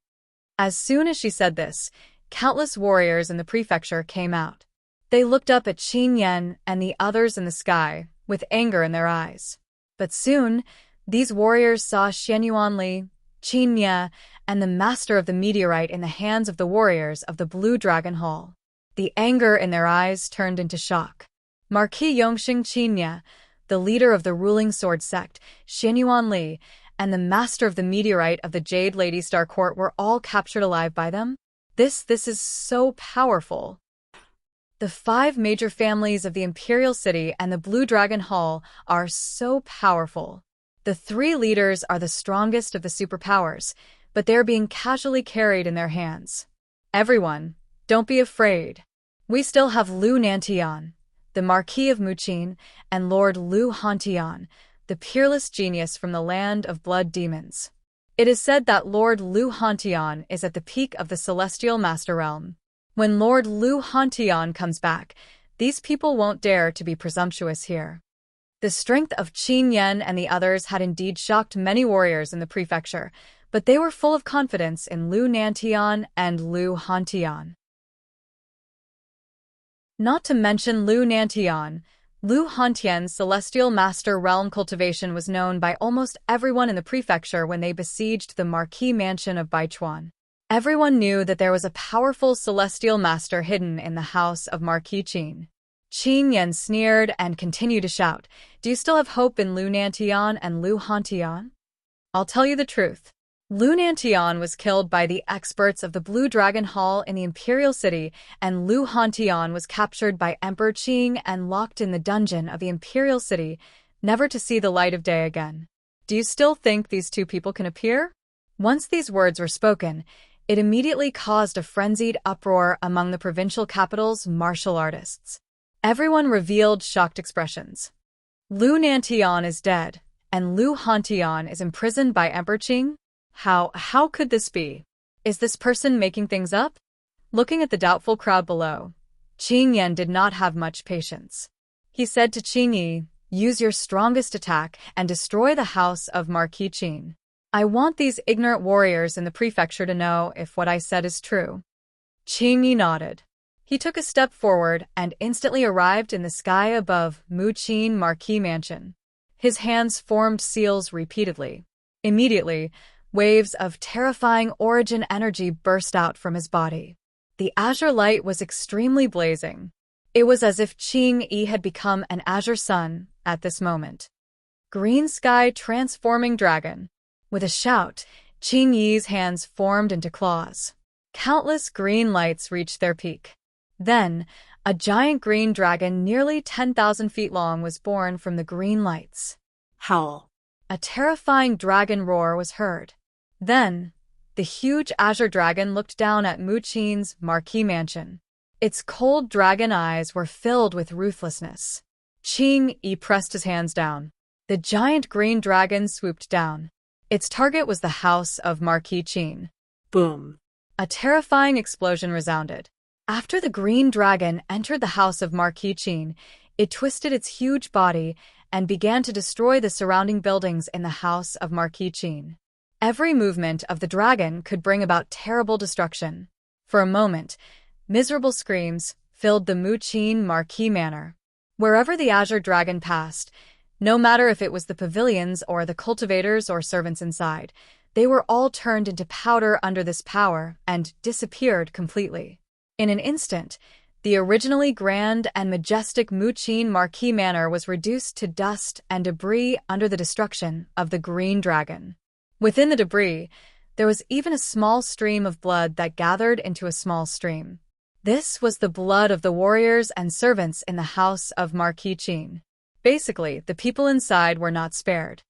As soon as she said this, countless warriors in the prefecture came out. They looked up at Qin Yan and the others in the sky, with anger in their eyes. But soon, these warriors saw Xianyuan Li, Qin Ye, and the master of the meteorite in the hands of the warriors of the Blue Dragon Hall. The anger in their eyes turned into shock. Marquis Yongxing Qin Ye, the leader of the ruling sword sect, Xianyuan Li, and the master of the meteorite of the Jade Lady Star Court were all captured alive by them? This is so powerful. The 5 major families of the Imperial City and the Blue Dragon Hall are so powerful. The 3 leaders are the strongest of the superpowers, but they're being casually carried in their hands. Everyone, don't be afraid. We still have Lu Nantian, the Marquis of Muqin, and Lord Lu Hantian, the peerless genius from the land of blood demons. It is said that Lord Lu Hantian is at the peak of the Celestial Master Realm. When Lord Lu Hantian comes back, these people won't dare to be presumptuous here. The strength of Qin Yan and the others had indeed shocked many warriors in the prefecture, but they were full of confidence in Lu Nantian and Lu Hantian. Not to mention Lu Nantian, Lu Hantian's celestial master realm cultivation was known by almost everyone in the prefecture when they besieged the Marquis mansion of Baichuan. Everyone knew that there was a powerful celestial master hidden in the house of Marquis Qin. Qin Yan sneered and continued to shout, "Do you still have hope in Lu Nantian and Lu Hantian? I'll tell you the truth. Lu Nantian was killed by the experts of the Blue Dragon Hall in the Imperial City, and Lu Hantian was captured by Emperor Qing and locked in the dungeon of the Imperial City, never to see the light of day again. Do you still think these 2 people can appear?" Once these words were spoken, it immediately caused a frenzied uproar among the provincial capital's martial artists. Everyone revealed shocked expressions. Lu Nantian is dead, and Lu Hantian is imprisoned by Emperor Qing? How could this be? Is this person making things up? Looking at the doubtful crowd below, Qin Yan did not have much patience. He said to Qing Yi, "Use your strongest attack and destroy the house of Marquis Qin. I want these ignorant warriors in the prefecture to know if what I said is true." Qing Yi nodded. He took a step forward and instantly arrived in the sky above Muqin Marquis Mansion. His hands formed seals repeatedly. Immediately, waves of terrifying origin energy burst out from his body. The azure light was extremely blazing. It was as if Qing Yi had become an azure sun at this moment. Green sky transforming dragon. With a shout, Qing Yi's hands formed into claws. Countless green lights reached their peak. Then, a giant green dragon nearly 10,000 feet long was born from the green lights. Howl. A terrifying dragon roar was heard. Then, the huge azure dragon looked down at Muqin's Marquis Mansion. Its cold dragon eyes were filled with ruthlessness. Qing Yi pressed his hands down. The giant green dragon swooped down. Its target was the house of Marquis Qin. Boom. A terrifying explosion resounded. After the green dragon entered the house of Marquis Qin, it twisted its huge body and began to destroy the surrounding buildings in the house of Marquis Qin. Every movement of the dragon could bring about terrible destruction. For a moment, miserable screams filled the Muqin Marquis Manor. Wherever the azure dragon passed, no matter if it was the pavilions or the cultivators or servants inside, they were all turned into powder under this power and disappeared completely. In an instant, the originally grand and majestic Muqin Marquis Manor was reduced to dust and debris under the destruction of the green dragon. Within the debris, there was even a small stream of blood that gathered into a small stream. This was the blood of the warriors and servants in the house of Marquis Qin. Basically, the people inside were not spared.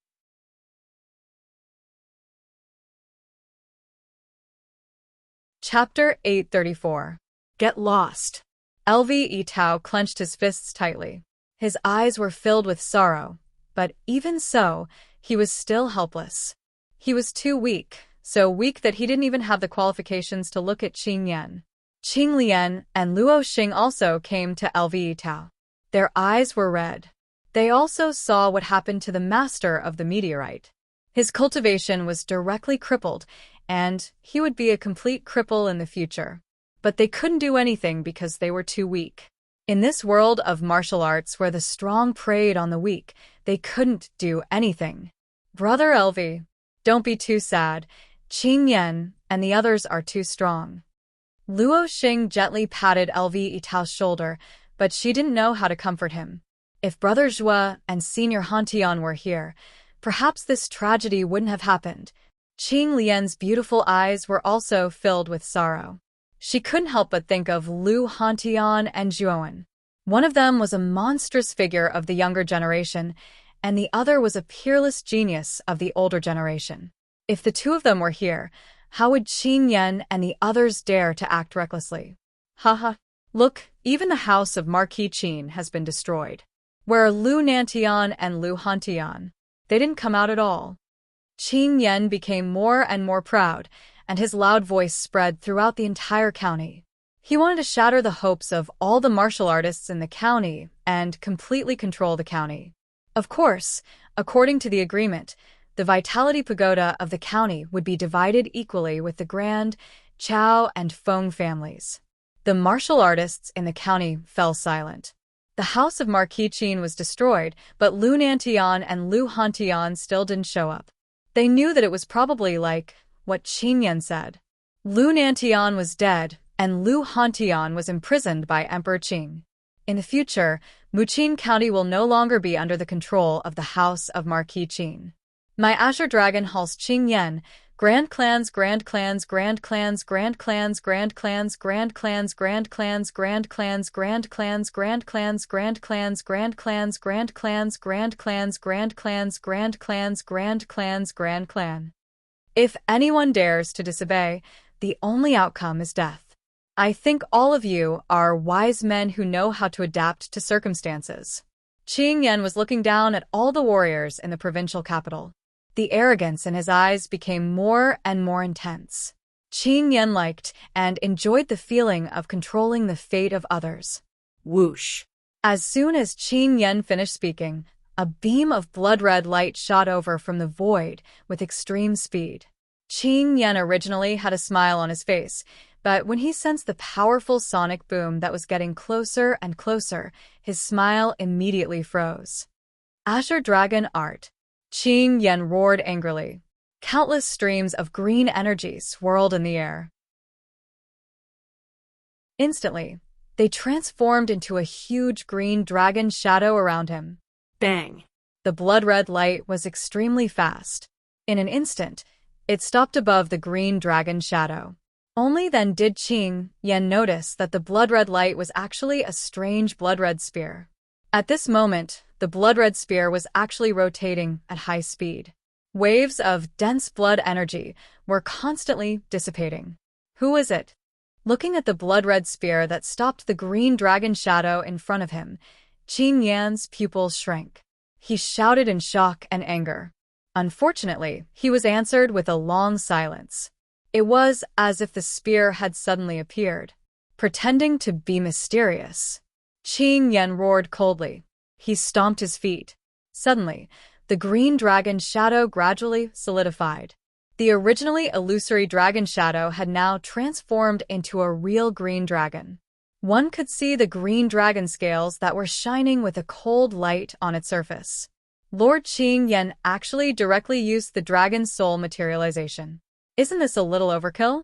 Chapter 834. Get Lost. LV Tao clenched his fists tightly. His eyes were filled with sorrow, but even so, he was still helpless. He was too weak, so weak that he didn't even have the qualifications to look at Qing Yan. Qing Lian and Luo Xing also came to LV Tao. Their eyes were red. They also saw what happened to the master of the meteorite. His cultivation was directly crippled, and he would be a complete cripple in the future. But they couldn't do anything because they were too weak. In this world of martial arts where the strong preyed on the weak, they couldn't do anything. Brother Elvi, don't be too sad. Qing Yan and the others are too strong. Luo Xing gently patted Elvi Itao's shoulder, but she didn't know how to comfort him. If Brother Zhua and Senior Hantian were here, perhaps this tragedy wouldn't have happened. Qing Lian's beautiful eyes were also filled with sorrow. She couldn't help but think of Lu Hantian and Zhuowen. One of them was a monstrous figure of the younger generation, and the other was a peerless genius of the older generation. If the two of them were here, how would Qing Yan and the others dare to act recklessly? Haha. Look, even the house of Marquis Qin has been destroyed. Where are Lu Nantian and Lu Hantian? They didn't come out at all. Qing Yan became more and more proud, and his loud voice spread throughout the entire county. He wanted to shatter the hopes of all the martial artists in the county and completely control the county. Of course, according to the agreement, the Vitality Pagoda of the county would be divided equally with the Grand, Chao, and Feng families. The martial artists in the county fell silent. The house of Marquis Qin was destroyed, but Lu Nantian and Lu Hantian still didn't show up. They knew that it was probably like what Qin Yan said. Lu Nantian was dead, and Lu Hantian was imprisoned by Emperor Qing. In the future, Muqin County will no longer be under the control of the house of Marquis Qin. My Azure Dragon Halls Qing Yan, Grand Clans, Grand Clans, Grand Clans, Grand Clans, Grand Clans, Grand Clans, Grand Clans, Grand Clans, Grand Clans, Grand Clans, Grand Clans, Grand Clans, Grand Clans, Grand Clans, Grand Clans, Grand Clans, Grand Clans, Grand Clan. If anyone dares to disobey, the only outcome is death. I think all of you are wise men who know how to adapt to circumstances. Qing Yan was looking down at all the warriors in the provincial capital. The arrogance in his eyes became more and more intense. Qing Yan liked and enjoyed the feeling of controlling the fate of others. Whoosh. As soon as Qing Yan finished speaking, a beam of blood-red light shot over from the void with extreme speed. Qing Yan originally had a smile on his face, but when he sensed the powerful sonic boom that was getting closer and closer, his smile immediately froze. Azure Dragon Art. Qing Yan roared angrily. Countless streams of green energy swirled in the air. Instantly, they transformed into a huge green dragon shadow around him. Bang. The blood-red light was extremely fast. In an instant, it stopped above the green dragon shadow. Only then did Qing Yan notice that the blood-red light was actually a strange blood-red spear. At this moment, the blood-red spear was actually rotating at high speed. Waves of dense blood energy were constantly dissipating. Who is it? Looking at the blood-red spear that stopped the green dragon shadow in front of him, Qing Yan's pupils shrank. He shouted in shock and anger. Unfortunately, he was answered with a long silence. It was as if the spear had suddenly appeared, pretending to be mysterious. Qing Yan roared coldly. He stomped his feet. Suddenly, the green dragon shadow gradually solidified. The originally illusory dragon shadow had now transformed into a real green dragon. One could see the green dragon scales that were shining with a cold light on its surface. Lord Qing Yan actually directly used the dragon's soul materialization. Isn't this a little overkill?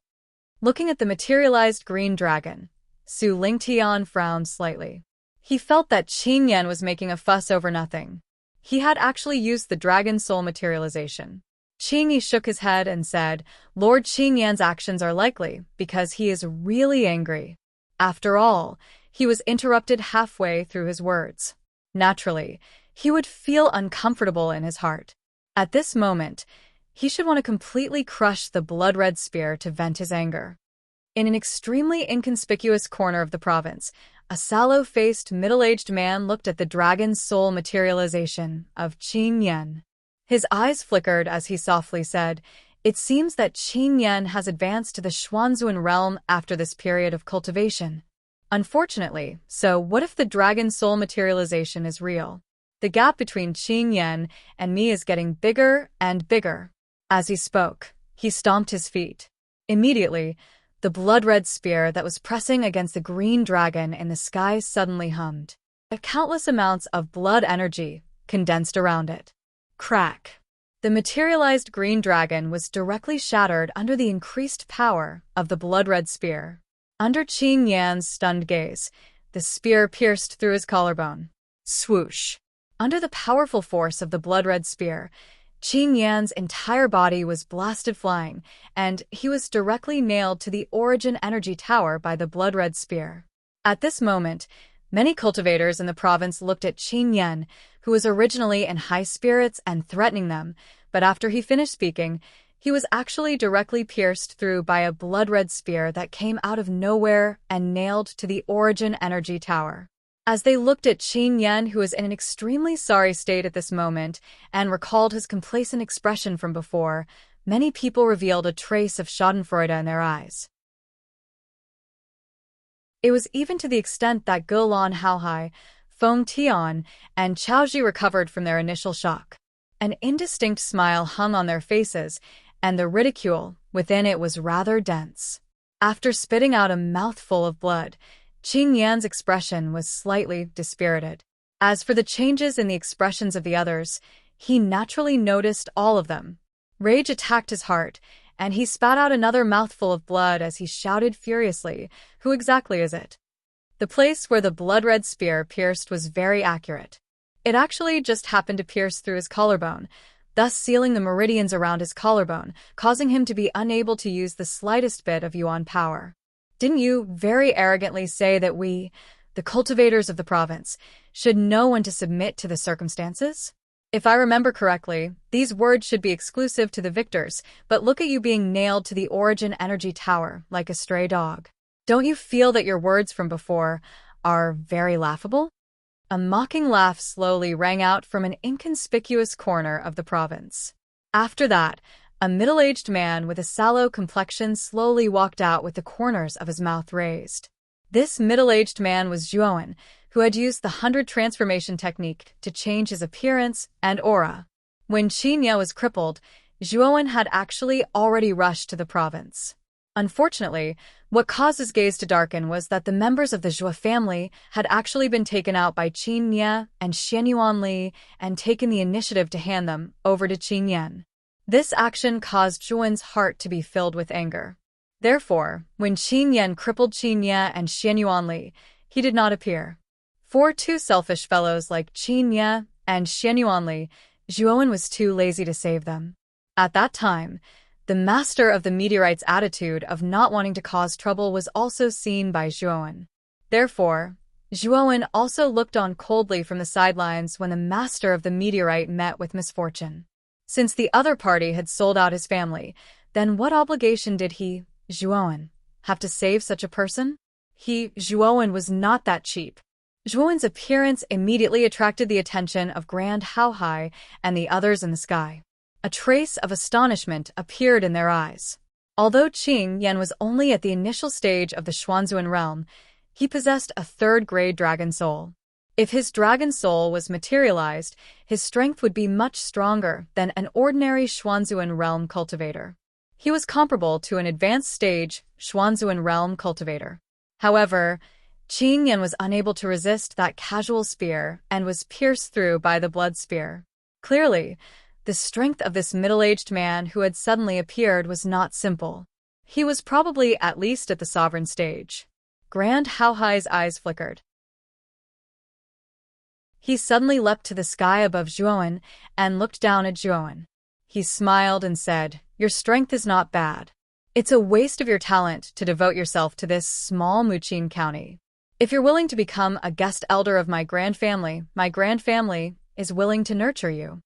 Looking at the materialized green dragon, Su Lingtian frowned slightly. He felt that Qing Yan was making a fuss over nothing. He had actually used the dragon soul materialization. Qing Yi shook his head and said, Lord Qing Yan's actions are likely because he is really angry. After all, he was interrupted halfway through his words. Naturally, he would feel uncomfortable in his heart. At this moment, he should want to completely crush the blood-red spear to vent his anger. In an extremely inconspicuous corner of the province, a sallow-faced, middle-aged man looked at the dragon's soul materialization of Qing Yan. His eyes flickered as he softly said, It seems that Qing Yan has advanced to the Xuanzuan realm after this period of cultivation. Unfortunately, so what if the dragon soul materialization is real? The gap between Qing Yan and me is getting bigger and bigger. As he spoke, he stomped his feet. Immediately, the blood-red spear that was pressing against the green dragon in the sky suddenly hummed. Countless amounts of blood energy condensed around it. Crack! The materialized green dragon was directly shattered under the increased power of the blood-red spear. Under Qing Yan's stunned gaze, the spear pierced through his collarbone. Swoosh! Under the powerful force of the blood-red spear, Qing Yan's entire body was blasted flying, and he was directly nailed to the origin energy tower by the blood-red spear. At this moment, many cultivators in the province looked at Qing Yan, who was originally in high spirits and threatening them, but after he finished speaking, he was actually directly pierced through by a blood-red spear that came out of nowhere and nailed to the origin energy tower. As they looked at Qing Yan, who was in an extremely sorry state at this moment, and recalled his complacent expression from before, many people revealed a trace of schadenfreude in their eyes. It was even to the extent that Gulan Haohai, Feng Tian, and Chaoji recovered from their initial shock. An indistinct smile hung on their faces, and the ridicule within it was rather dense. After spitting out a mouthful of blood, Qing Yan's expression was slightly dispirited. As for the changes in the expressions of the others, he naturally noticed all of them. Rage attacked his heart, and he spat out another mouthful of blood as he shouted furiously, "Who exactly is it?" The place where the blood-red spear pierced was very accurate. It actually just happened to pierce through his collarbone, thus sealing the meridians around his collarbone, causing him to be unable to use the slightest bit of yuan power. Didn't you very arrogantly say that we, the cultivators of the province, should know when to submit to the circumstances? If I remember correctly, these words should be exclusive to the victors, but look at you being nailed to the origin energy tower like a stray dog. Don't you feel that your words from before are very laughable? A mocking laugh slowly rang out from an inconspicuous corner of the province. After that, a middle-aged man with a sallow complexion slowly walked out with the corners of his mouth raised. This middle-aged man was Zhuowen, who had used the 100 transformation technique to change his appearance and aura. When Qing Yan was crippled, Zhuowen had actually already rushed to the province. Unfortunately, what caused his gaze to darken was that the members of the Zhua family had actually been taken out by Qin Ye and Xianyuan Li and taken the initiative to hand them over to Qing Yan. This action caused Zhuowen's heart to be filled with anger. Therefore, when Qing Yan crippled Qin Ye and Xianyuan Li, he did not appear. For two selfish fellows like Qin Ye and Xianyuan Li, Zhuowen was too lazy to save them. At that time, the master of the meteorite's attitude of not wanting to cause trouble was also seen by Zhuowen. Therefore, Zhuowen also looked on coldly from the sidelines when the master of the meteorite met with misfortune. Since the other party had sold out his family, then what obligation did he, Zhuowen, have to save such a person? He, Zhuowen, was not that cheap. Zhuowen's appearance immediately attracted the attention of Grand Haohai and the others in the sky. A trace of astonishment appeared in their eyes. Although Qing Yan was only at the initial stage of the Xuanzuan realm, he possessed a third-grade dragon soul. If his dragon soul was materialized, his strength would be much stronger than an ordinary Xuanzuan realm cultivator. He was comparable to an advanced stage Xuanzuan realm cultivator. However, Qing Yan was unable to resist that casual spear and was pierced through by the blood spear. Clearly, the strength of this middle-aged man who had suddenly appeared was not simple. He was probably at least at the sovereign stage. Grand Haohai's eyes flickered. He suddenly leapt to the sky above Zhuowen and looked down at Zhuowen. He smiled and said, "Your strength is not bad. It's a waste of your talent to devote yourself to this small Muqing county. If you're willing to become a guest elder of my grand family is willing to nurture you.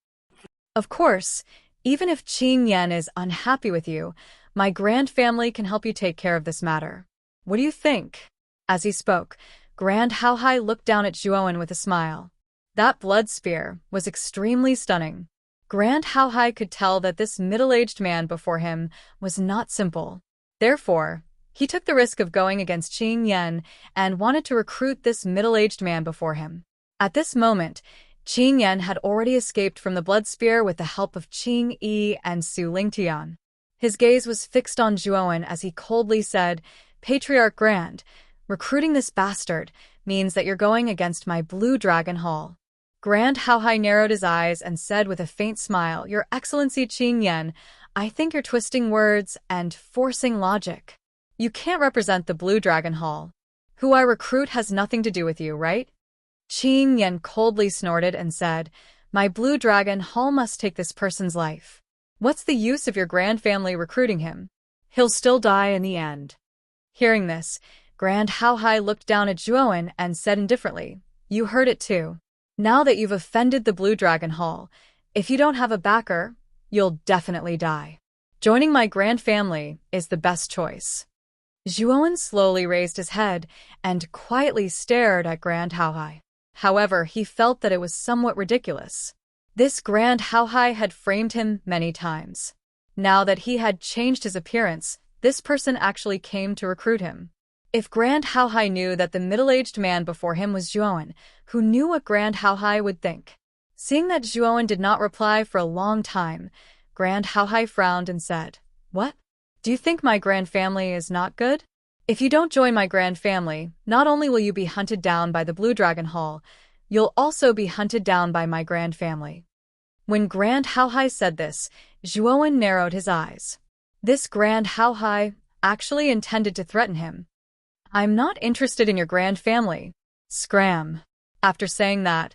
Of course, even if Qing Yan is unhappy with you, my grand family can help you take care of this matter. What do you think?" As he spoke, Grand Haohai looked down at Zhuowen with a smile. That blood spear was extremely stunning. Grand Haohai could tell that this middle-aged man before him was not simple. Therefore, he took the risk of going against Qing Yan and wanted to recruit this middle-aged man before him. At this moment, Qing Yan had already escaped from the blood spear with the help of Qing Yi and Su Lingtian. His gaze was fixed on Zhuowen as he coldly said, "Patriarch Grand, recruiting this bastard means that you're going against my Blue Dragon Hall." Grand Haohai narrowed his eyes and said with a faint smile, "Your Excellency Qing Yan, I think you're twisting words and forcing logic. You can't represent the Blue Dragon Hall. Who I recruit has nothing to do with you, right?" Qing Yan coldly snorted and said, "My Blue Dragon Hall must take this person's life. What's the use of your grand family recruiting him? He'll still die in the end." Hearing this, Grand Haohai looked down at Zhuowen and said indifferently, "You heard it too. Now that you've offended the Blue Dragon Hall, if you don't have a backer, you'll definitely die. Joining my grand family is the best choice." Zhuowen slowly raised his head and quietly stared at Grand Haohai. However, he felt that it was somewhat ridiculous. This Grand Haohai had framed him many times. Now that he had changed his appearance, this person actually came to recruit him. If Grand Haohai knew that the middle-aged man before him was Zhuowen, who knew what Grand Haohai would think? Seeing that Zhuowen did not reply for a long time, Grand Haohai frowned and said, "What? Do you think my grand family is not good? If you don't join my grand family, not only will you be hunted down by the Blue Dragon Hall, you'll also be hunted down by my grand family." When Grand Haohai said this, Zhuowen narrowed his eyes. This Grand Haohai actually intended to threaten him. "I'm not interested in your grand family. Scram." After saying that,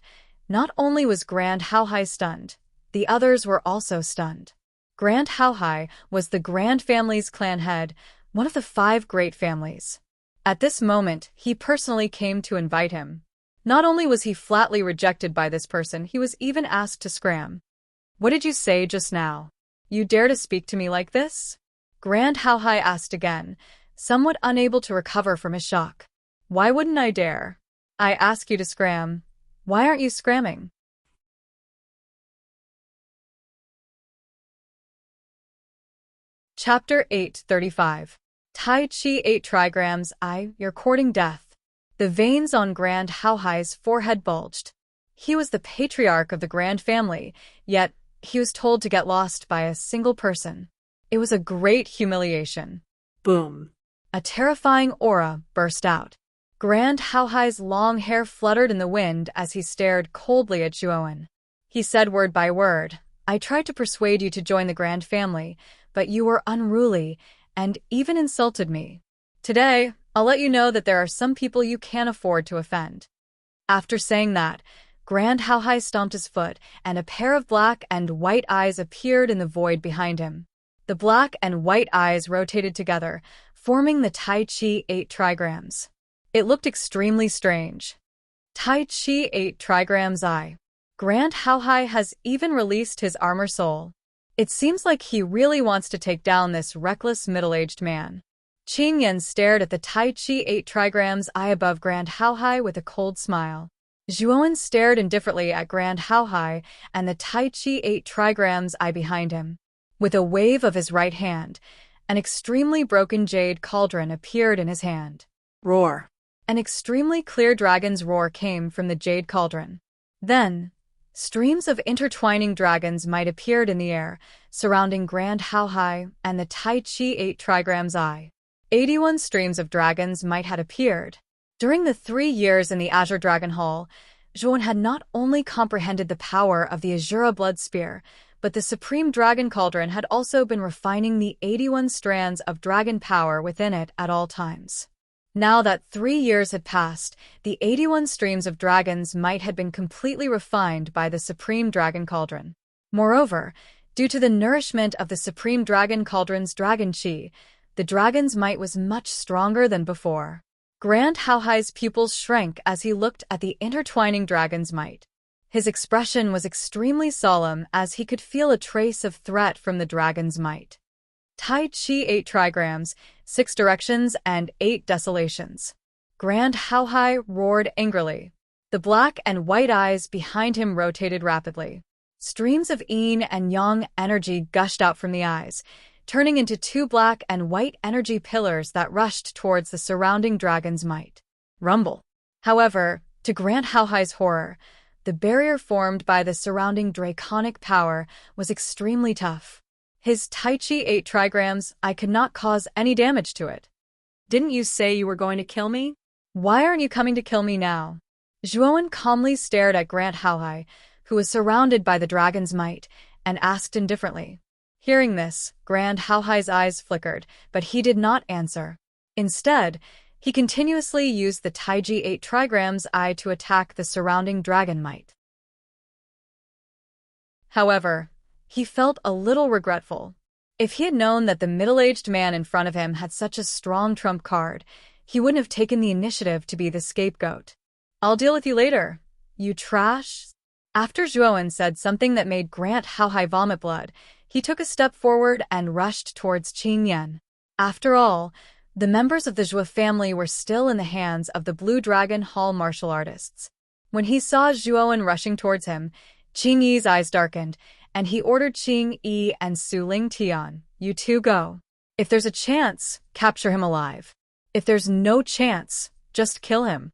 not only was Grand Haohai stunned, the others were also stunned. Grand Haohai was the Grand Family's clan head, one of the 5 great families. At this moment, he personally came to invite him. Not only was he flatly rejected by this person, he was even asked to scram. "What did you say just now? You dare to speak to me like this?" Grand Haohai asked again, somewhat unable to recover from his shock. "Why wouldn't I dare? I ask you to scram. Why aren't you scramming?" Chapter 835. Tai Chi 8 trigrams You're courting death. The veins on Grand Haohai's forehead bulged. He was the patriarch of the grand family, yet he was told to get lost by a single person. It was a great humiliation. Boom. A terrifying aura burst out. Grand Haohai's long hair fluttered in the wind as he stared coldly at Zhuowen. He said word by word, "I tried to persuade you to join the grand family, but you were unruly and even insulted me. Today, I'll let you know that there are some people you can't afford to offend." After saying that, Grand Haohai stomped his foot, and a pair of black and white eyes appeared in the void behind him. The black and white eyes rotated together, forming the Tai Chi 8 trigrams. It looked extremely strange. Tai Chi 8 trigrams Grand Haohai has even released his armor soul. It seems like he really wants to take down this reckless middle-aged man. Qing Yan stared at the Tai Chi 8 trigrams above Grand Haohai with a cold smile. Zhuowen stared indifferently at Grand Haohai and the Tai Chi 8 trigrams behind him. With a wave of his right hand, an extremely broken jade cauldron appeared in his hand. Roar. An extremely clear dragon's roar came from the jade cauldron. Then, streams of intertwining dragons might appeared in the air, surrounding Grand Haohai and the Tai Chi 8 trigrams 81 streams of dragons might had appeared. During the 3 years in the Azure Dragon Hall, Zhuowen had not only comprehended the power of the Azura Blood Spear, but the Supreme Dragon Cauldron had also been refining the 81 strands of dragon power within it at all times. Now that 3 years had passed, the 81 streams of dragon's might had been completely refined by the Supreme Dragon Cauldron. Moreover, due to the nourishment of the Supreme Dragon Cauldron's dragon chi, the dragon's might was much stronger than before. Grand Haohai's pupils shrank as he looked at the intertwining dragon's might. His expression was extremely solemn as he could feel a trace of threat from the dragon's might. Tai Chi 8 trigrams, 6 directions and 8 desolations. Grand Haohai roared angrily. The black and white eyes behind him rotated rapidly. Streams of yin and yang energy gushed out from the eyes, turning into 2 black and white energy pillars that rushed towards the surrounding dragon's might. Rumble. However, to Grand Haohai's horror, The barrier formed by the surrounding draconic power was extremely tough. His Tai Chi 8 trigrams, I could not cause any damage to it. Didn't you say you were going to kill me? Why aren't you coming to kill me now? Zhuowen calmly stared at Grant Haohai, who was surrounded by the dragon's might, and asked indifferently. Hearing this, Grant Haohai's eyes flickered, but he did not answer. Instead, he continuously used the Taiji 8 trigrams eye to attack the surrounding dragon might. However, he felt a little regretful. If he had known that the middle-aged man in front of him had such a strong trump card, he wouldn't have taken the initiative to be the scapegoat. I'll deal with you later, you trash. After Zhuowen said something that made Grant Haohai vomit blood, he took a step forward and rushed towards Qing Yan. After all, the members of the Zhua family were still in the hands of the Blue Dragon Hall martial artists. When he saw Zhuowen rushing towards him, Qing Yi's eyes darkened, and he ordered Qing Yi and Su Ling Tian, "You two go. If there's a chance, capture him alive. If there's no chance, just kill him."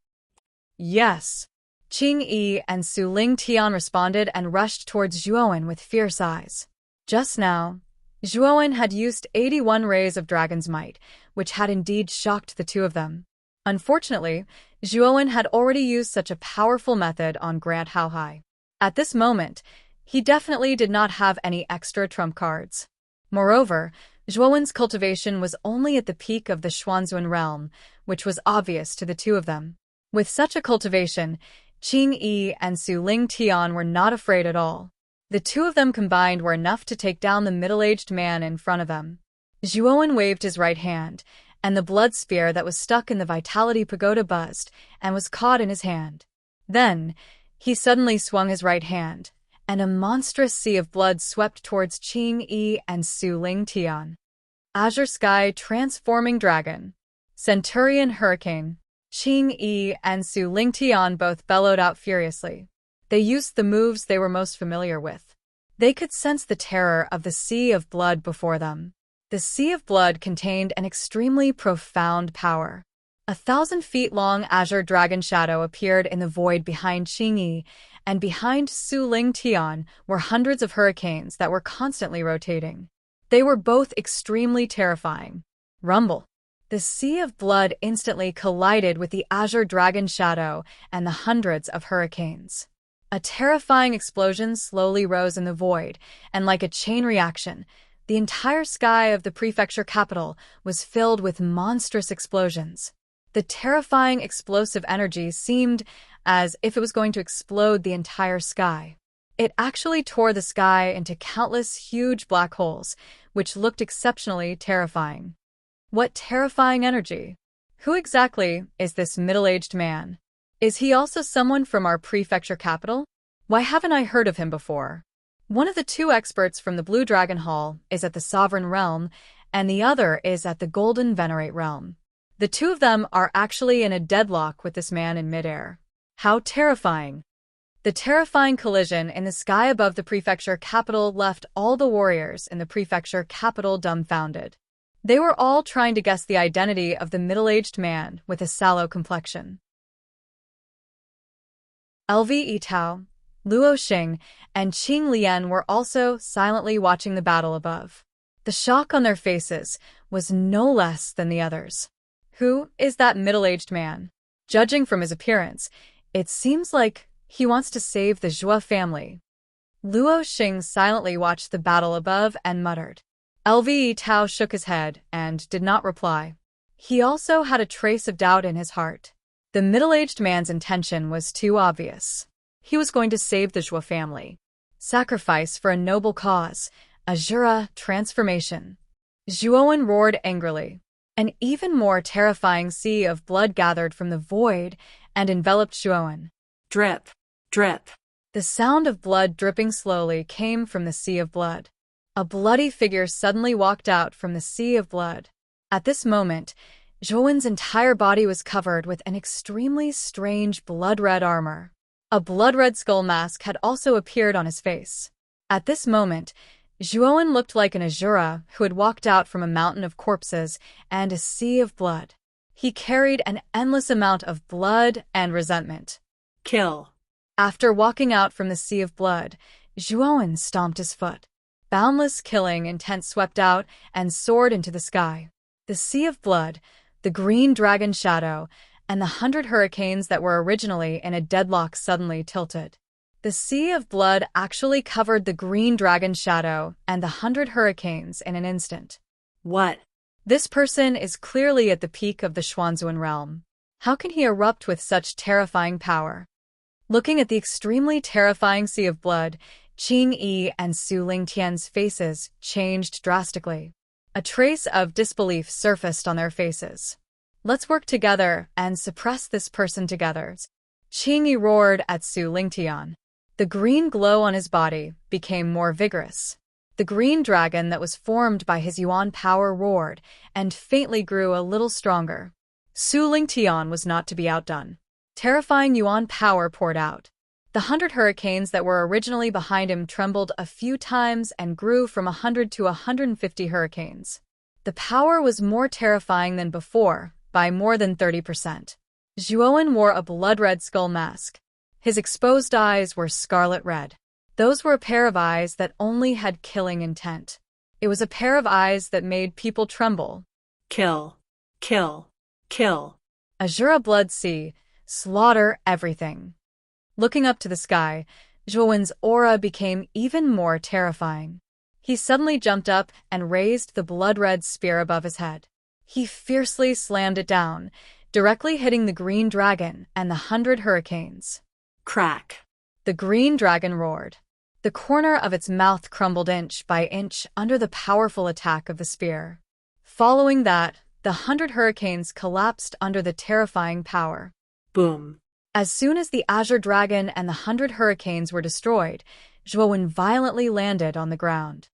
Yes. Qing Yi and Su Ling Tian responded and rushed towards Zhuowen with fierce eyes. Just now, Zhuowen had used 81 rays of Dragon's Might, which had indeed shocked the two of them. Unfortunately, Zhuowen had already used such a powerful method on Grant Haohai. At this moment, he definitely did not have any extra trump cards. Moreover, Zhuowen's cultivation was only at the peak of the Xuanzun realm, which was obvious to the two of them. With such a cultivation, Qing Yi and Su Ling Tian were not afraid at all. The two of them combined were enough to take down the middle-aged man in front of them. Zhuowen waved his right hand, and the blood spear that was stuck in the Vitality Pagoda buzzed and was caught in his hand. Then, he suddenly swung his right hand, and a monstrous sea of blood swept towards Qing Yi and Su Ling Tian. Azure Sky Transforming Dragon. Centurion Hurricane. Qing Yi and Su Ling Tian both bellowed out furiously. They used the moves they were most familiar with. They could sense the terror of the sea of blood before them. The sea of blood contained an extremely profound power. 1,000 feet long azure dragon shadow appeared in the void behind Qing Yi, and behind Su Ling Tian were hundreds of hurricanes that were constantly rotating. They were both extremely terrifying. Rumble. The sea of blood instantly collided with the azure dragon shadow and the hundreds of hurricanes. A terrifying explosion slowly rose in the void, and like a chain reaction, the entire sky of the prefecture capital was filled with monstrous explosions. The terrifying explosive energy seemed as if it was going to explode the entire sky. It actually tore the sky into countless huge black holes, which looked exceptionally terrifying. What terrifying energy! Who exactly is this middle-aged man? Is he also someone from our prefecture capital? Why haven't I heard of him before? One of the two experts from the Blue Dragon Hall is at the Sovereign Realm, and the other is at the Golden Venerate Realm. The two of them are actually in a deadlock with this man in midair. How terrifying! The terrifying collision in the sky above the prefecture capital left all the warriors in the prefecture capital dumbfounded. They were all trying to guess the identity of the middle-aged man with a sallow complexion. LV Yitao, Luo Xing, and Qing Lian were also silently watching the battle above. The shock on their faces was no less than the others. Who is that middle-aged man? Judging from his appearance, it seems like he wants to save the Zhua family. Luo Xing silently watched the battle above and muttered. LV Tao shook his head and did not reply. He also had a trace of doubt in his heart. The middle-aged man's intention was too obvious. He was going to save the Zhua family. Sacrifice for a noble cause, Azura transformation. Zhuowen roared angrily. An even more terrifying sea of blood gathered from the void and enveloped Zhuowen. Drip, drip. The sound of blood dripping slowly came from the sea of blood. A bloody figure suddenly walked out from the sea of blood. At this moment, Zhuowen's entire body was covered with an extremely strange blood-red armor. A blood-red skull mask had also appeared on his face. At this moment, Zhuowen looked like an Azura who had walked out from a mountain of corpses and a sea of blood. He carried an endless amount of blood and resentment. Kill. After walking out from the sea of blood, Zhuowen stomped his foot. Boundless killing intent swept out and soared into the sky. The sea of blood, the green dragon shadow, and the 100 hurricanes that were originally in a deadlock suddenly tilted. The sea of blood actually covered the green dragon shadow and the 100 hurricanes in an instant. What? This person is clearly at the peak of the Xuanzuan realm. How can he erupt with such terrifying power? Looking at the extremely terrifying sea of blood, Qing Yi and Su Lingtian's faces changed drastically. A trace of disbelief surfaced on their faces. Let's work together and suppress this person together. Qing Yi roared at Su Lingtian. The green glow on his body became more vigorous. The green dragon that was formed by his yuan power roared and faintly grew a little stronger. Su Lingtian was not to be outdone. Terrifying yuan power poured out. The 100 hurricanes that were originally behind him trembled a few times and grew from 100 to 150 hurricanes. The power was more terrifying than before, by more than 30%. Zhuowen wore a blood-red skull mask. His exposed eyes were scarlet red. Those were a pair of eyes that only had killing intent. It was a pair of eyes that made people tremble. Kill. Kill. Kill. Azure blood sea, slaughter everything. Looking up to the sky, Zhuowen's aura became even more terrifying. He suddenly jumped up and raised the blood-red spear above his head. He fiercely slammed it down, directly hitting the green dragon and the 100 hurricanes. Crack. The green dragon roared. The corner of its mouth crumbled inch by inch under the powerful attack of the spear. Following that, the 100 hurricanes collapsed under the terrifying power. Boom. As soon as the azure dragon and the 100 hurricanes were destroyed, Zhuowen violently landed on the ground.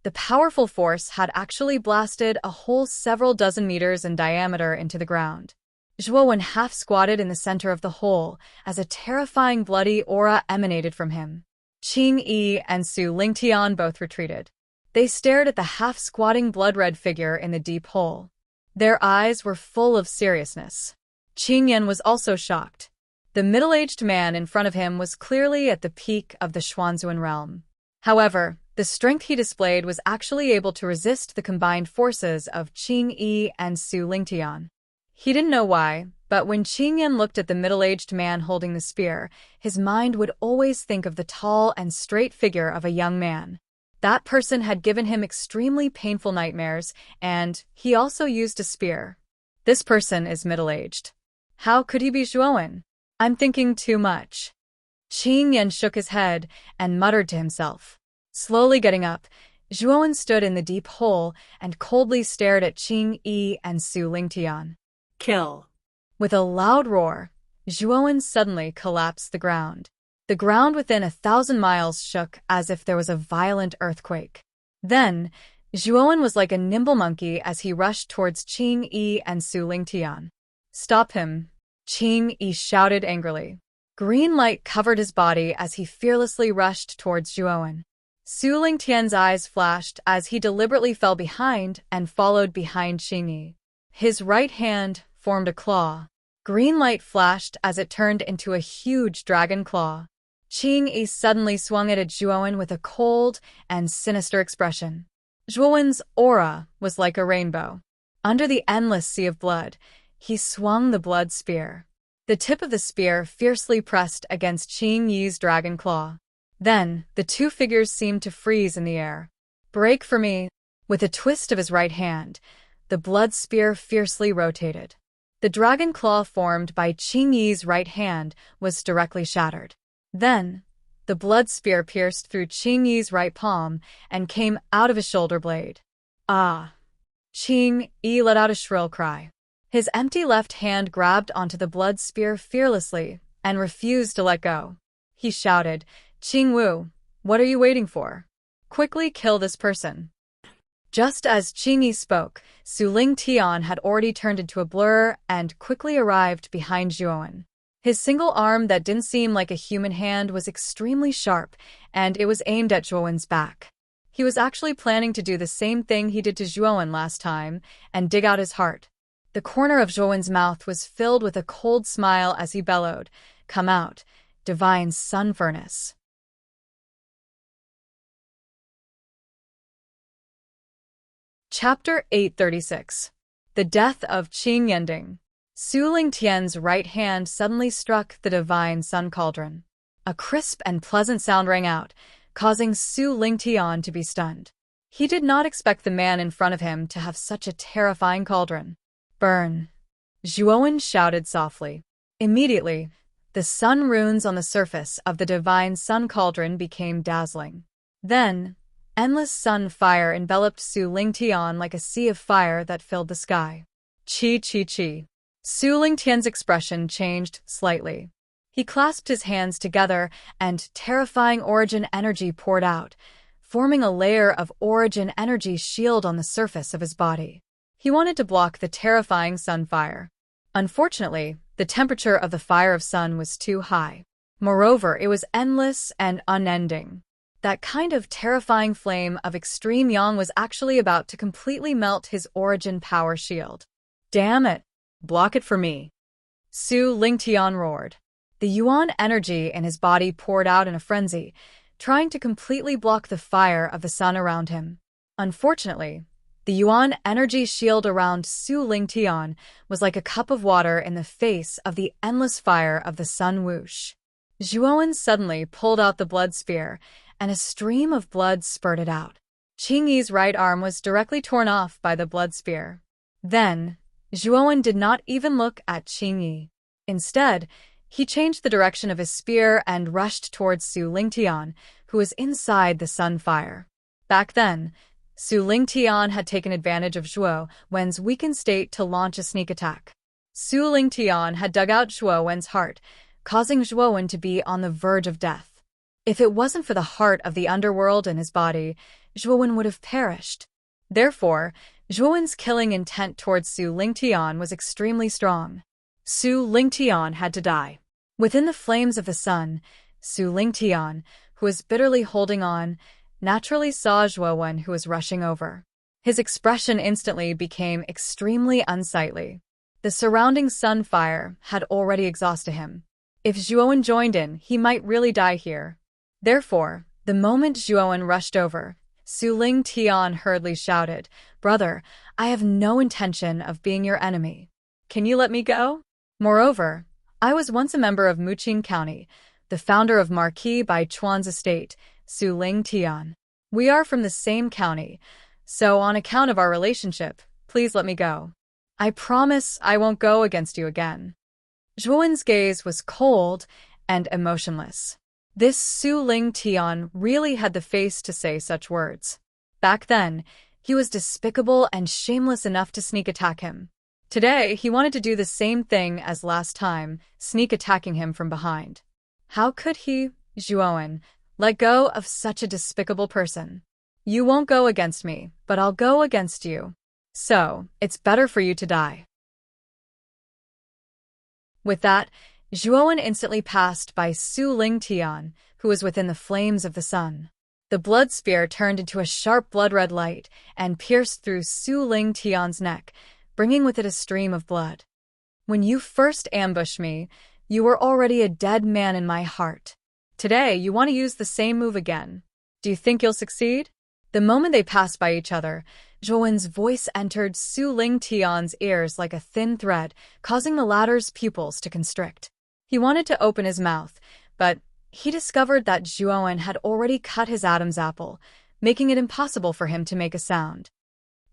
The powerful force had actually blasted a hole several dozen meters in diameter into the ground. Zhuowen half-squatted in the center of the hole as a terrifying bloody aura emanated from him. Qing Yi and Su Lingtian both retreated. They stared at the half-squatting blood-red figure in the deep hole. Their eyes were full of seriousness. Qing Yan was also shocked. The middle-aged man in front of him was clearly at the peak of the Xuanzuan realm. However, the strength he displayed was actually able to resist the combined forces of Qing Yi and Su Lingtian. He didn't know why, but when Qing Yan looked at the middle-aged man holding the spear, his mind would always think of the tall and straight figure of a young man. That person had given him extremely painful nightmares, and he also used a spear. This person is middle-aged. How could he be Zhuowen? I'm thinking too much. Qing Yan shook his head and muttered to himself. Slowly getting up, Zhuowen stood in the deep hole and coldly stared at Qing Yi and Su Lingtian. Kill. With a loud roar, Zhuowen suddenly collapsed the ground. The ground within 1,000 miles shook as if there was a violent earthquake. Then, Zhuowen was like a nimble monkey as he rushed towards Qing Yi and Su Lingtian. Stop him, Qing Yi shouted angrily. Green light covered his body as he fearlessly rushed towards Zhuowen. Su Lingtian's eyes flashed as he deliberately fell behind and followed behind Qing Yi. His right hand formed a claw. Green light flashed as it turned into a huge dragon claw. Qing Yi suddenly swung it at Zhuowen with a cold and sinister expression. Zhuowen's aura was like a rainbow. Under the endless sea of blood, he swung the blood spear. The tip of the spear fiercely pressed against Qing Yi's dragon claw. Then, the two figures seemed to freeze in the air. Break for me! With a twist of his right hand, the blood spear fiercely rotated. The dragon claw formed by Qing Yi's right hand was directly shattered. Then, the blood spear pierced through Qing Yi's right palm and came out of his shoulder blade. Ah! Qing Yi let out a shrill cry. His empty left hand grabbed onto the blood spear fearlessly and refused to let go. He shouted, Qing Wu, what are you waiting for? Quickly kill this person. Just as Qing Yi spoke, Su Lingtian had already turned into a blur and quickly arrived behind Zhuowen. His single arm that didn't seem like a human hand was extremely sharp, and it was aimed at Zhuowen's back. He was actually planning to do the same thing he did to Zhuowen last time, and dig out his heart. The corner of Zhuowen's mouth was filled with a cold smile as he bellowed, "Come out, divine sun furnace." Chapter 836. The Death of Qing Yending. Su Lingtian's right hand suddenly struck the divine sun cauldron. A crisp and pleasant sound rang out, causing Su Lingtian to be stunned. He did not expect the man in front of him to have such a terrifying cauldron. "Burn!" Zhuowen shouted softly. Immediately, the sun runes on the surface of the divine sun cauldron became dazzling. Then, endless sun fire enveloped Su Lingtian like a sea of fire that filled the sky. Chi chi chi. Su Lingtian's expression changed slightly. He clasped his hands together and terrifying origin energy poured out, forming a layer of origin energy shield on the surface of his body. He wanted to block the terrifying sun fire. Unfortunately, the temperature of the fire of sun was too high. Moreover, it was endless and unending. That kind of terrifying flame of extreme yang was actually about to completely melt his origin power shield. "Damn it! Block it for me!" Su Lingtian roared. The yuan energy in his body poured out in a frenzy, trying to completely block the fire of the sun around him. Unfortunately, the yuan energy shield around Su Lingtian was like a cup of water in the face of the endless fire of the sun whoosh. Zhuowen suddenly pulled out the blood spear, and a stream of blood spurted out. Qing Yi's right arm was directly torn off by the blood spear. Then, Zhuowen did not even look at Qing Yi. Instead, he changed the direction of his spear and rushed towards Su Lingtian, who was inside the sun fire. Back then, Su Lingtian had taken advantage of Zhuowen's weakened state to launch a sneak attack. Su Lingtian had dug out Zhuowen's heart, causing Zhuowen to be on the verge of death. If it wasn't for the heart of the underworld in his body, Zhuowen would have perished. Therefore, Zhuowen's killing intent towards Su Lingtian was extremely strong. Su Lingtian had to die. Within the flames of the sun, Su Lingtian, who was bitterly holding on, naturally saw Zhuowen who was rushing over. His expression instantly became extremely unsightly. The surrounding sun fire had already exhausted him. If Zhuowen joined in, he might really die here. Therefore, the moment Zhuowen rushed over, Su Lingtian hurriedly shouted, "Brother, I have no intention of being your enemy. Can you let me go? Moreover, I was once a member of Muqing County, the founder of Marquis by Chuan's estate, Su Lingtian. We are from the same county, so on account of our relationship, please let me go. I promise I won't go against you again." Zhuowen's gaze was cold and emotionless. This Su Lingtian really had the face to say such words. Back then, he was despicable and shameless enough to sneak attack him. Today, he wanted to do the same thing as last time, sneak attacking him from behind. How could he, Zhuowen, let go of such a despicable person? "You won't go against me, but I'll go against you. So, it's better for you to die." With that, Zhuowen instantly passed by Su Lingtian, who was within the flames of the sun. The blood spear turned into a sharp blood-red light and pierced through Su Lingtian's neck, bringing with it a stream of blood. "When you first ambushed me, you were already a dead man in my heart. Today, you want to use the same move again. Do you think you'll succeed?" The moment they passed by each other, Zhuowen's voice entered Su Lingtian's ears like a thin thread, causing the latter's pupils to constrict. He wanted to open his mouth, but he discovered that Zhuowen had already cut his Adam's apple, making it impossible for him to make a sound.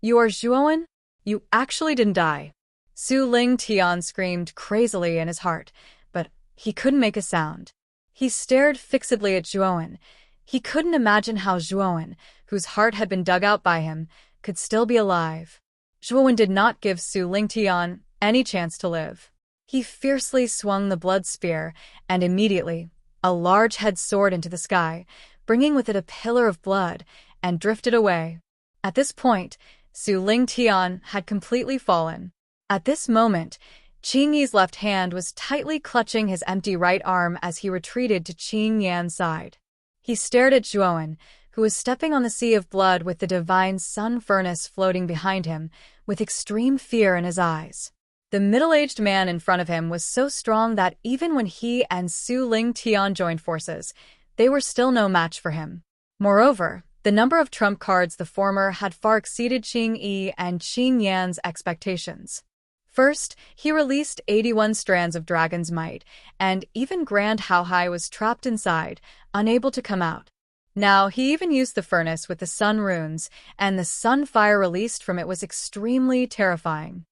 "You are Zhuowen? You actually didn't die." Su Lingtian screamed crazily in his heart, but he couldn't make a sound. He stared fixedly at Zhuowen. He couldn't imagine how Zhuowen, whose heart had been dug out by him, could still be alive. Zhuowen did not give Su Lingtian any chance to live. He fiercely swung the blood spear, and immediately, a large head soared into the sky, bringing with it a pillar of blood, and drifted away. At this point, Su Lingtian had completely fallen. At this moment, Qing Yi's left hand was tightly clutching his empty right arm as he retreated to Qing Yan's side. He stared at Zhuowen, who was stepping on the sea of blood with the divine sun furnace floating behind him, with extreme fear in his eyes. The middle-aged man in front of him was so strong that even when he and Su Ling Tian joined forces, they were still no match for him. Moreover, the number of trump cards the former had far exceeded Qing Yi and Qing Yan's expectations. First, he released 81 strands of dragon's might, and even Grand Haohai was trapped inside, unable to come out. Now, he even used the furnace with the sun runes, and the sun fire released from it was extremely terrifying.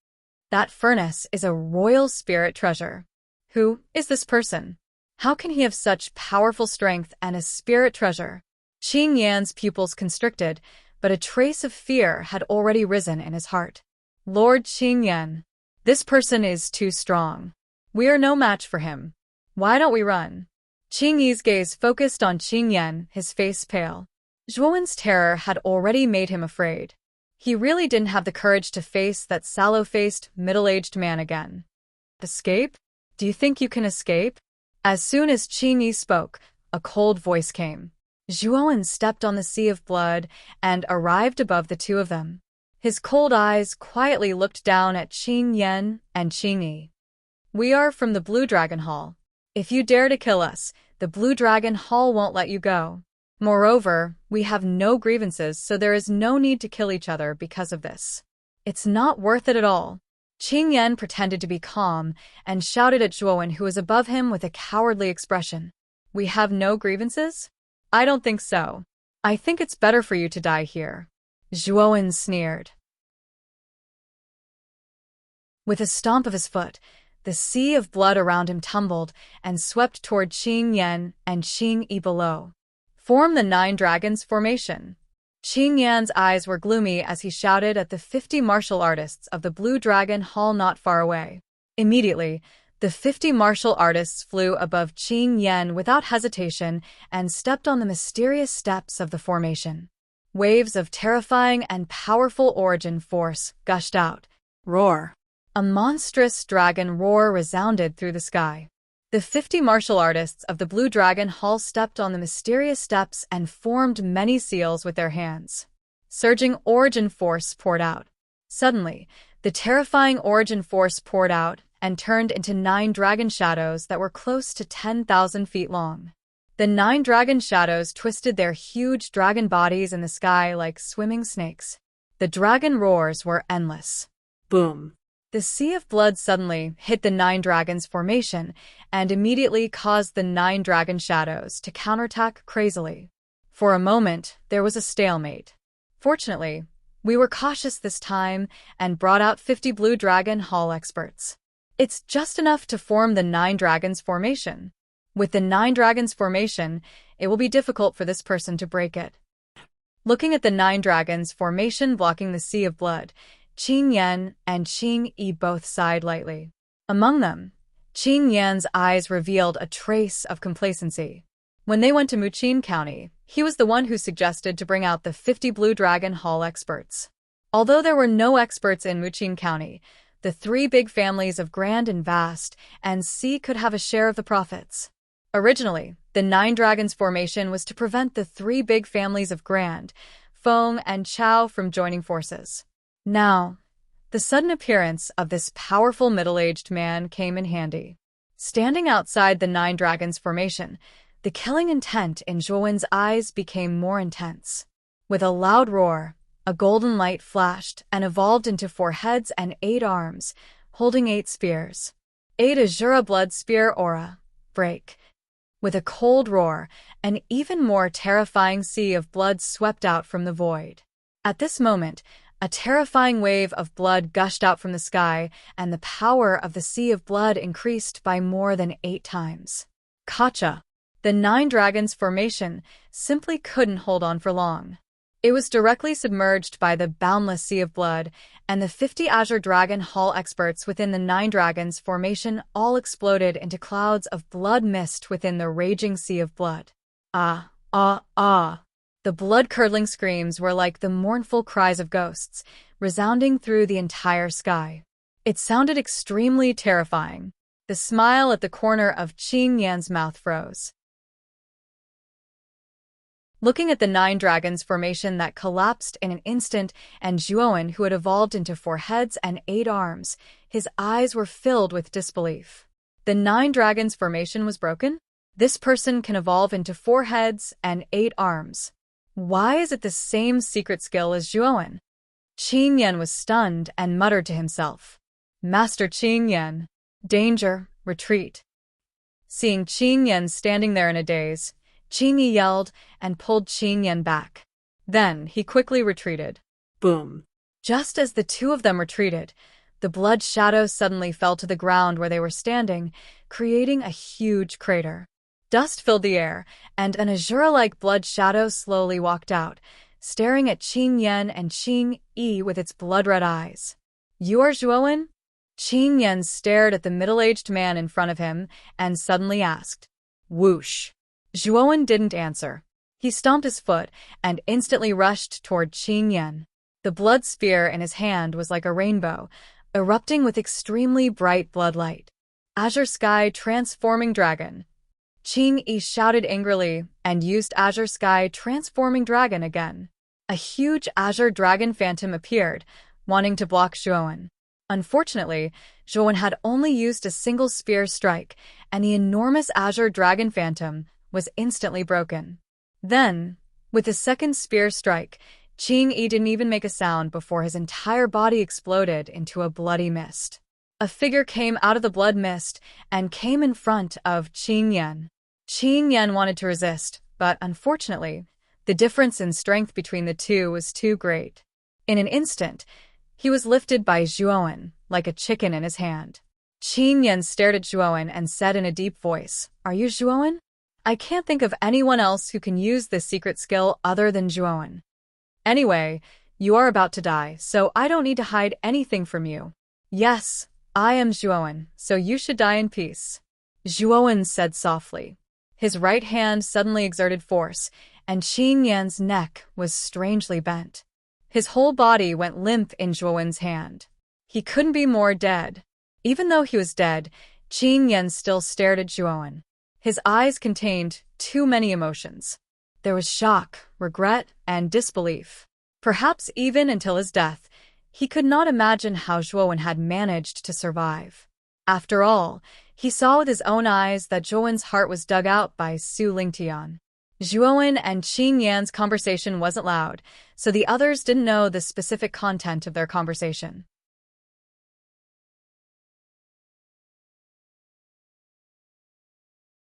That furnace is a royal spirit treasure. Who is this person? How can he have such powerful strength and a spirit treasure? Qing Yan's pupils constricted, but a trace of fear had already risen in his heart. Lord Qing Yan, this person is too strong. We are no match for him. Why don't we run? Qing Yi's gaze focused on Qing Yan, his face pale. Zhuowen's terror had already made him afraid. He really didn't have the courage to face that sallow-faced, middle-aged man again. Escape? Do you think you can escape? As soon as Qing Yi spoke, a cold voice came. Zhuowen stepped on the sea of blood and arrived above the two of them. His cold eyes quietly looked down at Qing Yan and Qing Yi. We are from the Blue Dragon Hall. If you dare to kill us, the Blue Dragon Hall won't let you go. Moreover, we have no grievances, so there is no need to kill each other because of this. It's not worth it at all. Qing Yan pretended to be calm and shouted at Zhuowen, who was above him, with a cowardly expression. We have no grievances? I don't think so. I think it's better for you to die here. Zhuowen sneered. With a stomp of his foot, the sea of blood around him tumbled and swept toward Qing Yan and Qing Yi below. Form the 9 dragons formation. Qing Yan's eyes were gloomy as he shouted at the 50 martial artists of the Blue Dragon Hall not far away. Immediately, the 50 martial artists flew above Qing Yan without hesitation and stepped on the mysterious steps of the formation. Waves of terrifying and powerful origin force gushed out. Roar! A monstrous dragon roar resounded through the sky. The 50 martial artists of the Blue Dragon Hall stepped on the mysterious steps and formed many seals with their hands. Surging origin force poured out. Suddenly, the terrifying origin force poured out and turned into 9 dragon shadows that were close to 10,000 feet long. The 9 dragon shadows twisted their huge dragon bodies in the sky like swimming snakes. The dragon roars were endless. Boom. The sea of blood suddenly hit the 9 dragons formation and immediately caused the 9 dragon shadows to counterattack crazily. For a moment, there was a stalemate. Fortunately, we were cautious this time and brought out 50 Blue Dragon Hall experts. It's just enough to form the 9 dragons formation. With the 9 dragons formation, it will be difficult for this person to break it. Looking at the 9 dragons formation blocking the sea of blood, Qing Yan and Qing Yi both sighed lightly. Among them, Qing Yan's eyes revealed a trace of complacency. When they went to Muqin County, he was the one who suggested to bring out the 50 Blue Dragon Hall experts. Although there were no experts in Muqin County, the 3 big families of Grand and Vast and Sea could have a share of the profits. Originally, the 9 dragons formation was to prevent the 3 big families of Grand, Feng, and Chao from joining forces. Now, the sudden appearance of this powerful middle-aged man came in handy. Standing outside the 9 dragons formation, the killing intent in Zhuowen's eyes became more intense. With a loud roar, a golden light flashed and evolved into 4 heads and 8 arms, holding 8 spears. 8 Azura blood spear aura. Break. With a cold roar, an even more terrifying sea of blood swept out from the void. At this moment, a terrifying wave of blood gushed out from the sky, and the power of the sea of blood increased by more than 8 times. Kacha! The 9 dragons formation simply couldn't hold on for long. It was directly submerged by the boundless sea of blood, and the 50 Azure Dragon Hall experts within the 9 dragons formation all exploded into clouds of blood mist within the raging sea of blood. Ah, ah, ah! The blood-curdling screams were like the mournful cries of ghosts, resounding through the entire sky. It sounded extremely terrifying. The smile at the corner of Qing Yan's mouth froze. looking at the 9 dragons formation that collapsed in an instant, and Zhuowen, who had evolved into 4 heads and 8 arms, his eyes were filled with disbelief. The 9 dragons formation was broken? This person can evolve into 4 heads and 8 arms. Why is it the same secret skill as Zhuowen? Qing Yan was stunned and muttered to himself, "Master Qing Yan, danger, retreat." Seeing Qing Yan standing there in a daze, Qing Yi yelled and pulled Qing Yan back. Then he quickly retreated. Boom. Just as the two of them retreated, the blood shadow suddenly fell to the ground where they were standing, creating a huge crater. Dust filled the air, and an azure-like blood shadow slowly walked out, staring at Qing Yan and Qing Yi with its blood-red eyes. "You are Zhuowen?" Qing Yan stared at the middle-aged man in front of him and suddenly asked. Whoosh! Zhuowen didn't answer. He stomped his foot and instantly rushed toward Qing Yan. The blood sphere in his hand was like a rainbow, erupting with extremely bright blood light. Azure Sky Transforming Dragon. Qing Yi shouted angrily and used Azure Sky Transforming Dragon again. A huge azure dragon phantom appeared, wanting to block Zhuowen. Unfortunately, Zhuowen had only used a single spear strike, and the enormous azure dragon phantom was instantly broken. Then, with the second spear strike, Qing Yi didn't even make a sound before his entire body exploded into a bloody mist. A figure came out of the blood mist and came in front of Qing Yan. Qing Yan wanted to resist, but unfortunately, the difference in strength between the two was too great. In an instant, he was lifted by Zhuowen, like a chicken in his hand. Qing Yan stared at Zhuowen and said in a deep voice, "Are you Zhuowen? I can't think of anyone else who can use this secret skill other than Zhuowen. Anyway, you are about to die, so I don't need to hide anything from you." "Yes, I am Zhuowen, so you should die in peace," Zhuowen said softly. His right hand suddenly exerted force, and Qing Yan's neck was strangely bent. His whole body went limp in Zhuowen's hand. He couldn't be more dead. Even though he was dead, Qing Yan still stared at Zhuowen. His eyes contained too many emotions. There was shock, regret, and disbelief. Perhaps even until his death, he could not imagine how Zhuowen had managed to survive. After all, he saw with his own eyes that Zhuowen's heart was dug out by Su Lingtian. Zhuowen and Qing Yan's conversation wasn't loud, so the others didn't know the specific content of their conversation.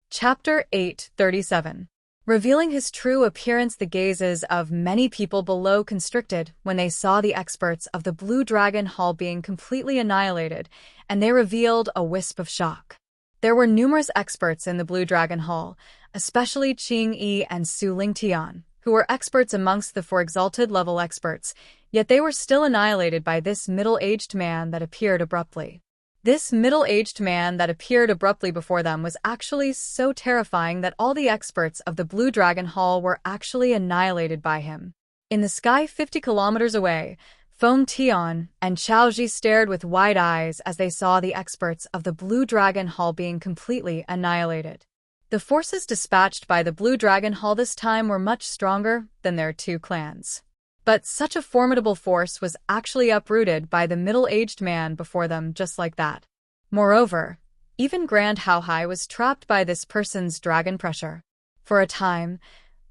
Chapter 8:37. Revealing his true appearance, the gazes of many people below constricted when they saw the experts of the Blue Dragon Hall being completely annihilated, and they revealed a wisp of shock. There were numerous experts in the Blue Dragon Hall, especially Qing Yi and Su Lingtian, who were experts amongst the 4 exalted level experts, yet they were still annihilated by this middle-aged man that appeared abruptly. This middle-aged man that appeared abruptly before them was actually so terrifying that all the experts of the Blue Dragon Hall were actually annihilated by him. In the sky 50 kilometers away, Feng Tian and Chao Ji stared with wide eyes as they saw the experts of the Blue Dragon Hall being completely annihilated. The forces dispatched by the Blue Dragon Hall this time were much stronger than their 2 clans. But such a formidable force was actually uprooted by the middle-aged man before them just like that. Moreover, even Grand Hao Hai was trapped by this person's dragon pressure. For a time,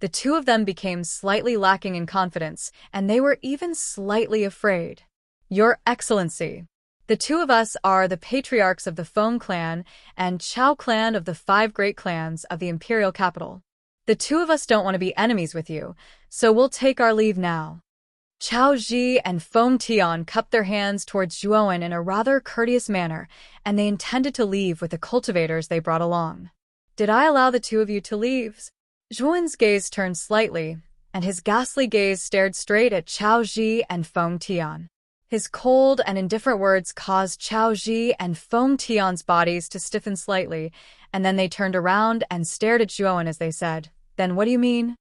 the two of them became slightly lacking in confidence, and they were even slightly afraid. "Your Excellency, the 2 of us are the patriarchs of the Feng clan and Chao clan of the 5 great clans of the imperial capital. The 2 of us don't want to be enemies with you, so we'll take our leave now." Chao Ji and Feng Tian cupped their hands towards Zhuowen in a rather courteous manner, and they intended to leave with the cultivators they brought along. "Did I allow the 2 of you to leave?" Zhuowen's gaze turned slightly, and his ghastly gaze stared straight at Chao Ji and Feng Tian. His cold and indifferent words caused Chao Ji and Feng Tian's bodies to stiffen slightly, and then they turned around and stared at Zhuowen as they said, "Then what do you mean?"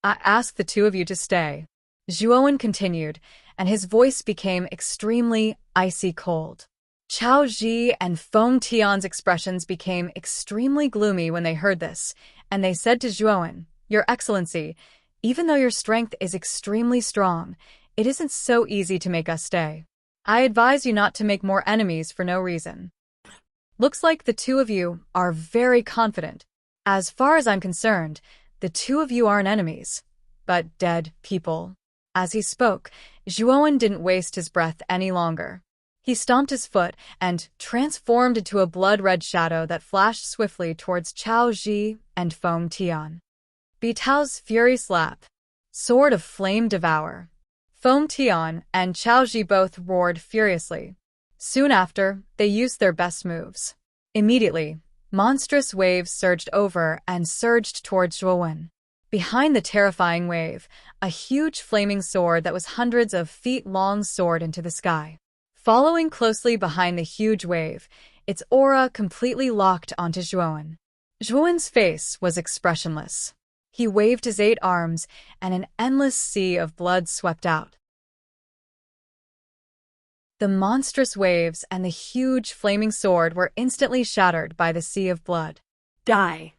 "I asked the 2 of you to stay," Zhuowen continued, and his voice became extremely icy cold. Chao Ji and Feng Tian's expressions became extremely gloomy when they heard this, and they said to Zhuowen, "Your Excellency, Even though your strength is extremely strong, it isn't so easy to make us stay. I advise you not to make more enemies for no reason. Looks like the two of you are very confident. As far as I'm concerned, the two of you aren't enemies, but dead people." As he spoke, Zhuowen didn't waste his breath any longer. He stomped his foot and transformed into a blood-red shadow that flashed swiftly towards Chao Ji and Feng Tian. Bitao's Fury Slap. Sword of Flame Devour. Feng Tian and Chao Ji both roared furiously. Soon after, they used their best moves. Immediately, monstrous waves surged over and surged towards Zhuowen. Behind the terrifying wave, a huge flaming sword that was hundreds of feet long soared into the sky. Following closely behind the huge wave, its aura completely locked onto Zhuowen. Zhuowen's face was expressionless. He waved his 8 arms, and an endless sea of blood swept out. The monstrous waves and the huge flaming sword were instantly shattered by the sea of blood. Die.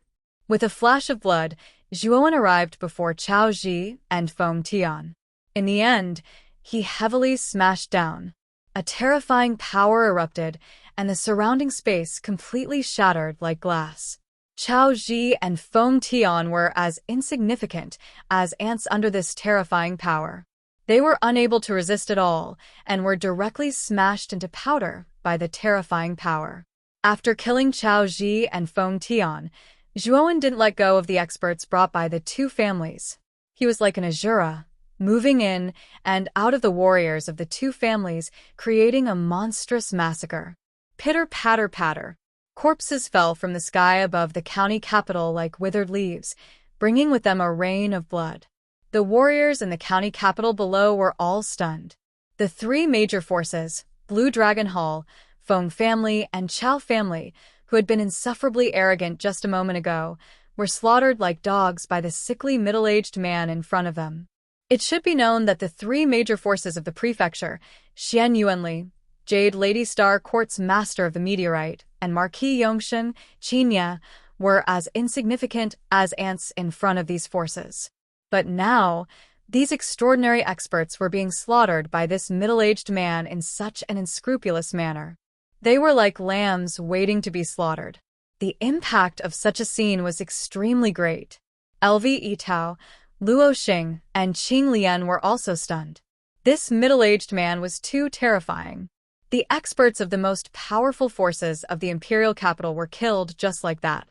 With a flash of blood, Zhuowen arrived before Chao Ji and Feng Tian. In the end, he heavily smashed down. A terrifying power erupted, and the surrounding space completely shattered like glass. Chao Ji and Feng Tian were as insignificant as ants under this terrifying power. They were unable to resist at all, and were directly smashed into powder by the terrifying power. After killing Chao Ji and Feng Tian, Zhuowen didn't let go of the experts brought by the two families. He was like an Azura, moving in and out of the warriors of the two families, creating a monstrous massacre. Pitter-patter-patter. Corpses fell from the sky above the county capital like withered leaves, bringing with them a rain of blood. The warriors in the county capital below were all stunned. The 3 major forces, Blue Dragon Hall, Feng family, and Chao family, who had been insufferably arrogant just a moment ago, were slaughtered like dogs by the sickly middle-aged man in front of them. It should be known that the 3 major forces of the prefecture, Xian Yuanli, Jade Lady Star Court's master of the meteorite, and Marquis Yongshen, Qinya, were as insignificant as ants in front of these forces. But now, these extraordinary experts were being slaughtered by this middle-aged man in such an unscrupulous manner. They were like lambs waiting to be slaughtered. The impact of such a scene was extremely great. LV Yitao, Luo Xing, and Qing Lian were also stunned. This middle-aged man was too terrifying. The experts of the most powerful forces of the imperial capital were killed just like that.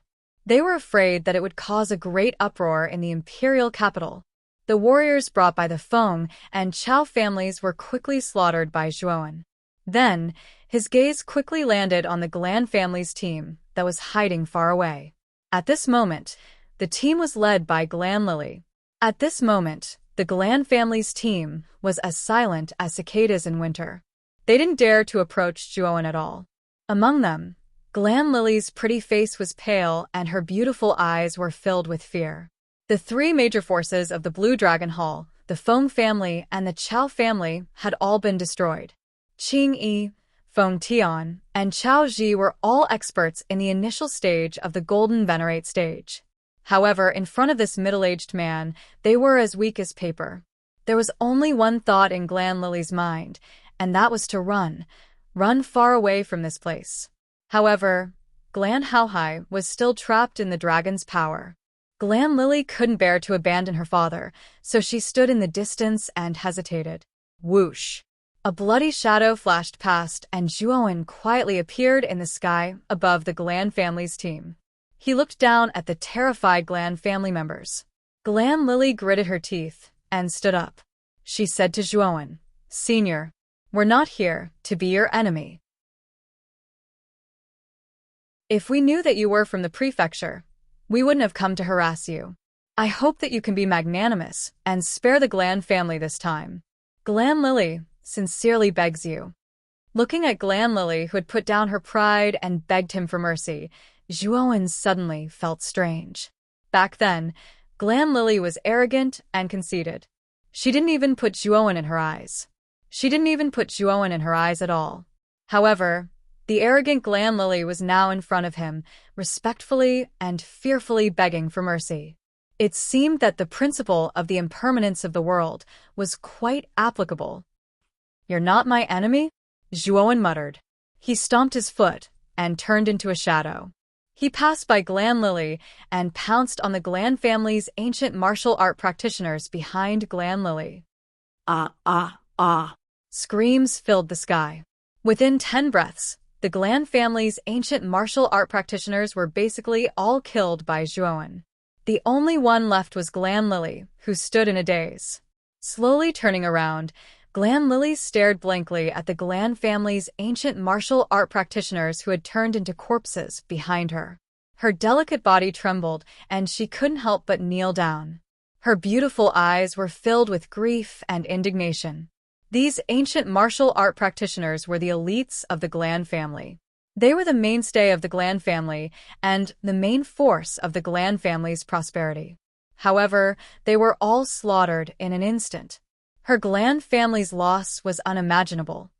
They were afraid that it would cause a great uproar in the imperial capital. The warriors brought by the Feng and Chao families were quickly slaughtered by Zhuowen. Then, his gaze quickly landed on the Glan family's team that was hiding far away. At this moment, the team was led by Glan Lily. At this moment, the Glan family's team was as silent as cicadas in winter. They didn't dare to approach Zhuowen at all. Among them, Glan Lily's pretty face was pale and her beautiful eyes were filled with fear. The 3 major forces of the Blue Dragon Hall, the Feng family, and the Chao family had all been destroyed. Qing Yi, Feng Tian, and Chao Ji were all experts in the initial stage of the Golden Venerate stage. However, in front of this middle-aged man, they were as weak as paper. There was only one thought in Glan Lily's mind, and that was to run far away from this place. However, Glan Haohai was still trapped in the dragon's power. Glan Lily couldn't bear to abandon her father, so she stood in the distance and hesitated. Whoosh! A bloody shadow flashed past, and Zhuowen quietly appeared in the sky above the Glan family's team. He looked down at the terrified Glan family members. Glan Lily gritted her teeth and stood up. She said to Zhuowen, "Senior, we're not here to be your enemy. If we knew that you were from the prefecture, we wouldn't have come to harass you. I hope that you can be magnanimous and spare the Glan family this time. Glan Lily sincerely begs you." Looking at Glan Lily, who had put down her pride and begged him for mercy, Zhuowen suddenly felt strange. Back then, Glan Lily was arrogant and conceited. She didn't even put Zhuowen in her eyes. She didn't even put Zhuowen in her eyes at all. However, the arrogant Glan Lily was now in front of him, respectfully and fearfully begging for mercy. It seemed that the principle of the impermanence of the world was quite applicable. "You're not my enemy?" Zhuowen muttered. He stomped his foot and turned into a shadow. He passed by Glan Lily and pounced on the Glan family's ancient martial art practitioners behind Glan Lily. Ah, ah, ah. Screams filled the sky. Within 10 breaths, the Glan family's ancient martial art practitioners were basically all killed by Zhuowen. The only one left was Glan Lily, who stood in a daze. Slowly turning around, Glan Lily stared blankly at the Glan family's ancient martial art practitioners who had turned into corpses behind her. Her delicate body trembled, and she couldn't help but kneel down. Her beautiful eyes were filled with grief and indignation. These ancient martial art practitioners were the elites of the Glan family. They were the mainstay of the Glan family and the main force of the Glan family's prosperity. However, they were all slaughtered in an instant. Her Glan family's loss was unimaginable.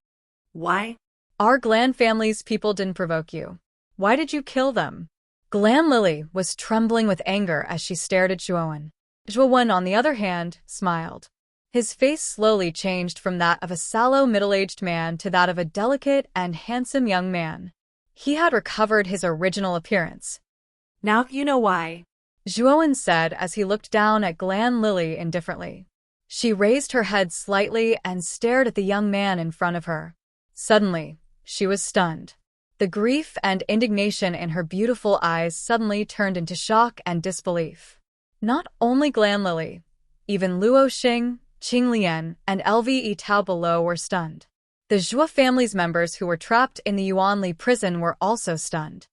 Why? Our Glan family's people didn't provoke you. Why did you kill them? Glan Lily was trembling with anger as she stared at Zhuowen. Zhuowen, on the other hand, smiled. His face slowly changed from that of a sallow middle-aged man to that of a delicate and handsome young man. He had recovered his original appearance. Now you know why, Zhuowen said as he looked down at Glan Lily indifferently. She raised her head slightly and stared at the young man in front of her. Suddenly, she was stunned. The grief and indignation in her beautiful eyes suddenly turned into shock and disbelief. Not only Glan Lily, even Luo Xing, Qing Lian, and Lve Tao below were stunned. The Zhua family's members who were trapped in the Yuanli prison were also stunned.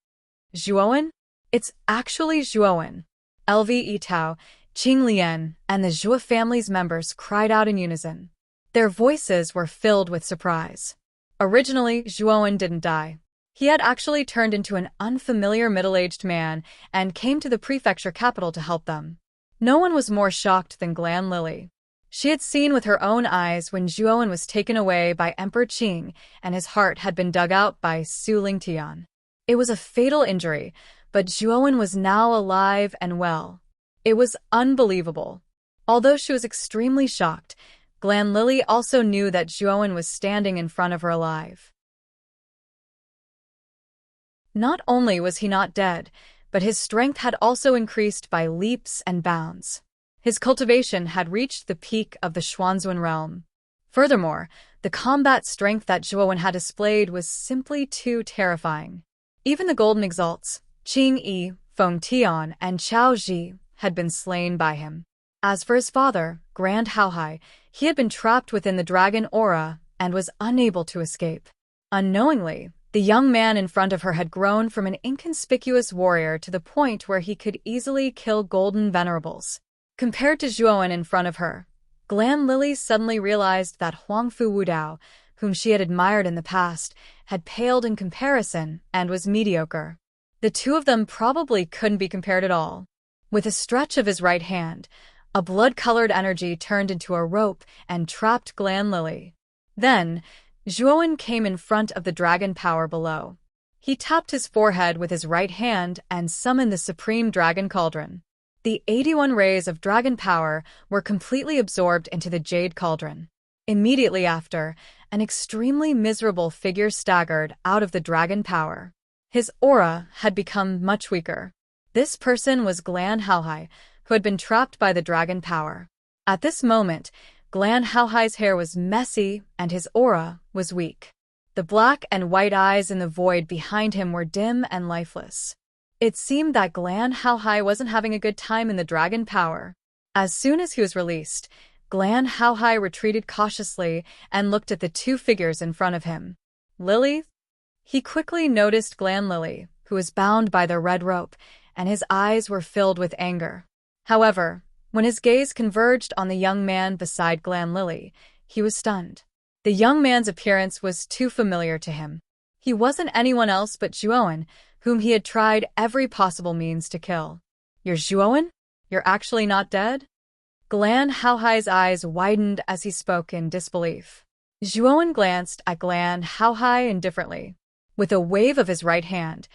Zhuowen? It's actually Zhuowen. Lve Tao, Qing Lian, and the Zhua family's members cried out in unison. Their voices were filled with surprise. Originally, Zhuowen didn't die. He had actually turned into an unfamiliar middle-aged man and came to the prefecture capital to help them. No one was more shocked than Glan Lily. She had seen with her own eyes when Zhuowen was taken away by Emperor Qing and his heart had been dug out by Su Lingtian. It was a fatal injury, but Zhuowen was now alive and well. It was unbelievable. Although she was extremely shocked, Glan Lily also knew that Zhuowen was standing in front of her alive. Not only was he not dead, but his strength had also increased by leaps and bounds. His cultivation had reached the peak of the Xuanzun realm. Furthermore, the combat strength that Zhuowen had displayed was simply too terrifying. Even the Golden Exalts, Qing Yi, Feng Tian, and Chao Ji, had been slain by him. As for his father, Grand Haohai, he had been trapped within the dragon aura and was unable to escape. Unknowingly, the young man in front of her had grown from an inconspicuous warrior to the point where he could easily kill golden venerables. Compared to Zhuowen in front of her, Glan Lily suddenly realized that Huangfu Wudao, whom she had admired in the past, had paled in comparison and was mediocre. The two of them probably couldn't be compared at all. With a stretch of his right hand, a blood-colored energy turned into a rope and trapped Glan Lily. Then, Zhuowen came in front of the dragon power below. He tapped his forehead with his right hand and summoned the Supreme Dragon Cauldron. The 81 rays of dragon power were completely absorbed into the Jade Cauldron. Immediately after, an extremely miserable figure staggered out of the dragon power. His aura had become much weaker. This person was Glan Haohai, who had been trapped by the dragon power. At this moment, Glan Haohai's hair was messy and his aura was weak. The black and white eyes in the void behind him were dim and lifeless. It seemed that Glan Haohai wasn't having a good time in the dragon power. As soon as he was released, Glan Haohai retreated cautiously and looked at the two figures in front of him. Lily? He quickly noticed Glan Lily, who was bound by the red rope, and his eyes were filled with anger. However, when his gaze converged on the young man beside Glan Lily, he was stunned. The young man's appearance was too familiar to him. He wasn't anyone else but Zhuowen, whom he had tried every possible means to kill. You're Zhuowen? You're actually not dead? Glan Haohai's eyes widened as he spoke in disbelief. Zhuowen glanced at Glan Haohai indifferently. With a wave of his right hand,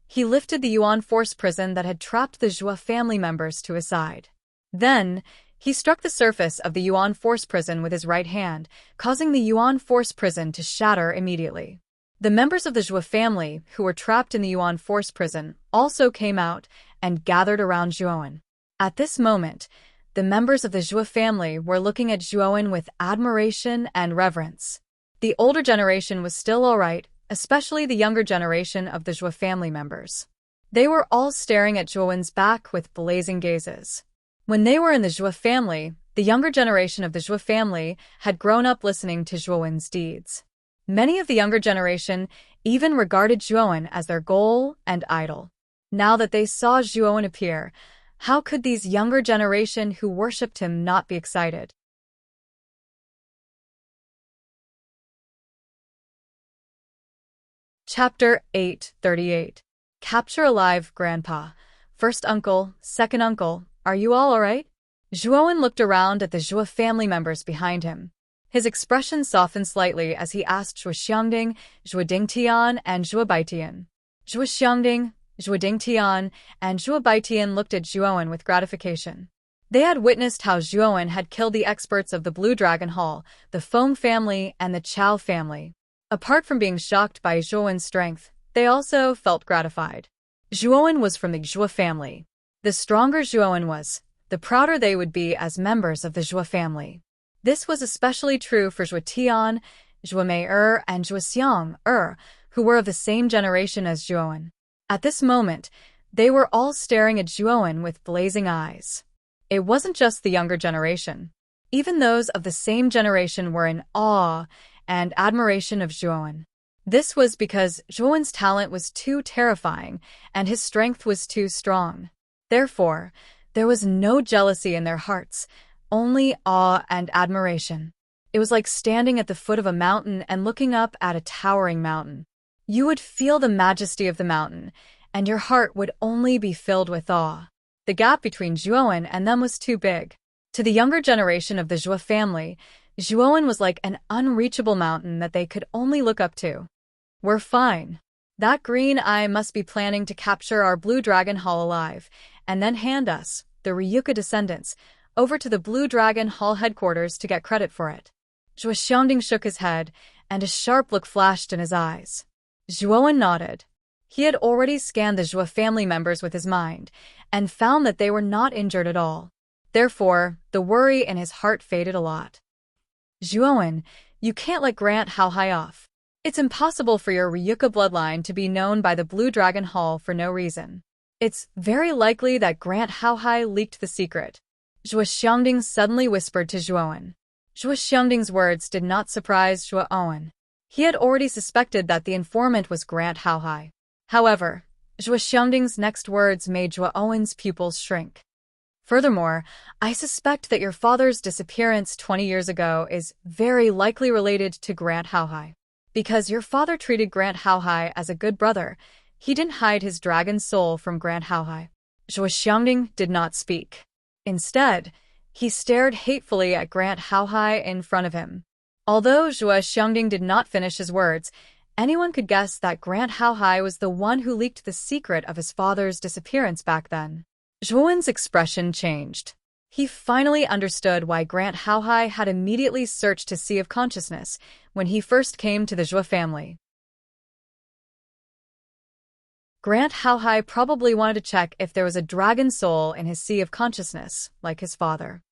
he lifted the Yuan Force prison that had trapped the Zhua family members to his side. Then, he struck the surface of the Yuan Force Prison with his right hand, causing the Yuan Force Prison to shatter immediately. The members of the Zhou family, who were trapped in the Yuan Force Prison, also came out and gathered around Zhuowen. At this moment, the members of the Zhou family were looking at Zhuowen with admiration and reverence. The older generation was still all right, especially the younger generation of the Zhou family members. They were all staring at Zhuowen's back with blazing gazes. When they were in the Zhou family, the younger generation of the Zhou family had grown up listening to Zhuowen's deeds. Many of the younger generation even regarded Zhuowen as their goal and idol. Now that they saw Zhuowen appear, how could these younger generation who worshipped him not be excited? Chapter 838. Capture Alive, Grandpa. First uncle, second uncle, are you all alright? Zhuowen looked around at the Zhou family members behind him. His expression softened slightly as he asked Zhou Xiangding, Zhou Dingtian, and Zhou Baitian. Zhou Xiangding, Zhou Dingtian, and Zhou Baitian looked at Zhuowen with gratification. They had witnessed how Zhuowen had killed the experts of the Blue Dragon Hall, the Foam family, and the Chao family. Apart from being shocked by Zhuowen's strength, they also felt gratified. Zhuowen was from the Zhou family. The stronger Zhuowen was, the prouder they would be as members of the Zhou family. This was especially true for Zhou Tian, Zhou Mei and Zhou Xiang who were of the same generation as Zhuowen. At this moment, they were all staring at Zhuowen with blazing eyes. It wasn't just the younger generation. Even those of the same generation were in awe and admiration of Zhuowen. This was because Zhuowen's talent was too terrifying and his strength was too strong. Therefore, there was no jealousy in their hearts, only awe and admiration. It was like standing at the foot of a mountain and looking up at a towering mountain. You would feel the majesty of the mountain, and your heart would only be filled with awe. The gap between Zhuowen and them was too big. To the younger generation of the Zhou family, Zhuowen was like an unreachable mountain that they could only look up to. We're fine. That green eye must be planning to capture our Blue Dragon Hall alive, and then hand us, the Ryuka descendants, over to the Blue Dragon Hall headquarters to get credit for it. Zhou Xiangding shook his head, and a sharp look flashed in his eyes. Zhuowen nodded. He had already scanned the Zhou family members with his mind, and found that they were not injured at all. Therefore, the worry in his heart faded a lot. Zhuowen, you can't let Grant Haohai off. It's impossible for your Ryuka bloodline to be known by the Blue Dragon Hall for no reason. It's very likely that Grant Haohai leaked the secret. Zhou Xiangding suddenly whispered to Zhuowen. Zhou Xiangding's words did not surprise Zhuowen. He had already suspected that the informant was Grant Haohai. However, Zhou Xiangding's next words made Zhuowen's pupils shrink. Furthermore, I suspect that your father's disappearance 20 years ago is very likely related to Grant Haohai. Because your father treated Grant Haohai as a good brother, he didn't hide his dragon soul from Grant Haohai. Zhou Xiangding did not speak. Instead, he stared hatefully at Grant Haohai in front of him. Although Zhou Xiangding did not finish his words, anyone could guess that Grant Haohai was the one who leaked the secret of his father's disappearance back then. Zhuowen's expression changed. He finally understood why Grant Haohai had immediately searched his Sea of Consciousness when he first came to the Zhou family. Grant Haohai probably wanted to check if there was a dragon soul in his Sea of Consciousness, like his father.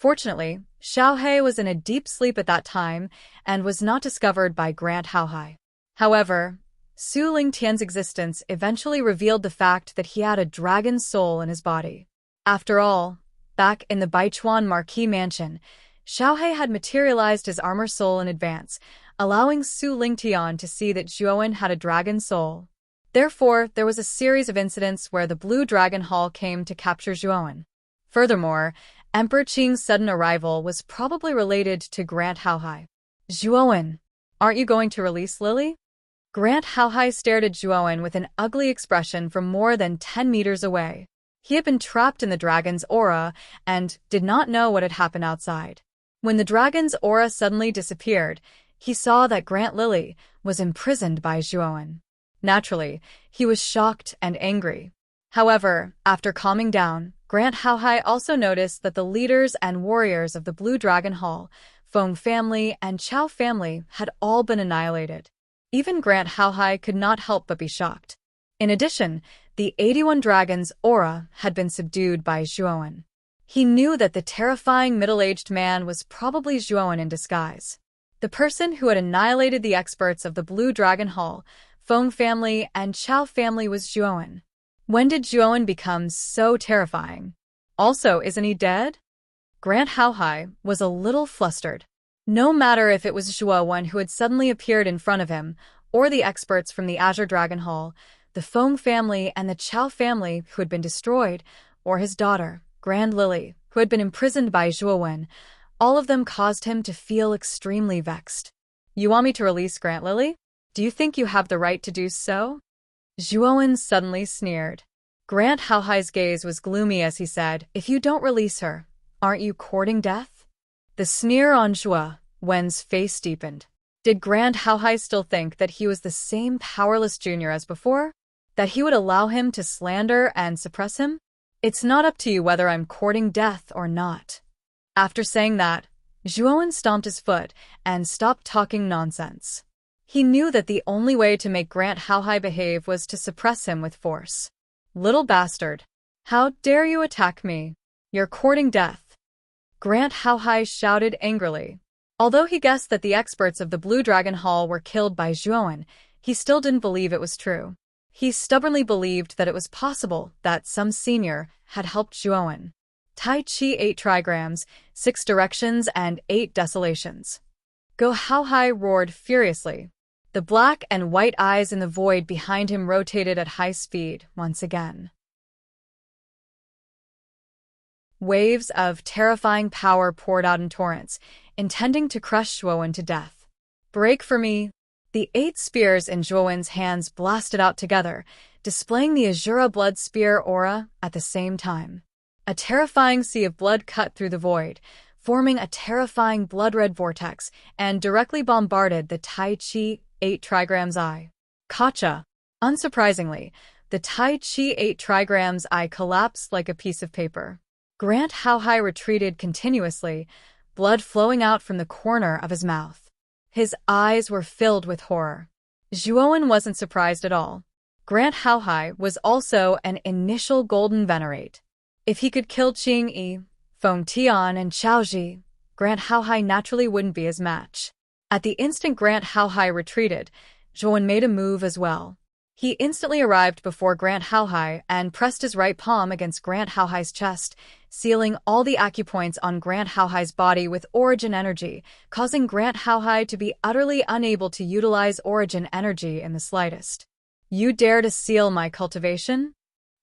Fortunately, Xiaohei was in a deep sleep at that time and was not discovered by Grant Haohai. However, Su Lingtian's existence eventually revealed the fact that he had a dragon soul in his body. After all, back in the Baichuan Marquis Mansion, Xiaohei had materialized his armor soul in advance, allowing Su Lingtian to see that Zhuowen had a dragon soul. Therefore, there was a series of incidents where the Blue Dragon Hall came to capture Zhuowen. Furthermore, Emperor Qing's sudden arrival was probably related to Grant Haohai. Zhuowen, aren't you going to release Lily? Grant Haohai stared at Zhuowen with an ugly expression from more than 10 meters away. He had been trapped in the dragon's aura and did not know what had happened outside. When the dragon's aura suddenly disappeared, he saw that Grant Lily was imprisoned by Zhuowen. Naturally, he was shocked and angry. However, after calming down, Grant Howhai also noticed that the leaders and warriors of the Blue Dragon Hall, Feng family and Chao family, had all been annihilated. Even Grant Howhai could not help but be shocked. In addition, the 81 dragons' aura had been subdued by Zhuowen. He knew that the terrifying middle-aged man was probably Zhuowen in disguise. The person who had annihilated the experts of the Blue Dragon Hall, Feng family and Chao family was Zhuowen. When did Zhuowen become so terrifying? Also, isn't he dead? Grant Howhai was a little flustered. No matter if it was Zhuowen who had suddenly appeared in front of him, or the experts from the Azure Dragon Hall, the Feng family and the Chao family who had been destroyed, or his daughter, Grand Lily, who had been imprisoned by Zhuowen, all of them caused him to feel extremely vexed. You want me to release Grand Lily? Do you think you have the right to do so? Zhuowen suddenly sneered. Grant Howhai's gaze was gloomy as he said, if you don't release her, aren't you courting death? The sneer on Zhuowen's face deepened. Did Grant Howhai still think that he was the same powerless junior as before? That he would allow him to slander and suppress him? It's not up to you whether I'm courting death or not. After saying that, Zhuowen stomped his foot and stopped talking nonsense. He knew that the only way to make Grant Howhai behave was to suppress him with force. Little bastard. How dare you attack me? You're courting death. Grant Howhai shouted angrily. Although he guessed that the experts of the Blue Dragon Hall were killed by Zhuowen, he still didn't believe it was true. He stubbornly believed that it was possible that some senior had helped Zhuowen. Tai Chi 8 trigrams, 6 directions and 8 desolations. Go Howhai roared furiously. The black and white eyes in the void behind him rotated at high speed once again. Waves of terrifying power poured out in torrents, intending to crush Zhuowen to death. Break for me! The 8 spears in Zhuowen's hands blasted out together, displaying the Azura blood spear aura at the same time. A terrifying sea of blood cut through the void, forming a terrifying blood-red vortex, and directly bombarded the Tai Chi 8 trigrams eye. Kacha! Unsurprisingly, the Tai Chi 8 trigrams eye collapsed like a piece of paper. Grant Howhai retreated continuously, blood flowing out from the corner of his mouth. His eyes were filled with horror. Zhuowen wasn't surprised at all. Grant Howhai was also an initial golden venerate. If he could kill Qing Yi, Feng Tian, and Chao Ji, Grant Howhai naturally wouldn't be his match. At the instant Grant Howhai retreated, Zhuowen made a move as well. He instantly arrived before Grant Howhai and pressed his right palm against Grant Howhai's chest, sealing all the acupoints on Grant Howhai's body with origin energy, causing Grant Howhai to be utterly unable to utilize origin energy in the slightest. You dare to seal my cultivation?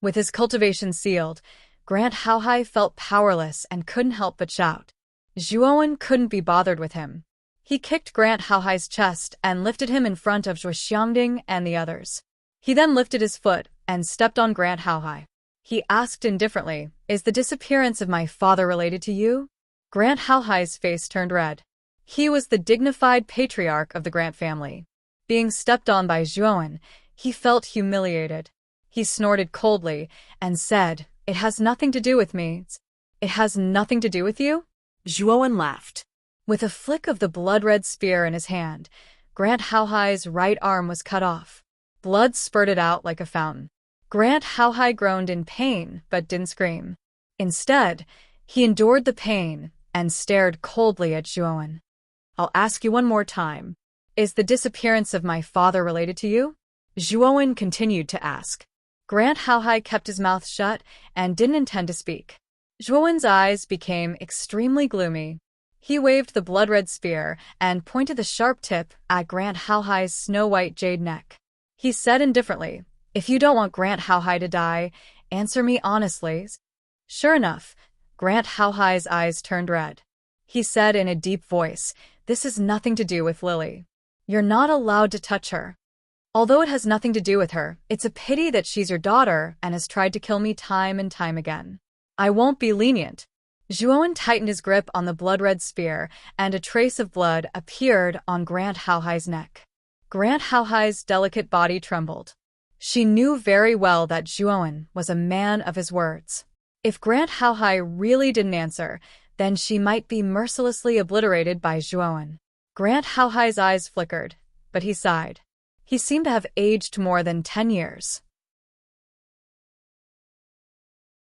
With his cultivation sealed, Grant Howhai felt powerless and couldn't help but shout. Zhuowen couldn't be bothered with him. He kicked Grant Howhai's chest and lifted him in front of Zhuo Xiangding and the others. He then lifted his foot and stepped on Grant Howhai. He asked indifferently, is the disappearance of my father related to you? Grant Howhai's face turned red. He was the dignified patriarch of the Grant family. Being stepped on by Zhuowen, he felt humiliated. He snorted coldly and said, it has nothing to do with me. It has nothing to do with you? Zhuowen laughed. With a flick of the blood-red spear in his hand, Grant Howhai's right arm was cut off. Blood spurted out like a fountain. Grant Howhai groaned in pain but didn't scream. Instead, he endured the pain and stared coldly at Zhuowen. I'll ask you one more time. Is the disappearance of my father related to you? Zhuowen continued to ask. Grant Howhai kept his mouth shut and didn't intend to speak. Zhuowen's eyes became extremely gloomy. He waved the blood-red spear and pointed the sharp tip at Grant Howhai's snow-white jade neck. He said indifferently, if you don't want Grant Howhai to die, answer me honestly. Sure enough, Grant Howhai's eyes turned red. He said in a deep voice, this has nothing to do with Lily. You're not allowed to touch her. Although it has nothing to do with her, it's a pity that she's your daughter and has tried to kill me time and time again. I won't be lenient. Zhuowen tightened his grip on the blood-red spear, and a trace of blood appeared on Grant Howhai's neck. Grant Howhai's delicate body trembled. She knew very well that Zhuowen was a man of his words. If Grant Haohai really didn't answer, then she might be mercilessly obliterated by Zhuowen. Grant Haohai's eyes flickered, but he sighed. He seemed to have aged more than 10 years.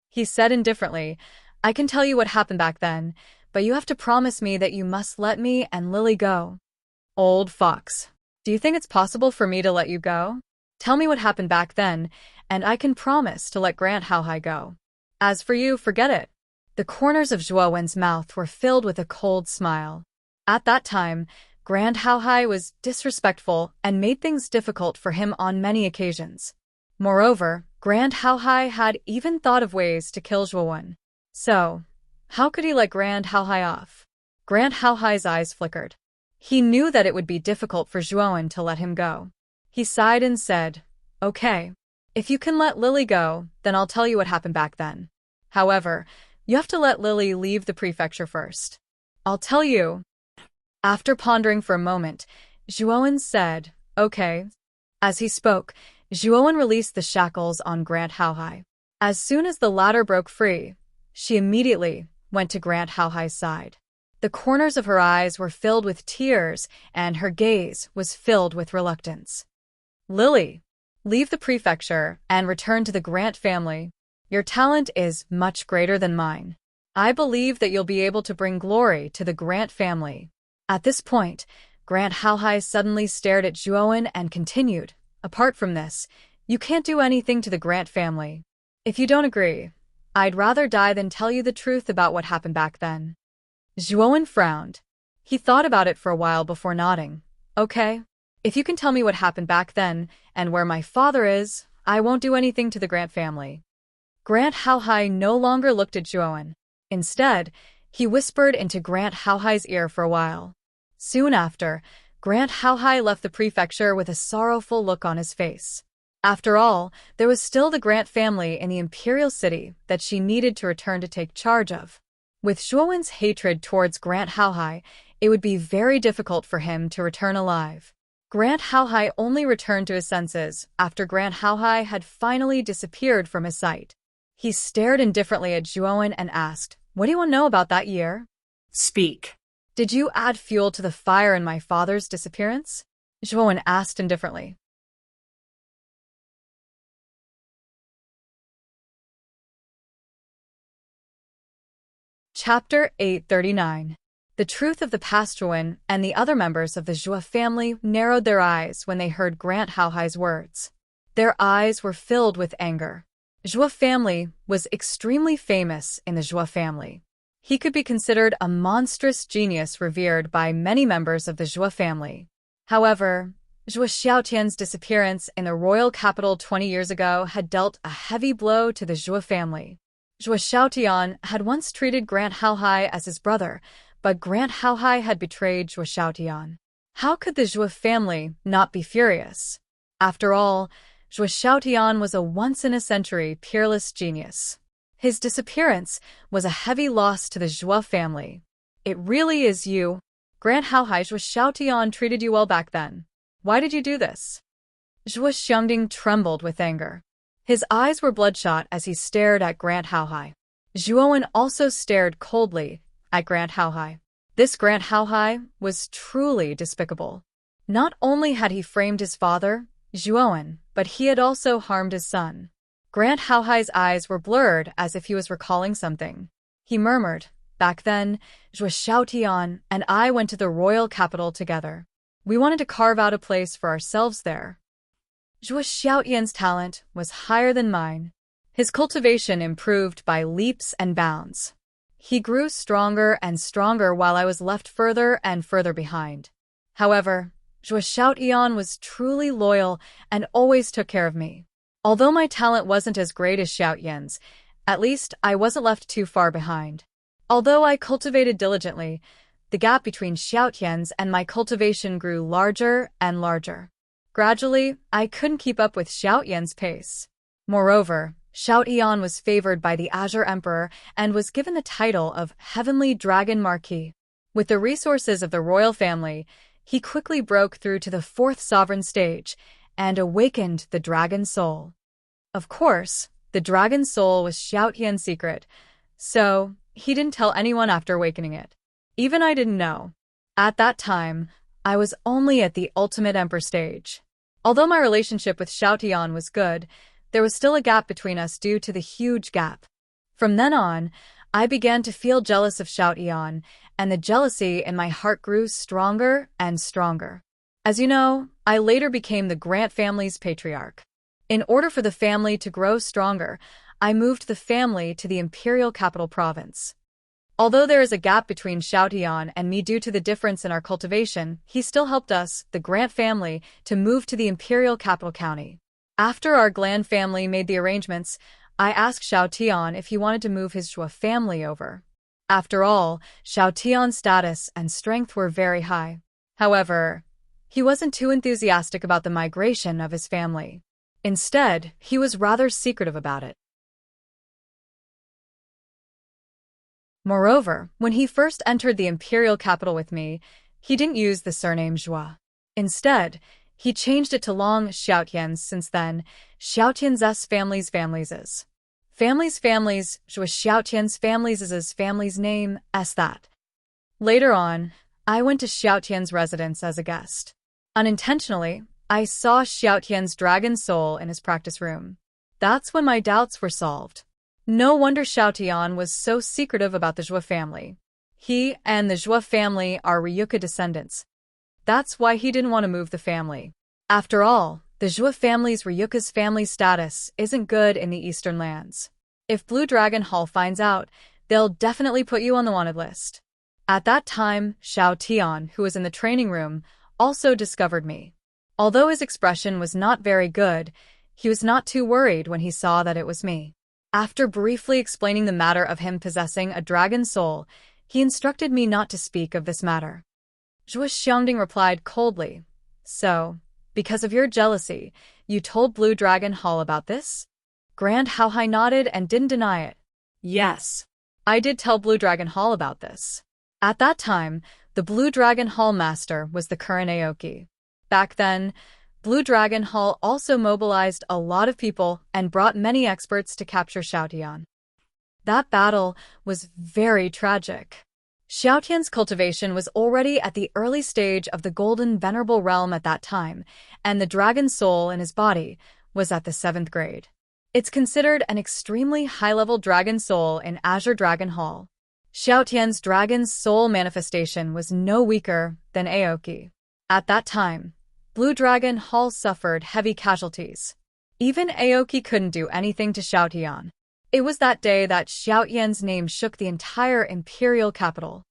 He said indifferently, "I can tell you what happened back then, but you have to promise me that you must let me and Lily go." Old fox. Do you think it's possible for me to let you go? Tell me what happened back then, and I can promise to let Grant Haohai go. As for you, forget it. The corners of Zhuowen's mouth were filled with a cold smile. At that time, Grant Haohai was disrespectful and made things difficult for him on many occasions. Moreover, Grant Haohai had even thought of ways to kill Zhuowen. So, how could he let Grant Haohai off? Grant Haohai's eyes flickered. He knew that it would be difficult for Zhuowen to let him go. He sighed and said, "Okay. If you can let Lily go, then I'll tell you what happened back then. However, you have to let Lily leave the prefecture first. I'll tell you." After pondering for a moment, Zhuowen said, "Okay." As he spoke, Zhuowen released the shackles on Grant Haohai. As soon as the latter broke free, she immediately went to Grant Haohai's side. The corners of her eyes were filled with tears, and her gaze was filled with reluctance. "Lily, leave the prefecture and return to the Grant family. Your talent is much greater than mine. I believe that you'll be able to bring glory to the Grant family." At this point, Grant Haohai suddenly stared at Zhuowen and continued, "Apart from this, you can't do anything to the Grant family. If you don't agree, I'd rather die than tell you the truth about what happened back then." Zhuowen frowned. He thought about it for a while before nodding. "Okay. If you can tell me what happened back then and where my father is, I won't do anything to the Grant family." Grant Haohai no longer looked at Zhuowen. Instead, he whispered into Grant Haohai's ear for a while. Soon after, Grant Haohai left the prefecture with a sorrowful look on his face. After all, there was still the Grant family in the imperial city that she needed to return to take charge of. With Zhuowen's hatred towards Grant Haohai, it would be very difficult for him to return alive. Grant Haohai only returned to his senses after Grant Haohai had finally disappeared from his sight. He stared indifferently at Zhuowen and asked, "What do you want to know about that year?" Speak. "Did you add fuel to the fire in my father's disappearance?" Zhuowen asked indifferently. Chapter 839. The truth of the past. Zhuowen and the other members of the Zhua family narrowed their eyes when they heard Grant Haohai's words. Their eyes were filled with anger. Zhua family was extremely famous in the Zhua family. He could be considered a monstrous genius revered by many members of the Zhua family. However, Zhua Xiaotian's disappearance in the royal capital 20 years ago had dealt a heavy blow to the Zhua family. Zhua Xiaotian had once treated Grant Haohai as his brother, but Grant Haohai had betrayed Zhua Xiaotian. How could the Zhua family not be furious? After all, Zhua Xiaotian was a once-in-a-century peerless genius. His disappearance was a heavy loss to the Zhua family. "It really is you. Grant Haohai, Zhua Xiaotian treated you well back then. Why did you do this?" Zhua Xiangding trembled with anger. His eyes were bloodshot as he stared at Grant Haohai. Zhuowen also stared coldly at Grant Haohai. This Grant Haohai was truly despicable. Not only had he framed his father, Zhuowen, but he had also harmed his son. Grant Haohai's eyes were blurred as if he was recalling something. He murmured, "Back then, Zhua Xiaotian and I went to the royal capital together. We wanted to carve out a place for ourselves there. Zhua Xiaotian's talent was higher than mine. His cultivation improved by leaps and bounds. He grew stronger and stronger while I was left further and further behind. However, Zhua Xiaotian was truly loyal and always took care of me. Although my talent wasn't as great as Xiaotian's, at least I wasn't left too far behind. Although I cultivated diligently, the gap between Xiaotian's and my cultivation grew larger and larger. Gradually, I couldn't keep up with Xiaotian's pace. Moreover, Xiaotian was favored by the Azure Emperor and was given the title of Heavenly Dragon Marquis. With the resources of the royal family, he quickly broke through to the fourth sovereign stage and awakened the dragon soul. Of course, The dragon's soul was Xiao Tian's secret, so he didn't tell anyone after awakening it. Even I didn't know. At that time, I was only at the ultimate emperor stage. Although my relationship with Xiao Tian was good, there was still a gap between us due to the huge gap. From then on, I began to feel jealous of Xiao Tian, and the jealousy in my heart grew stronger and stronger. As you know, I later became the Grant family's patriarch. In order for the family to grow stronger, I moved the family to the imperial capital province. Although there is a gap between Xiao Tian and me due to the difference in our cultivation, he still helped us, the Grant family, to move to the imperial capital county. After our Glan family made the arrangements, I asked Xiao Tian if he wanted to move his Zhua family over. After all, Xiao Tian's status and strength were very high. However, he wasn't too enthusiastic about the migration of his family. Instead, he was rather secretive about it. Moreover, when he first entered the imperial capital with me, he didn't use the surname Zhua. Instead, he changed it to Long Xiaotian's. Since then, Xiaotian's family's is. Family's Zhua Xiaotian's family's name as that. Later on, I went to Xiaotian's residence as a guest. Unintentionally, I saw Xiaotian's dragon soul in his practice room. That's when my doubts were solved. No wonder Xiao Tian was so secretive about the Zhua family. He and the Zhua family are Ryuka descendants. That's why he didn't want to move the family. After all, the Zhua family's Ryuka's family status isn't good in the eastern lands. If Blue Dragon Hall finds out, they'll definitely put you on the wanted list. At that time, Xiao Tian, who was in the training room, also discovered me. Although his expression was not very good, he was not too worried when he saw that it was me. After briefly explaining the matter of him possessing a dragon soul, he instructed me not to speak of this matter. Zhua Xiangding replied coldly, "So, because of your jealousy, you told Blue Dragon Hall about this?" Grand Haohai nodded and didn't deny it. "Yes, I did tell Blue Dragon Hall about this." At that time, the Blue Dragon Hall master was the current Aoki. Back then, Blue Dragon Hall also mobilized a lot of people and brought many experts to capture Xiao Tian. That battle was very tragic. Xiao Tian's cultivation was already at the early stage of the Golden Venerable Realm at that time, and the dragon soul in his body was at the 7th grade. It's considered an extremely high-level dragon soul in Azure Dragon Hall. Xiao Tian's dragon soul manifestation was no weaker than Aoki. At that time, Blue Dragon Hall suffered heavy casualties. Even Aoki couldn't do anything to Xiao Tian. It was that day that Xiao Tian's name shook the entire imperial capital.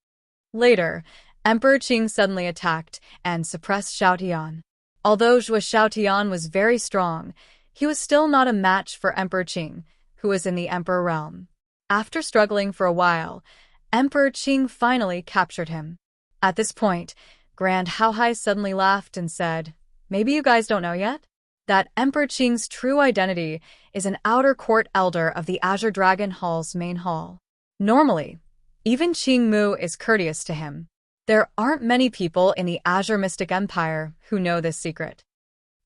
Later, Emperor Qing suddenly attacked and suppressed Xiao Tian. Although Zhua Xiao Tian was very strong, he was still not a match for Emperor Qing, who was in the Emperor realm. After struggling for a while, Emperor Qing finally captured him. At this point, Grand Haohai suddenly laughed and said, "Maybe you guys don't know yet? That Emperor Qing's true identity is an outer court elder of the Azure Dragon Hall's main hall. Normally, even Qing Mu is courteous to him. There aren't many people in the Azure Mystic Empire who know this secret."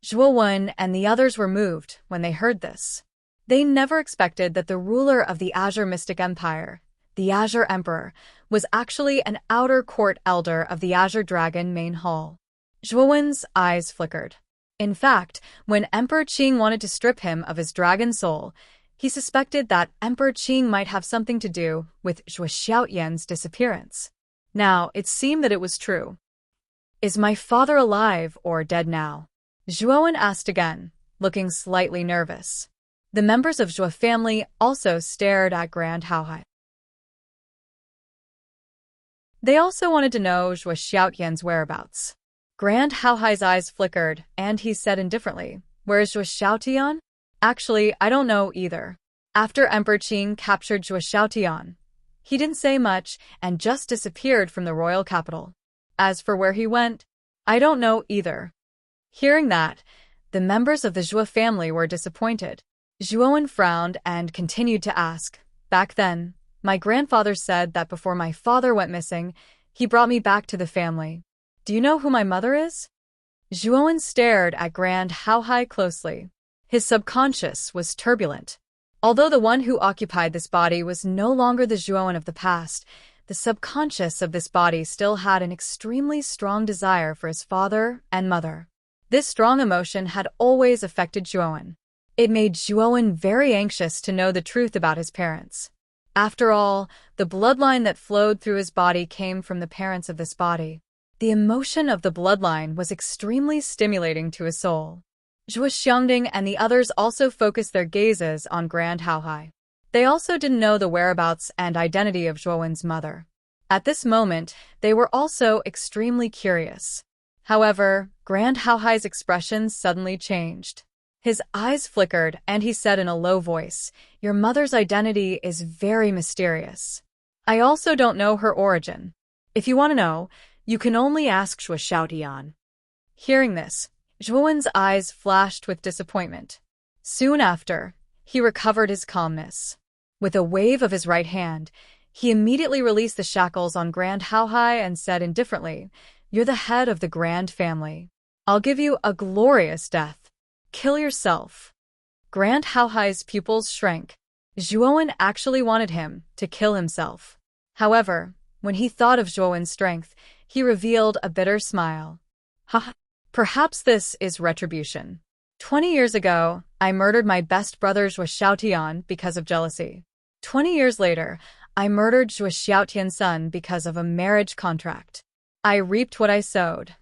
Zhuo Wen and the others were moved when they heard this. They never expected that the ruler of the Azure Mystic Empire, the Azure Emperor, was actually an outer court elder of the Azure Dragon main hall. Zhuo Wen's eyes flickered. In fact, when Emperor Qing wanted to strip him of his dragon soul, he suspected that Emperor Qing might have something to do with Zhua Xiaotian's disappearance. Now, it seemed that it was true. "Is my father alive or dead now?" Zhuo Wen asked again, looking slightly nervous. The members of Zhua family also stared at Grand Haohai. They also wanted to know Zhua Xiaotian's whereabouts. Grand Haohai's eyes flickered, and he said indifferently, "Where is Zhua Xiaotian? Actually, I don't know either." After Emperor Qing captured Zhua Xiaotian, he didn't say much and just disappeared from the royal capital. As for where he went, I don't know either. Hearing that, the members of the Zhua family were disappointed. Zhuo Wen frowned and continued to ask, "Back then, my grandfather said that before my father went missing, he brought me back to the family. Do you know who my mother is?" Zhuo Wen stared at Grand Haohai closely. His subconscious was turbulent. Although the one who occupied this body was no longer the Zhuowen of the past, the subconscious of this body still had an extremely strong desire for his father and mother. This strong emotion had always affected Zhuowen. It made Zhuowen very anxious to know the truth about his parents. After all, the bloodline that flowed through his body came from the parents of this body. The emotion of the bloodline was extremely stimulating to his soul. Zhuo Xiangding and the others also focused their gazes on Grand Haohai. They also didn't know the whereabouts and identity of Zhuowen's mother. At this moment, they were also extremely curious. However, Grand Haohai's expression suddenly changed. His eyes flickered and he said in a low voice, "Your mother's identity is very mysterious. I also don't know her origin. If you want to know, you can only ask Zhuo Xiaotian." Hearing this, Zhuowen's eyes flashed with disappointment. Soon after, he recovered his calmness. With a wave of his right hand, he immediately released the shackles on Grand Haohai and said indifferently, "You're the head of the Grand family. I'll give you a glorious death. Kill yourself." Grand Haohai's pupils shrank. Zhuowen actually wanted him to kill himself. However, when he thought of Zhuowen's strength, he revealed a bitter smile. "Ha! Perhaps this is retribution. 20 years ago, I murdered my best brother Zhuo Xiaotian because of jealousy. 20 years later, I murdered Zhuo Xiaotian's son because of a marriage contract. I reaped what I sowed.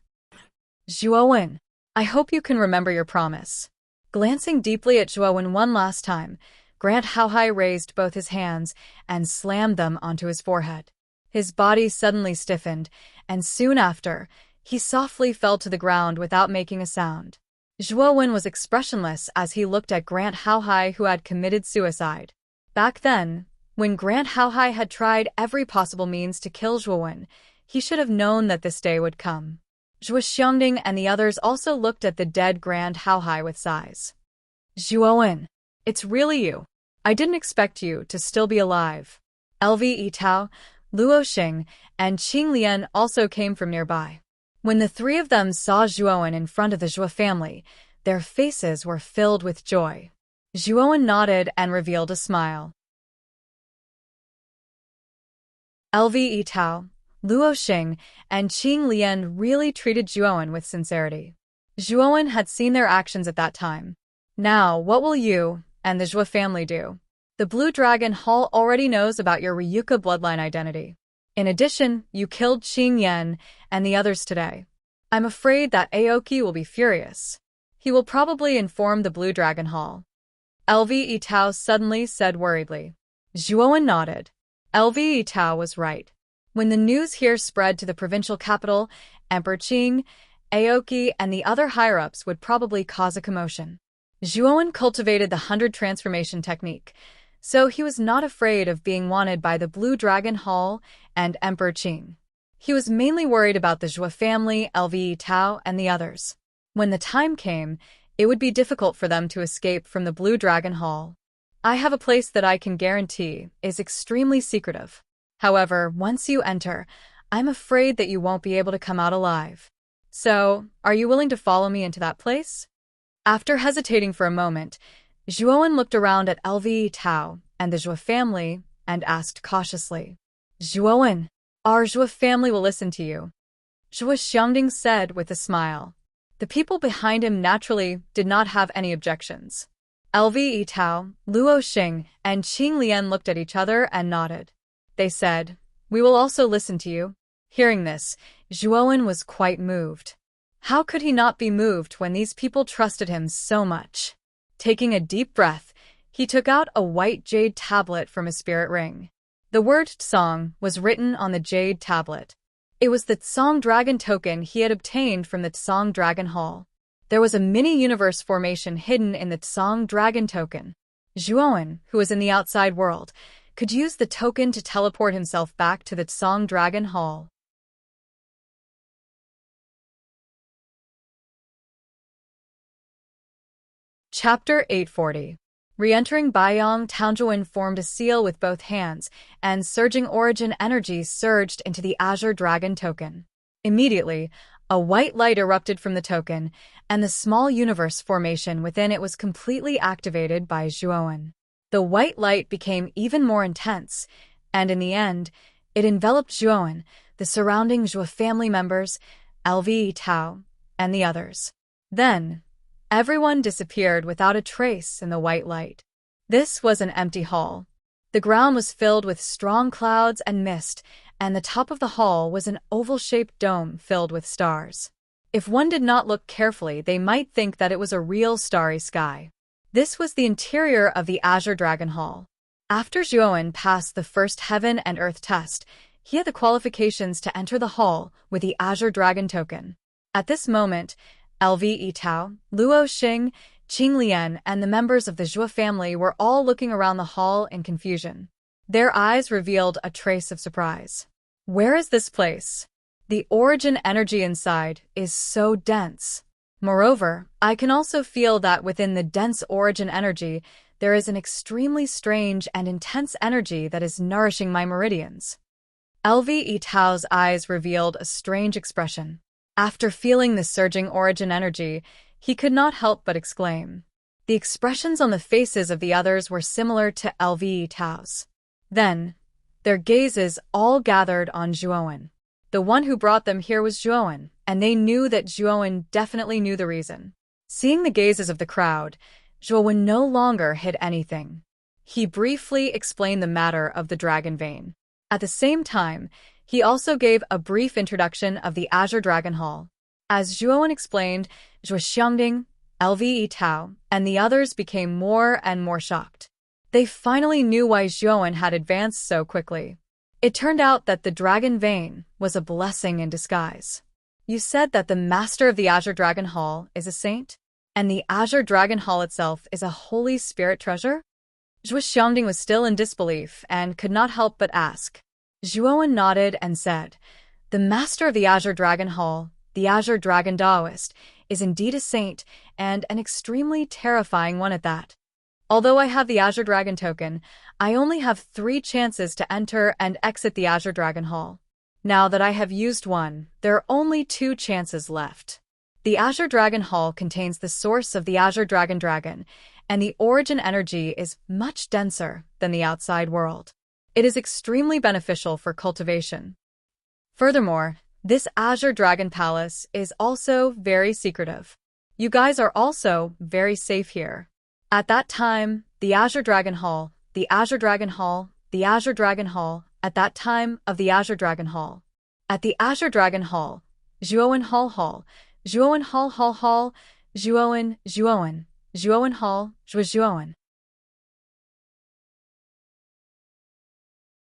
Zhuowen, I hope you can remember your promise." Glancing deeply at Zhuowen one last time, Grand Haohai raised both his hands and slammed them onto his forehead. His body suddenly stiffened, and soon after, he softly fell to the ground without making a sound. Zhuowen was expressionless as he looked at Grand Haohai, who had committed suicide. Back then, when Grand Haohai had tried every possible means to kill Zhuowen, he should have known that this day would come. Zhuo Xiangding and the others also looked at the dead Grand Haohai with sighs. "Zhuowen, it's really you. I didn't expect you to still be alive." LV Yitao, Luo Xing, and Qing Lian also came from nearby. When the three of them saw Zhuowen in front of the Zhuo family, their faces were filled with joy. Zhuowen nodded and revealed a smile. LV Yitao, Luo Xing, and Qing Lian really treated Zhuowen with sincerity. Zhuowen had seen their actions at that time. Now, what will you and the Zhuo family do? The Blue Dragon Hall already knows about your Ryuka bloodline identity. In addition, you killed Qing Yan and the others today. I'm afraid that Aoki will be furious. He will probably inform the Blue Dragon Hall." LV Yitao suddenly said worriedly. Zhuowen nodded. LV Yitao was right. When the news here spread to the provincial capital, Emperor Qing, Aoki, and the other higher-ups would probably cause a commotion. Zhuowen cultivated the 100 transformation technique, so he was not afraid of being wanted by the Blue Dragon Hall and Emperor Qing. He was mainly worried about the Zhuo family, LV Yitao, and the others. When the time came, it would be difficult for them to escape from the Blue Dragon Hall. I have a place that I can guarantee is extremely secretive. However, once you enter, I'm afraid that you won't be able to come out alive. So, are you willing to follow me into that place? After hesitating for a moment, Zhuowen looked around at LV Yitao and the Zhuo family and asked cautiously, "Zhuowen, our Zhuo family will listen to you." Zhuo Xiangding said with a smile. The people behind him naturally did not have any objections. LV Yitao, Luo Xing, and Qing Lian looked at each other and nodded. They said, "We will also listen to you." Hearing this, Zhuowen was quite moved. How could he not be moved when these people trusted him so much? Taking a deep breath, he took out a white jade tablet from his spirit ring. The word Tsong was written on the jade tablet. It was the Tsong Dragon token he had obtained from the Tsong Dragon Hall. There was a mini-universe formation hidden in the Tsong Dragon token. Zhuowen, who was in the outside world, could use the token to teleport himself back to the Tsong Dragon Hall. Chapter 840. Re-entering Baiyang, Tanzhuowen formed a seal with both hands, and surging origin energy surged into the Azure Dragon token. Immediately, a white light erupted from the token, and the small universe formation within it was completely activated by Zhuowen. The white light became even more intense, and in the end, it enveloped Zhuowen, the surrounding Zhuo family members, LV Tao, and the others. Then, everyone disappeared without a trace in the white light. This was an empty hall. The ground was filled with strong clouds and mist, and the top of the hall was an oval-shaped dome filled with stars. If one did not look carefully, they might think that it was a real starry sky. This was the interior of the Azure Dragon Hall. After Zhuowen passed the first Heaven and Earth test, he had the qualifications to enter the hall with the Azure Dragon token. At this moment, LV Tao, Luo Xing, Qing Lian, and the members of the Zhuo family were all looking around the hall in confusion. Their eyes revealed a trace of surprise. Where is this place? The origin energy inside is so dense. Moreover, I can also feel that within the dense origin energy, there is an extremely strange and intense energy that is nourishing my meridians. LV Tao's eyes revealed a strange expression. After feeling the surging origin energy, he could not help but exclaim. The expressions on the faces of the others were similar to LV Tao's. Then, their gazes all gathered on Zhuowen. The one who brought them here was Zhuowen, and they knew that Zhuowen definitely knew the reason. Seeing the gazes of the crowd, Zhuowen no longer hid anything. He briefly explained the matter of the dragon vein. At the same time, he also gave a brief introduction of the Azure Dragon Hall. As Zhuowen explained, Zhuo Xiangding, LV Tao, and the others became more and more shocked. They finally knew why Zhuowen had advanced so quickly. It turned out that the dragon vein was a blessing in disguise. You said that the master of the Azure Dragon Hall is a saint, and the Azure Dragon Hall itself is a Holy Spirit treasure? Zhuo Xiangding was still in disbelief and could not help but ask. Zhuowen nodded and said, "The master of the Azure Dragon Hall, the Azure Dragon Daoist, is indeed a saint, and an extremely terrifying one at that. Although I have the Azure Dragon token, I only have 3 chances to enter and exit the Azure Dragon Hall. Now that I have used one, there are only 2 chances left. The Azure Dragon Hall contains the source of the Azure Dragon, and the origin energy is much denser than the outside world. It is extremely beneficial for cultivation. Furthermore, this Azure Dragon Palace is also very secretive. You guys are also very safe here." At that time, the Azure Dragon Hall, the Azure Dragon Hall, the Azure Dragon Hall, at that time of the Azure Dragon Hall. At the Azure Dragon Hall, Zhuowen Hall, Zhuowen Hall, Zhuowen, Zhuowen Hall, Zhuowen.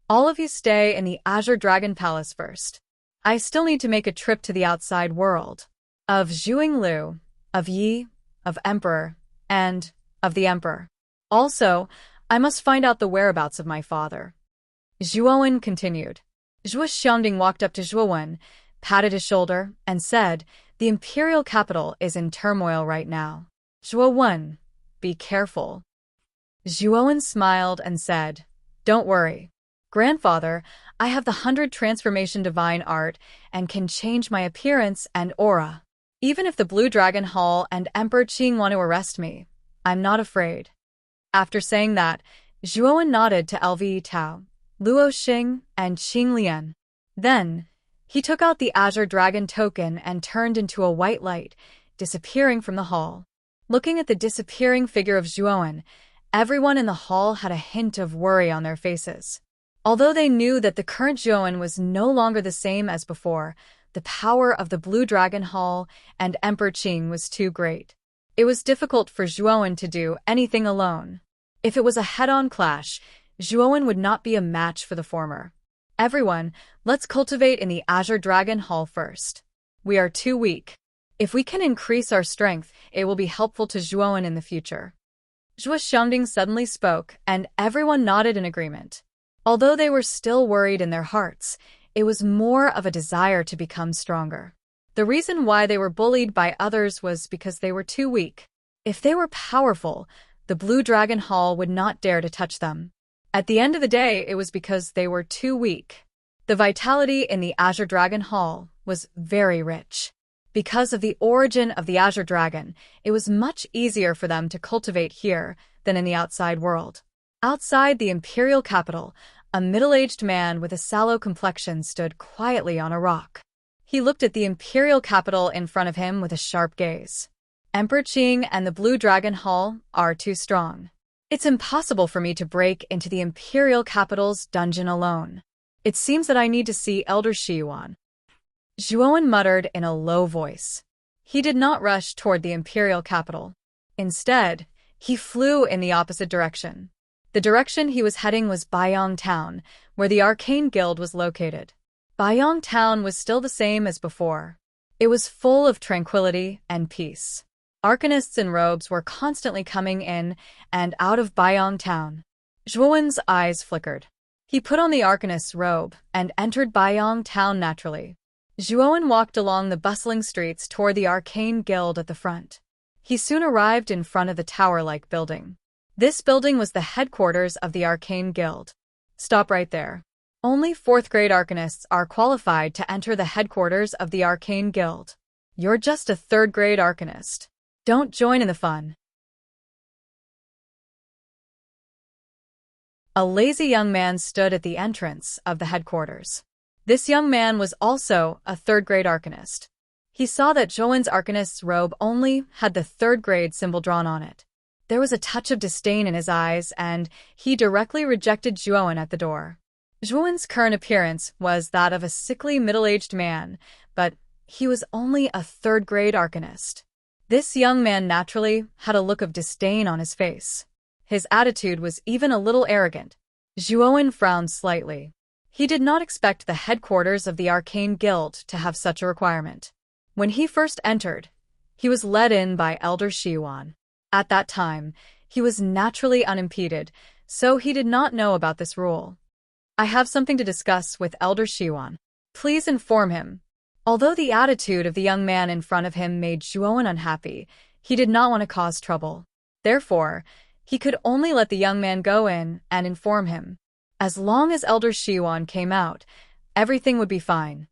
All of you stay in the Azure Dragon Palace first. I still need to make a trip to the outside world. Of Zhuing Liu, of Yi, of Emperor, and of the Emperor. Also, I must find out the whereabouts of my father." Zhuowen continued. Zhuo Xiangding walked up to Zhuowen, patted his shoulder, and said, "The imperial capital is in turmoil right now. Zhuowen, be careful." Zhuowen smiled and said, "Don't worry. Grandfather, I have the 100 transformation divine art and can change my appearance and aura. Even if the Blue Dragon Hall and Emperor Qing want to arrest me, I'm not afraid." After saying that, Zhuowen nodded to LV Tao, Luo Xing, and Qing Lian. Then, he took out the Azure Dragon token and turned into a white light, disappearing from the hall. Looking at the disappearing figure of Zhuowen, everyone in the hall had a hint of worry on their faces. Although they knew that the current Zhuowen was no longer the same as before, the power of the Blue Dragon Hall and Emperor Qing was too great. It was difficult for Zhuowen to do anything alone. If it was a head-on clash, Zhuowen would not be a match for the former. "Everyone, let's cultivate in the Azure Dragon Hall first. We are too weak. If we can increase our strength, it will be helpful to Zhuowen in the future." Zhuo Xiangding suddenly spoke, and everyone nodded in agreement. Although they were still worried in their hearts, it was more of a desire to become stronger. The reason why they were bullied by others was because they were too weak. If they were powerful, the Blue Dragon Hall would not dare to touch them. At the end of the day, it was because they were too weak. The vitality in the Azure Dragon Hall was very rich. Because of the origin of the Azure Dragon, it was much easier for them to cultivate here than in the outside world. Outside the imperial capital, a middle-aged man with a sallow complexion stood quietly on a rock. He looked at the imperial capital in front of him with a sharp gaze. Emperor Qing and the Blue Dragon Hall are too strong. It's impossible for me to break into the imperial capital's dungeon alone. It seems that I need to see Elder Shiyuan. Zhuowen muttered in a low voice. He did not rush toward the imperial capital. Instead, he flew in the opposite direction. The direction he was heading was Baiyang Town, where the Arcane Guild was located. Baiyang Town was still the same as before. It was full of tranquility and peace. Arcanists in robes were constantly coming in and out of Baiyang Town. Zhuowen's eyes flickered. He put on the Arcanist's robe and entered Baiyang Town naturally. Zhuowen walked along the bustling streets toward the Arcane Guild at the front. He soon arrived in front of the tower-like building. This building was the headquarters of the Arcane Guild. Stop right there. Only 4th-grade Arcanists are qualified to enter the headquarters of the Arcane Guild. You're just a 3rd-grade Arcanist. Don't join in the fun. A lazy young man stood at the entrance of the headquarters. This young man was also a 3rd-grade Arcanist. He saw that Zhuowen's Arcanist's robe only had the 3rd-grade symbol drawn on it. There was a touch of disdain in his eyes, and he directly rejected Zhuowen at the door. Zhuowen's current appearance was that of a sickly middle-aged man, but he was only a 3rd-grade Arcanist. This young man naturally had a look of disdain on his face. His attitude was even a little arrogant. Zhuowen frowned slightly. He did not expect the headquarters of the Arcane Guild to have such a requirement. When he first entered, he was led in by Elder Shiyuan. At that time, he was naturally unimpeded, so he did not know about this rule. I have something to discuss with Elder Shiyuan. Please inform him. Although the attitude of the young man in front of him made Zhuowen unhappy, he did not want to cause trouble. Therefore, he could only let the young man go in and inform him. As long as Elder Shiyuan came out, everything would be fine.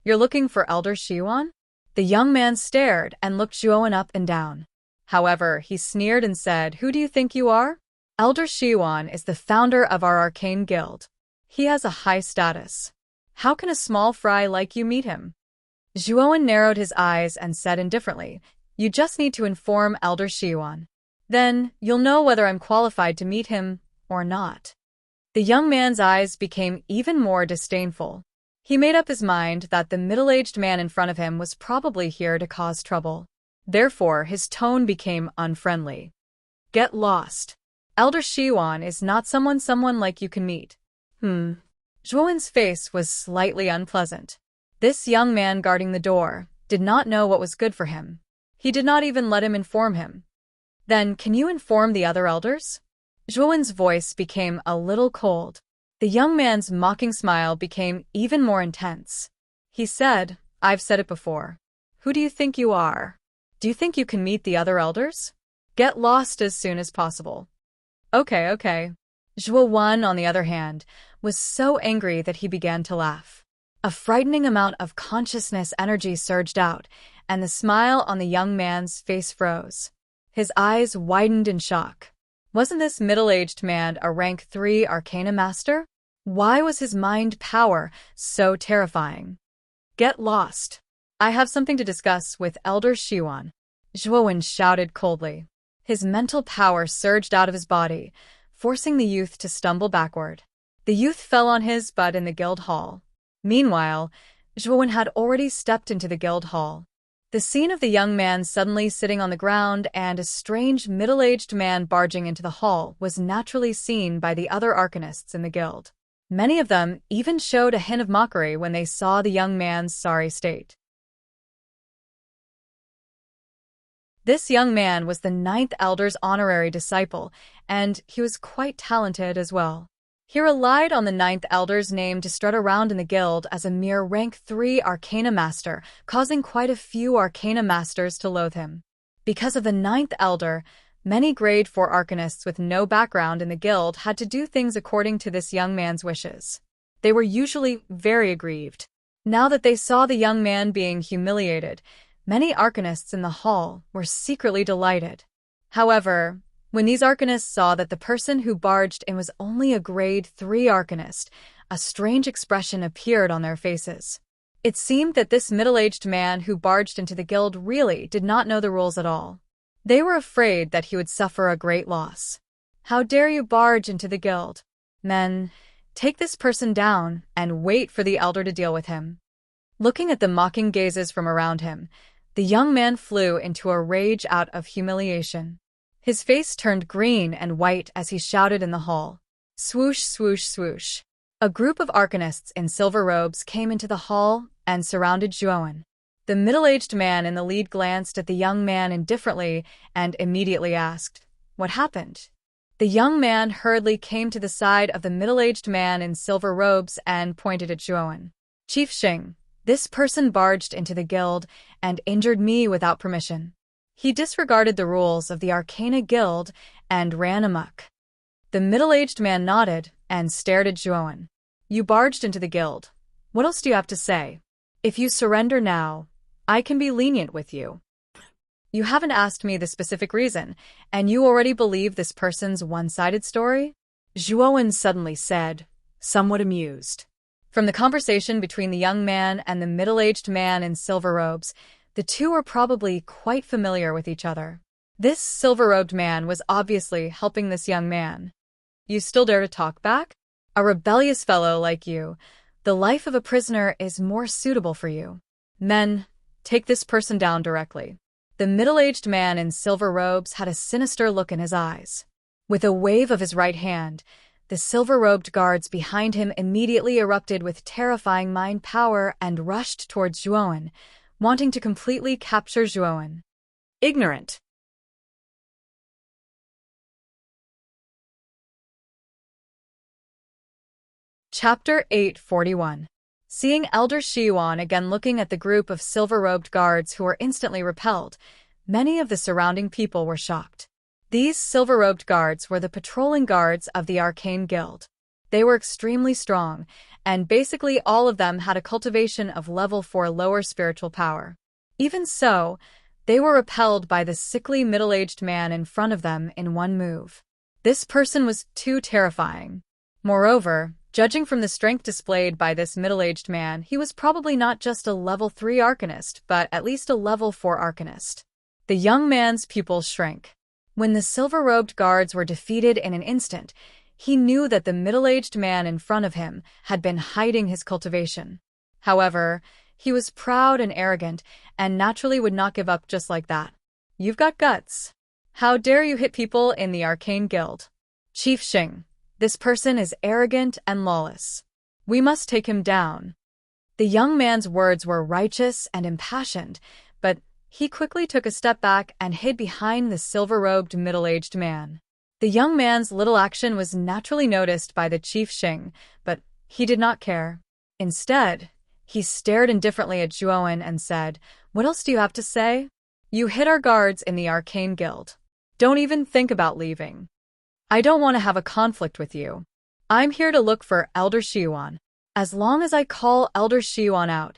You're looking for Elder Shiyuan? The young man stared and looked Zhuowen up and down. However, he sneered and said, Who do you think you are? Elder Shiyuan is the founder of our Arcane Guild. He has a high status. How can a small fry like you meet him? Zhuowen narrowed his eyes and said indifferently, You just need to inform Elder Shiyuan. Then, you'll know whether I'm qualified to meet him or not. The young man's eyes became even more disdainful. He made up his mind that the middle-aged man in front of him was probably here to cause trouble. Therefore, his tone became unfriendly. Get lost. Elder Shiyuan is not someone like you can meet. Zhuowen's face was slightly unpleasant. This young man guarding the door did not know what was good for him. He did not even let him inform him. Then, can you inform the other elders? Zhuowen's voice became a little cold. The young man's mocking smile became even more intense. He said, I've said it before. Who do you think you are? Do you think you can meet the other elders? Get lost as soon as possible. Okay. Zhuowen, on the other hand, was so angry that he began to laugh. A frightening amount of consciousness energy surged out, and the smile on the young man's face froze. His eyes widened in shock. Wasn't this middle-aged man a rank 3 Arcana Master? Why was his mind power so terrifying? Get lost. I have something to discuss with Elder Shiyuan. Zhuowen shouted coldly. His mental power surged out of his body, forcing the youth to stumble backward. The youth fell on his butt in the guild hall. Meanwhile, Zhuowen had already stepped into the guild hall. The scene of the young man suddenly sitting on the ground and a strange middle-aged man barging into the hall was naturally seen by the other Arcanists in the guild. Many of them even showed a hint of mockery when they saw the young man's sorry state. This young man was the 9th Elder's honorary disciple, and he was quite talented as well. He relied on the 9th Elder's name to strut around in the guild as a mere rank 3 Arcana Master, causing quite a few Arcana Masters to loathe him. Because of the 9th Elder, many grade 4 Arcanists with no background in the guild had to do things according to this young man's wishes. They were usually very aggrieved. Now that they saw the young man being humiliated, many Arcanists in the hall were secretly delighted. However, When these arcanists saw that the person who barged in was only a grade 3 arcanist, a strange expression appeared on their faces. It seemed that this middle-aged man who barged into the guild really did not know the rules at all. They were afraid that he would suffer a great loss. How dare you barge into the guild? Men, take this person down and wait for the elder to deal with him. Looking at the mocking gazes from around him, the young man flew into a rage out of humiliation. His face turned green and white as he shouted in the hall. Swoosh, swoosh, swoosh. A group of arcanists in silver robes came into the hall and surrounded Zhuowen. The middle-aged man in the lead glanced at the young man indifferently and immediately asked, "What happened?" The young man hurriedly came to the side of the middle-aged man in silver robes and pointed at Zhuowen. "Chief Xing, this person barged into the guild and injured me without permission. He disregarded the rules of the Arcana Guild and ran amok." The middle-aged man nodded and stared at Zhuowen. "You barged into the guild. What else do you have to say? If you surrender now, I can be lenient with you. You haven't asked me the specific reason, and you already believe this person's one-sided story?" Zhuowen suddenly said, somewhat amused. From the conversation between the young man and the middle-aged man in silver robes, the two were probably quite familiar with each other. This silver-robed man was obviously helping this young man. "You still dare to talk back? A rebellious fellow like you. The life of a prisoner is more suitable for you. Men, take this person down directly." The middle-aged man in silver robes had a sinister look in his eyes. With a wave of his right hand, the silver-robed guards behind him immediately erupted with terrifying mind power and rushed towards Zhuowen, wanting to completely capture Zhuowen. Ignorant. Chapter 841. Seeing Elder Shiyuan again looking at the group of silver-robed guards who were instantly repelled, many of the surrounding people were shocked. These silver-robed guards were the patrolling guards of the Arcane Guild. They were extremely strong, and basically all of them had a cultivation of level 4 lower spiritual power. Even so, they were repelled by the sickly middle-aged man in front of them in one move. This person was too terrifying. Moreover, judging from the strength displayed by this middle-aged man, he was probably not just a level 3 arcanist, but at least a level 4 arcanist. The young man's pupils shrank. When the silver-robed guards were defeated in an instant, he knew that the middle-aged man in front of him had been hiding his cultivation. However, he was proud and arrogant, and naturally would not give up just like that. "You've got guts. How dare you hit people in the Arcane Guild? Chief Xing, this person is arrogant and lawless. We must take him down." The young man's words were righteous and impassioned, but he quickly took a step back and hid behind the silver-robed middle-aged man. The young man's little action was naturally noticed by the Chief Xing, but he did not care. Instead, he stared indifferently at Zhuowen and said, "What else do you have to say? You hit our guards in the Arcane Guild. Don't even think about leaving. I don't want to have a conflict with you. I'm here to look for Elder Shiyuan. As long as I call Elder Shiyuan out,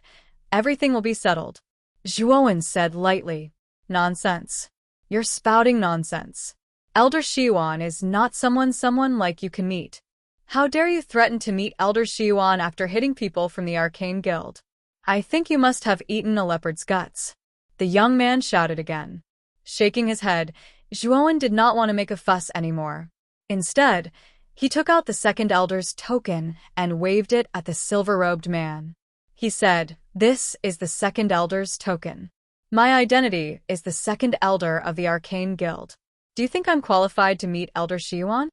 everything will be settled." Zhuowen said lightly, "Nonsense. You're spouting nonsense. Elder Shiyuan is not someone like you can meet. How dare you threaten to meet Elder Shiyuan after hitting people from the Arcane Guild? I think you must have eaten a leopard's guts." The young man shouted again. Shaking his head, Zhuowen did not want to make a fuss anymore. Instead, he took out the second elder's token and waved it at the silver-robed man. He said, "This is the second elder's token. My identity is the second elder of the Arcane Guild. Do you think I'm qualified to meet Elder Shiyuan?"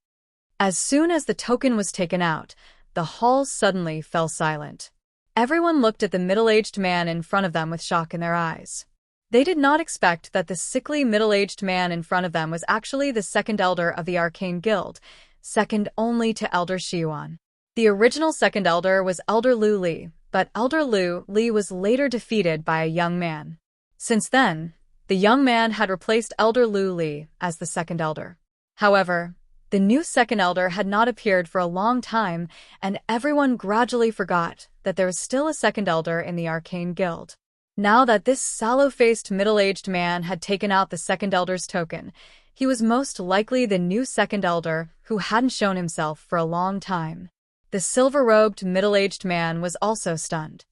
As soon as the token was taken out, the hall suddenly fell silent. Everyone looked at the middle-aged man in front of them with shock in their eyes. They did not expect that the sickly middle-aged man in front of them was actually the second elder of the Arcane Guild, second only to Elder Shiyuan. The original second elder was Elder Lu Li, but Elder Lu Li was later defeated by a young man. Since then, the young man had replaced Elder Lu Li as the second elder. However, the new second elder had not appeared for a long time, and everyone gradually forgot that there was still a second elder in the Arcane Guild. Now that this sallow-faced middle-aged man had taken out the second elder's token, He was most likely the new second elder who hadn't shown himself for a long time. The silver-robed, middle-aged man was also stunned.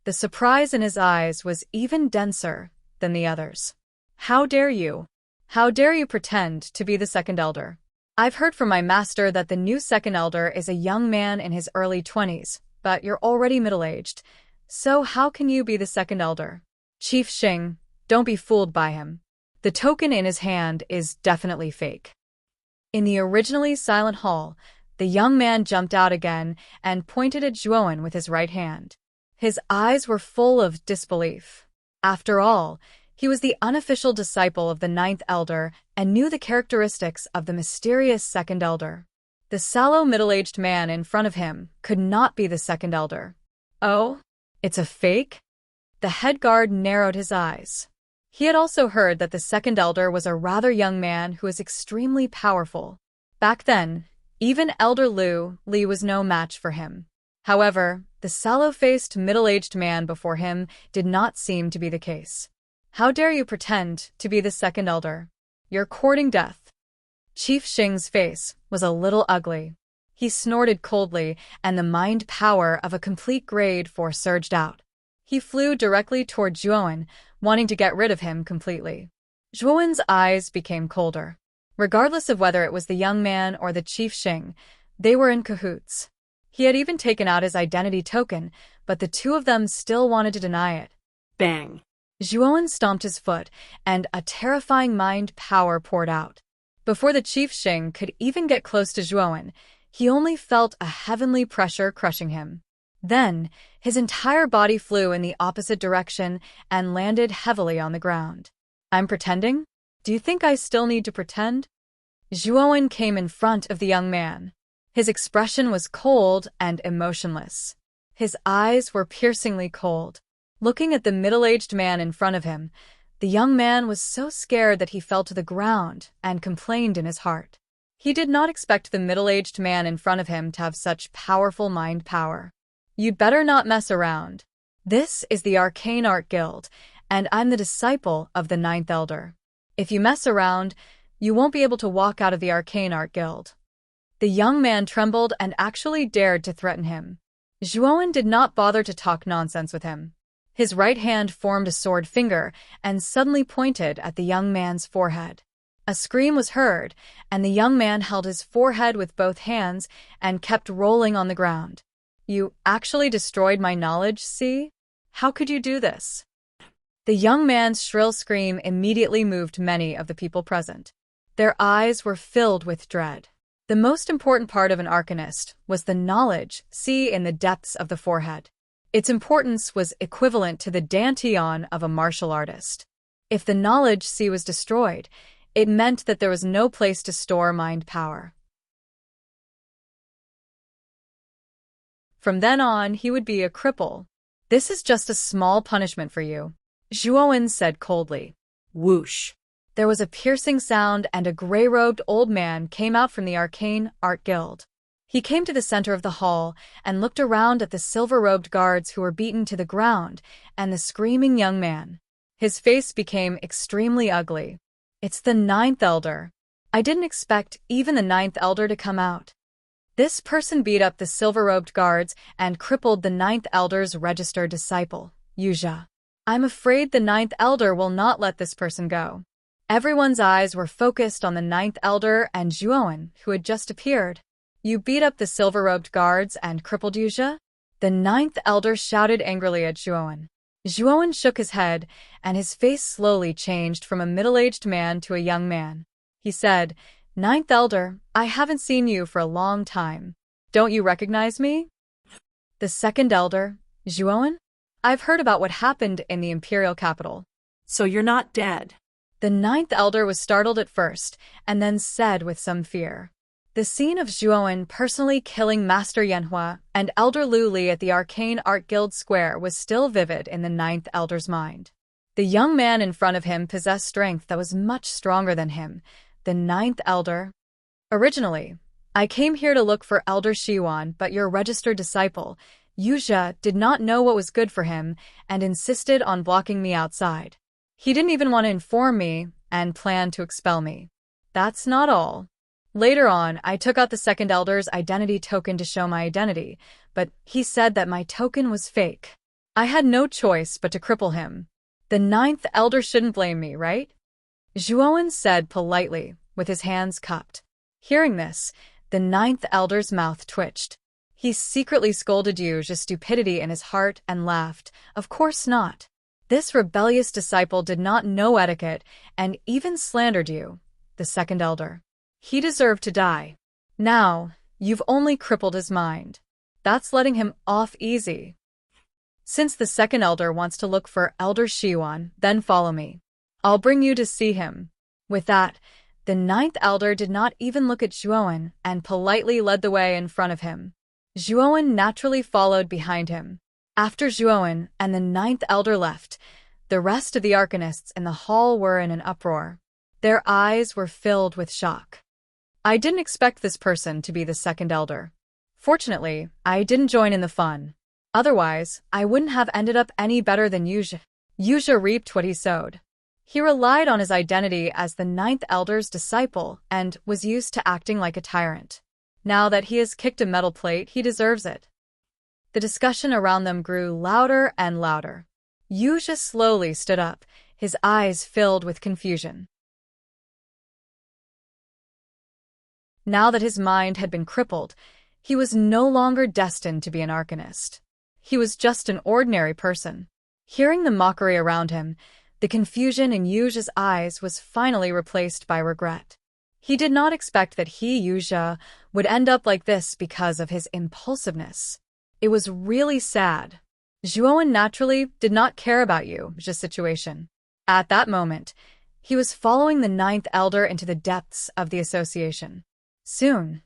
The surprise in his eyes was even denser than the others. How dare you? How dare you pretend to be the second elder? I've heard from my master that the new second elder is a young man in his early 20s, but you're already middle-aged. So how can you be the second elder? Chief Xing, don't be fooled by him. The token in his hand is definitely fake. In the originally silent hall, the young man jumped out again and pointed at Zhuowen with his right hand. His eyes were full of disbelief. After all, he was the unofficial disciple of the ninth elder and knew the characteristics of the mysterious second elder. The sallow middle-aged man in front of him could not be the second elder. Oh? It's a fake? The head guard narrowed his eyes. He had also heard that the second elder was a rather young man who was extremely powerful. Back then, even Elder Li was no match for him. However, the sallow-faced middle-aged man before him did not seem to be the case. How dare you pretend to be the second elder? You're courting death. Chief Xing's face was a little ugly. He snorted coldly, and the mind power of a complete grade 4 surged out. He flew directly toward Zhuowen, wanting to get rid of him completely. Zhuowen's eyes became colder. Regardless of whether it was the young man or the Chief Xing, they were in cahoots. He had even taken out his identity token, but the two of them still wanted to deny it. Bang! Zhuowen stomped his foot, and a terrifying mind power poured out. Before the Chief Xing could even get close to Zhuowen, he only felt a heavenly pressure crushing him. Then, his entire body flew in the opposite direction and landed heavily on the ground. I'm pretending? Do you think I still need to pretend? Zhuowen came in front of the young man. His expression was cold and emotionless. His eyes were piercingly cold. Looking at the middle-aged man in front of him, the young man was so scared that he fell to the ground and complained in his heart. He did not expect the middle-aged man in front of him to have such powerful mind power. You'd better not mess around. This is the Arcane Art Guild, and I'm the disciple of the ninth elder. If you mess around, you won't be able to walk out of the Arcane Art Guild. The young man trembled and actually dared to threaten him. Zhuowen did not bother to talk nonsense with him. His right hand formed a sword finger and suddenly pointed at the young man's forehead. A scream was heard, and the young man held his forehead with both hands and kept rolling on the ground. You actually destroyed my knowledge, see? How could you do this? The young man's shrill scream immediately moved many of the people present. Their eyes were filled with dread. The most important part of an arcanist was the knowledge, see in the depths of the forehead. Its importance was equivalent to the dantian of a martial artist. If the knowledge, see, was destroyed, it meant that there was no place to store mind power. From then on, he would be a cripple. This is just a small punishment for you, Zhuowen said coldly. Whoosh! There was a piercing sound, and a gray-robed old man came out from the Arcane Art Guild. He came to the center of the hall and looked around at the silver-robed guards who were beaten to the ground and the screaming young man. His face became extremely ugly. It's the ninth elder. I didn't expect even the ninth elder to come out. This person beat up the silver-robed guards and crippled the ninth elder's registered disciple, Yuzha. I'm afraid the ninth elder will not let this person go. Everyone's eyes were focused on the ninth elder and Zhuowen, who had just appeared. You beat up the silver-robed guards and crippled Yuzha? The ninth elder shouted angrily at Zhuowen. Zhuowen shook his head, and his face slowly changed from a middle-aged man to a young man. He said, Ninth elder, I haven't seen you for a long time. Don't you recognize me? The second elder, Zhuowen? I've heard about what happened in the imperial capital. So you're not dead? The ninth elder was startled at first, and then said with some fear. The scene of Zhuowen personally killing Master Yanhua and Elder Li at the Arcane Art Guild Square was still vivid in the ninth elder's mind. The young man in front of him possessed strength that was much stronger than him. The ninth elder. Originally, I came here to look for Elder Shiwan, but your registered disciple, Yuzha, did not know what was good for him and insisted on blocking me outside. He didn't even want to inform me and planned to expel me. That's not all. Later on, I took out the second elder's identity token to show my identity, but he said that my token was fake. I had no choice but to cripple him. The ninth elder shouldn't blame me, right? Zhuowen said politely, with his hands cupped. Hearing this, the ninth elder's mouth twitched. He secretly scolded Yu's stupidity in his heart and laughed. Of course not. This rebellious disciple did not know etiquette and even slandered you, the second elder. He deserved to die. Now, you've only crippled his mind. That's letting him off easy. Since the second elder wants to look for Elder Shiwan, then follow me. I'll bring you to see him. With that, the ninth elder did not even look at Zhuowen and politely led the way in front of him. Zhuowen naturally followed behind him. After Zhuowen and the ninth elder left, the rest of the arcanists in the hall were in an uproar. Their eyes were filled with shock. I didn't expect this person to be the second elder. Fortunately, I didn't join in the fun. Otherwise, I wouldn't have ended up any better than Yuja. Yuja reaped what he sowed. He relied on his identity as the ninth elder's disciple and was used to acting like a tyrant. Now that he has kicked a metal plate, he deserves it. The discussion around them grew louder and louder. Yuja slowly stood up, his eyes filled with confusion. Now that his mind had been crippled, he was no longer destined to be an arcanist. He was just an ordinary person. Hearing the mockery around him, the confusion in Yuja's eyes was finally replaced by regret. He did not expect that he, Yuja, would end up like this because of his impulsiveness. It was really sad. Zhuowen naturally did not care about Yuja's situation. At that moment, he was following the ninth elder into the depths of the association. Soon,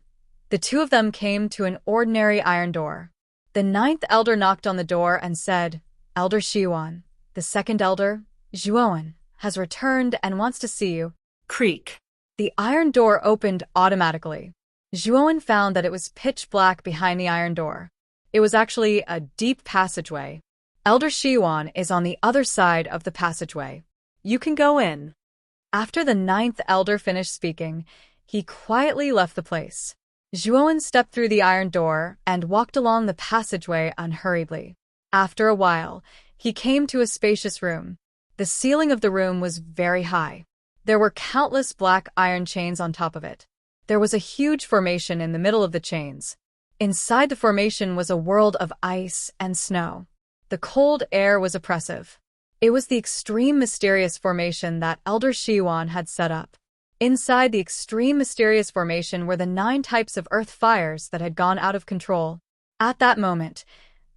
the two of them came to an ordinary iron door. The ninth elder knocked on the door and said, "Elder Shiwan, the second elder, Zhuowen, has returned and wants to see you." Creak. The iron door opened automatically. Zhuowen found that it was pitch black behind the iron door. It was actually a deep passageway. Elder Shiwan is on the other side of the passageway. You can go in. After the ninth elder finished speaking, he quietly left the place. Zhuowen stepped through the iron door and walked along the passageway unhurriedly. After a while, he came to a spacious room. The ceiling of the room was very high. There were countless black iron chains on top of it. There was a huge formation in the middle of the chains. Inside the formation was a world of ice and snow. The cold air was oppressive. It was the extreme mysterious formation that Elder Shiwan had set up. Inside the extreme mysterious formation were the 9 types of earth fires that had gone out of control. At that moment,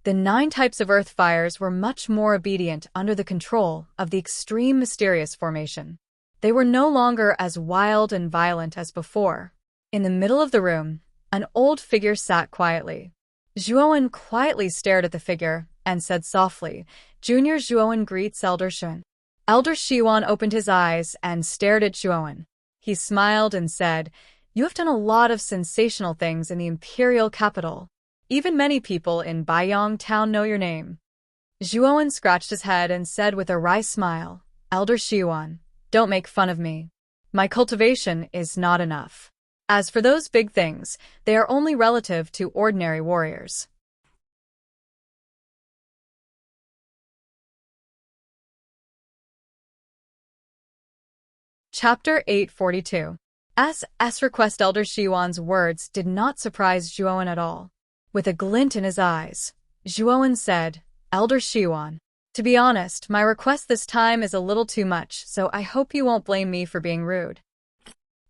the 9 types of earth fires were much more obedient under the control of the extreme mysterious formation. They were no longer as wild and violent as before. In the middle of the room, an old figure sat quietly. Zhuowen quietly stared at the figure and said softly, "Junior Zhuowen greets Elder Shun." Elder Shiwan opened his eyes and stared at Zhuowen. He smiled and said, "You have done a lot of sensational things in the imperial capital. Even many people in Baiyang town know your name." Zhuowen scratched his head and said with a wry smile, "Elder Shiwan, don't make fun of me. My cultivation is not enough. As for those big things, they are only relative to ordinary warriors." Chapter 842. S request. Elder Shiwan's words did not surprise Zhuowen at all. With a glint in his eyes, Zhuowen said, "Elder Shiwan, to be honest, my request this time is a little too much, so I hope you won't blame me for being rude."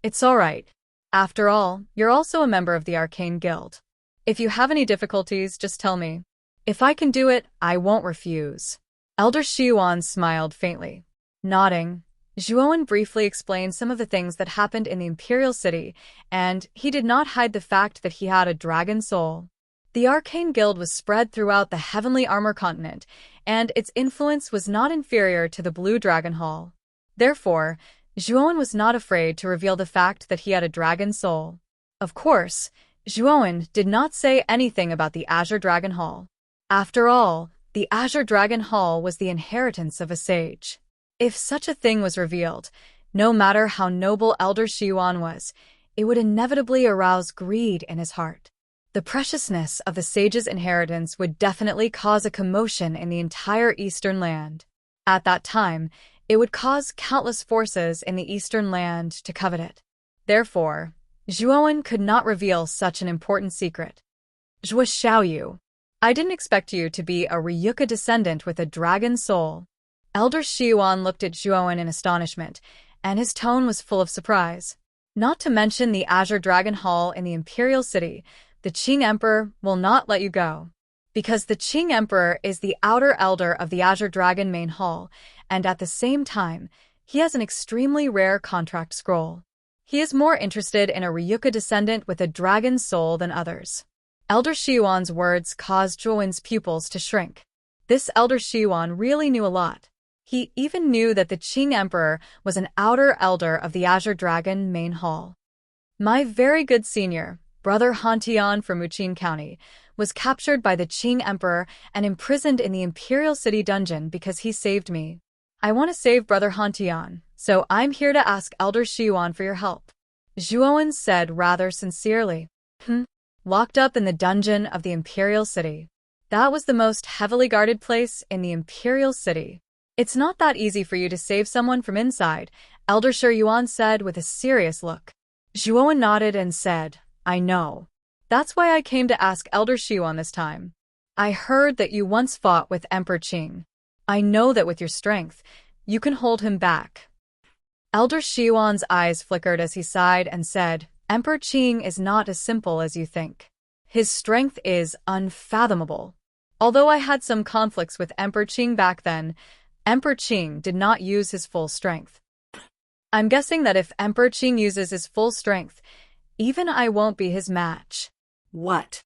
"It's all right. After all, you're also a member of the Arcane Guild. If you have any difficulties, just tell me. If I can do it, I won't refuse." Elder Shiwan smiled faintly. Nodding, Zhuowen briefly explained some of the things that happened in the Imperial City, and he did not hide the fact that he had a dragon soul. The Arcane Guild was spread throughout the Heavenly Armor continent, and its influence was not inferior to the Blue Dragon Hall. Therefore, Zhuowen was not afraid to reveal the fact that he had a dragon soul. Of course, Zhuowen did not say anything about the Azure Dragon Hall. After all, the Azure Dragon Hall was the inheritance of a sage. If such a thing was revealed, no matter how noble Elder Shiyuan was, it would inevitably arouse greed in his heart. The preciousness of the sage's inheritance would definitely cause a commotion in the entire Eastern land. At that time, it would cause countless forces in the Eastern land to covet it. Therefore, Zhuowen could not reveal such an important secret. Zhuo Xiaoyu, I didn't expect you to be a Ryuka descendant with a dragon soul. Elder Shiyuan looked at Zhuowen in astonishment, and his tone was full of surprise. Not to mention the Azure Dragon Hall in the Imperial City, the Qing Emperor will not let you go. Because the Qing Emperor is the outer elder of the Azure Dragon Main Hall, and at the same time, he has an extremely rare contract scroll. He is more interested in a Ryuka descendant with a dragon soul than others. Elder Shiyuan's words caused Zhuowen's pupils to shrink. This Elder Shiyuan really knew a lot. He even knew that the Qing Emperor was an outer elder of the Azure Dragon Main Hall. My very good senior, Brother Hantian from Wuqin County, was captured by the Qing Emperor and imprisoned in the Imperial City dungeon because he saved me. I want to save Brother Hantian, so I'm here to ask Elder Shiyuan for your help. Zhuowen said rather sincerely. Locked up in the dungeon of the Imperial City. That was the most heavily guarded place in the Imperial City. It's not that easy for you to save someone from inside, Elder Shiyuan said with a serious look. Zhuowen nodded and said, I know. That's why I came to ask Elder Shiyuan this time. I heard that you once fought with Emperor Qing. I know that with your strength, you can hold him back. Elder Shiyuan's eyes flickered as he sighed and said, Emperor Qing is not as simple as you think. His strength is unfathomable. Although I had some conflicts with Emperor Qing back then, Emperor Qing did not use his full strength. I'm guessing that if Emperor Qing uses his full strength, even I won't be his match. What?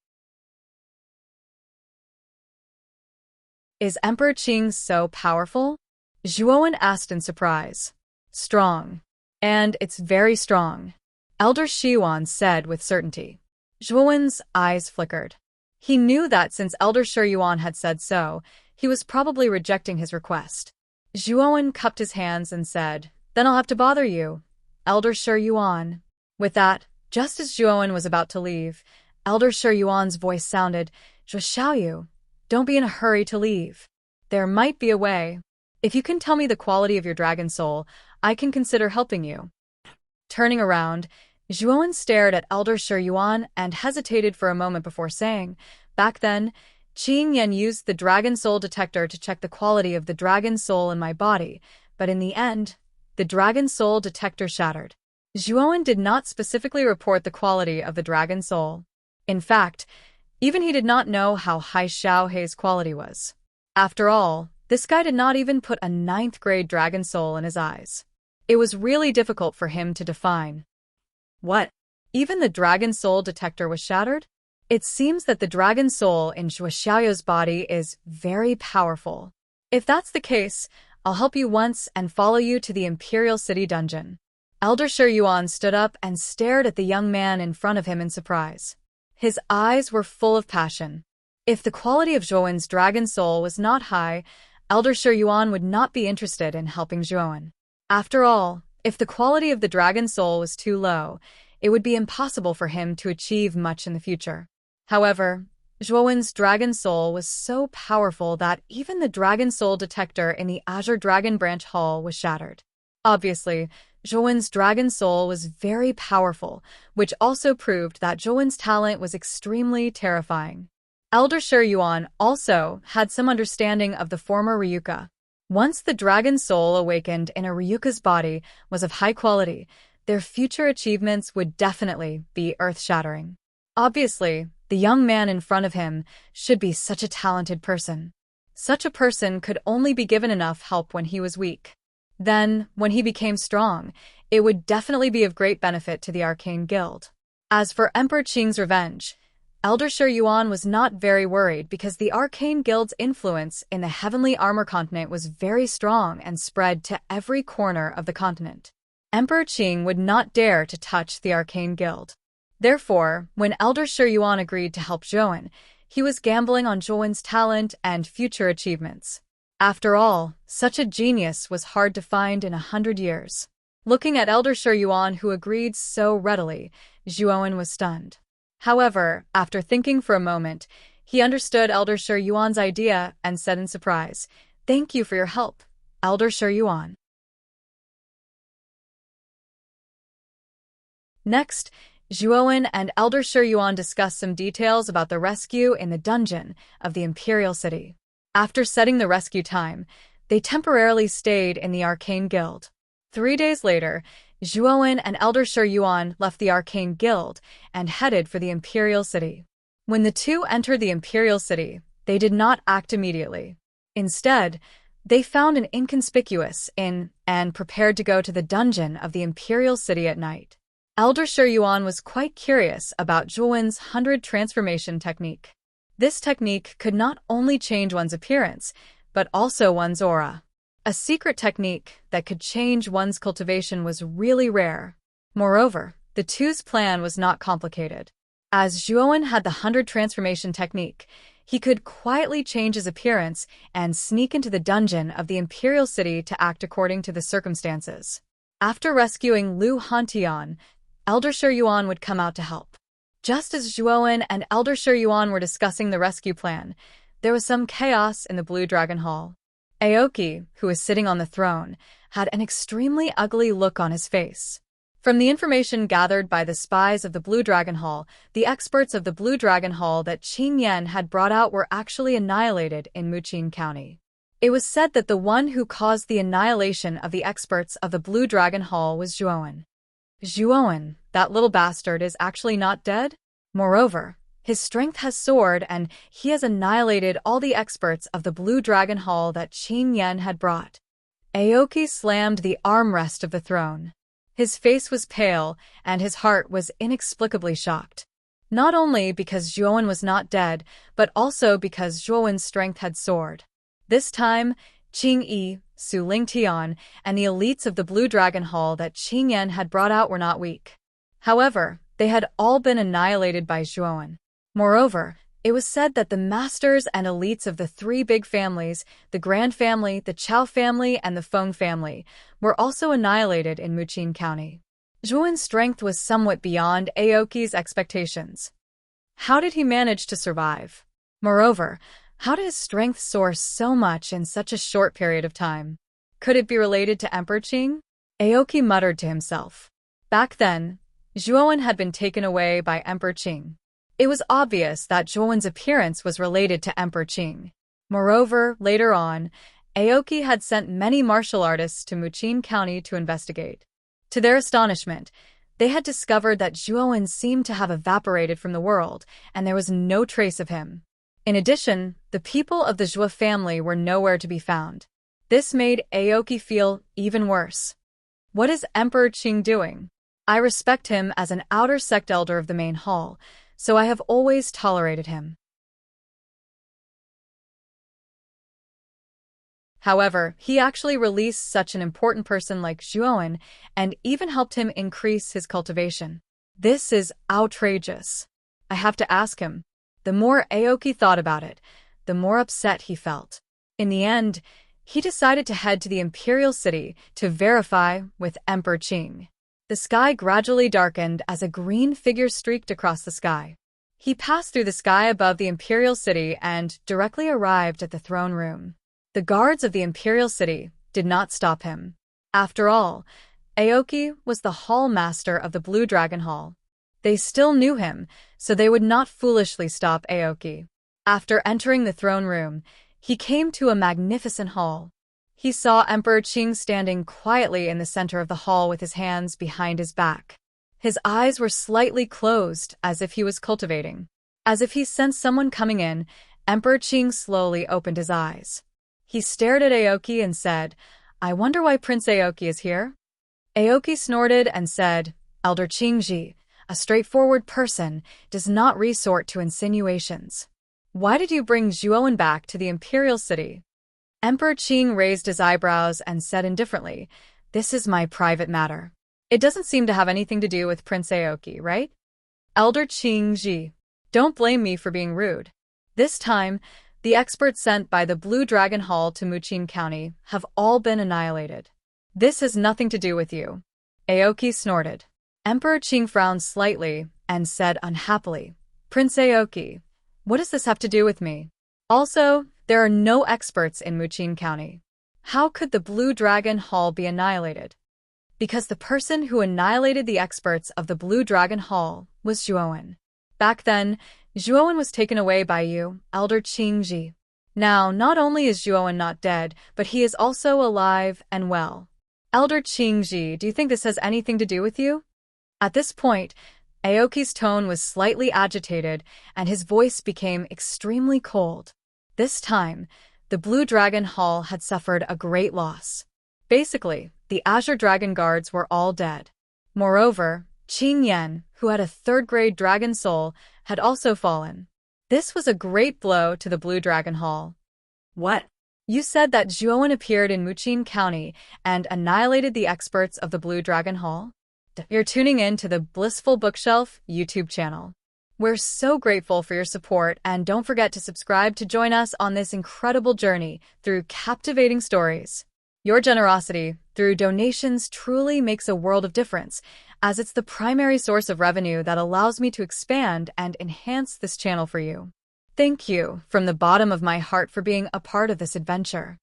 Is Emperor Qing so powerful? Zhuowen asked in surprise. Strong. And it's very strong, Elder Shiyuan said with certainty. Zhuowen's eyes flickered. He knew that since Elder Shiyuan had said so, he was probably rejecting his request. Zhuowen cupped his hands and said, Then I'll have to bother you, Elder Shiyuan. With that, just as Zhuowen was about to leave, Elder Shiyuan's voice sounded, Zhuo Xiaoyu, don't be in a hurry to leave. There might be a way. If you can tell me the quality of your dragon soul, I can consider helping you. Turning around, Zhuowen stared at Elder Shiyuan and hesitated for a moment before saying, Back then, Qing Yan used the dragon soul detector to check the quality of the dragon soul in my body, but in the end, the dragon soul detector shattered. Zhuowen did not specifically report the quality of the dragon soul. In fact, even he did not know how high Xiao Hei's quality was. After all, this guy did not even put a 9th-grade dragon soul in his eyes. It was really difficult for him to define. What? Even the dragon soul detector was shattered? It seems that the dragon soul in Zhuo Xiaoyu's body is very powerful. If that's the case, I'll help you once and follow you to the Imperial City dungeon. Elder Shiyuan stood up and stared at the young man in front of him in surprise. His eyes were full of passion. If the quality of Zhuowen's dragon soul was not high, Elder Shiyuan would not be interested in helping Zhuowen. After all, if the quality of the dragon soul was too low, it would be impossible for him to achieve much in the future. However, Zhuowen's dragon soul was so powerful that even the dragon soul detector in the Azure Dragon Branch Hall was shattered. Obviously, Zhuowen's dragon soul was very powerful, which also proved that Zhuowen's talent was extremely terrifying. Elder Shiyuan also had some understanding of the former Ryuka. Once the dragon soul awakened in a Ryuka's body was of high quality, their future achievements would definitely be earth-shattering. Obviously, the young man in front of him should be such a talented person. Such a person could only be given enough help when he was weak. Then, when he became strong, it would definitely be of great benefit to the Arcane Guild. As for Emperor Qing's revenge, Elder Shiyuan was not very worried because the Arcane Guild's influence in the Heavenly Armor Continent was very strong and spread to every corner of the continent. Emperor Qing would not dare to touch the Arcane Guild. Therefore, when Elder Shiyuan agreed to help Zhuowen, he was gambling on Zhuowen's talent and future achievements. After all, such a genius was hard to find in 100 years. Looking at Elder Shi Yuan, who agreed so readily, Zhuowen was stunned. However, after thinking for a moment, he understood Elder Shi Yuan's idea and said in surprise, "Thank you for your help, Elder Shi Yuan." Next, Zhuowen and Elder Shi Yuan discussed some details about the rescue in the dungeon of the Imperial City. After setting the rescue time, they temporarily stayed in the Arcane Guild. 3 days later, Zhuowen and Elder Shi Yuan left the Arcane Guild and headed for the Imperial City. When the two entered the Imperial City, they did not act immediately. Instead, they found an inconspicuous inn and prepared to go to the dungeon of the Imperial City at night. Elder Shi Yuan was quite curious about Zhuowen's 100 transformation technique. This technique could not only change one's appearance, but also one's aura. A secret technique that could change one's cultivation was really rare. Moreover, the two's plan was not complicated. As Zhuowen had the 100 transformation technique, he could quietly change his appearance and sneak into the dungeon of the Imperial City to act according to the circumstances. After rescuing Lu Hantian, Elder Shi Yuan would come out to help. Just as Zhuowen and Elder Shi Yuan were discussing the rescue plan, there was some chaos in the Blue Dragon Hall. Aoki, who was sitting on the throne, had an extremely ugly look on his face. From the information gathered by the spies of the Blue Dragon Hall, the experts of the Blue Dragon Hall that Qing Yan had brought out were actually annihilated in Muqin County. It was said that the one who caused the annihilation of the experts of the Blue Dragon Hall was Zhuowen. Zhuowen, that little bastard, is actually not dead? Moreover, his strength has soared and he has annihilated all the experts of the Blue Dragon Hall that Qing Yan had brought. Aoki slammed the armrest of the throne. His face was pale and his heart was inexplicably shocked. Not only because Zhuowen was not dead, but also because Zhuowen's strength had soared. This time, Qing Yi, Su Lingtian, and the elites of the Blue Dragon Hall that Qing Yan had brought out were not weak. However, they had all been annihilated by Zhuowen. Moreover, it was said that the masters and elites of the three big families, the Grand Family, the Chao family, and the Feng family, were also annihilated in Muqin County. Zhuowen's strength was somewhat beyond Aoki's expectations. How did he manage to survive? Moreover, how did his strength soar so much in such a short period of time? Could it be related to Emperor Qing? Aoki muttered to himself. Back then, Zhuowen had been taken away by Emperor Qing. It was obvious that Zhuowen's appearance was related to Emperor Qing. Moreover, later on, Aoki had sent many martial artists to Muqin County to investigate. To their astonishment, they had discovered that Zhuowen seemed to have evaporated from the world, and there was no trace of him. In addition, the people of the Zhou family were nowhere to be found. This made Aoki feel even worse. What is Emperor Qing doing? I respect him as an outer sect elder of the main hall, so I have always tolerated him. However, he actually released such an important person like Zhuowen and even helped him increase his cultivation. This is outrageous. I have to ask him. The more Aoki thought about it, the more upset he felt. In the end, he decided to head to the Imperial City to verify with Emperor Qing. The sky gradually darkened as a green figure streaked across the sky. He passed through the sky above the Imperial City and directly arrived at the throne room. The guards of the Imperial City did not stop him. After all, Aoki was the hall master of the Blue Dragon Hall. They still knew him, so they would not foolishly stop Aoki. After entering the throne room, he came to a magnificent hall. He saw Emperor Qing standing quietly in the center of the hall with his hands behind his back. His eyes were slightly closed, as if he was cultivating. As if he sensed someone coming in, Emperor Qing slowly opened his eyes. He stared at Aoki and said, "I wonder why Prince Aoki is here?" Aoki snorted and said, "Elder Qingji, a straightforward person, does not resort to insinuations. Why did you bring Zhuowen back to the Imperial City?" Emperor Qing raised his eyebrows and said indifferently, "This is my private matter. It doesn't seem to have anything to do with Prince Aoki, right?" Elder Qingji, don't blame me for being rude. This time, The experts sent by the Blue Dragon Hall to Muchin County have all been annihilated. This has nothing to do with you. Aoki snorted. Emperor Qing frowned slightly and said unhappily, Prince Aoki, what does this have to do with me? Also, there are no experts in Muchin County. How could the Blue Dragon Hall be annihilated? Because the person who annihilated the experts of the Blue Dragon Hall was Zhuowen. Back then, Zhuowen was taken away by you, Elder Qingji. Now, not only is Zhuowen not dead, but he is also alive and well. Elder Qingji, do you think this has anything to do with you? At this point, Aoki's tone was slightly agitated, and his voice became extremely cold. This time, the Blue Dragon Hall had suffered a great loss. Basically, the Azure Dragon Guards were all dead. Moreover, Qing Yan, who had a third-grade dragon soul, had also fallen. This was a great blow to the Blue Dragon Hall. What? You said that Zhuowen appeared in Muchin County and annihilated the experts of the Blue Dragon Hall? You're tuning in to the Blissful Bookshelf YouTube channel. We're so grateful for your support, and don't forget to subscribe to join us on this incredible journey through captivating stories. Your generosity through donations truly makes a world of difference, as it's the primary source of revenue that allows me to expand and enhance this channel for you. Thank you from the bottom of my heart for being a part of this adventure.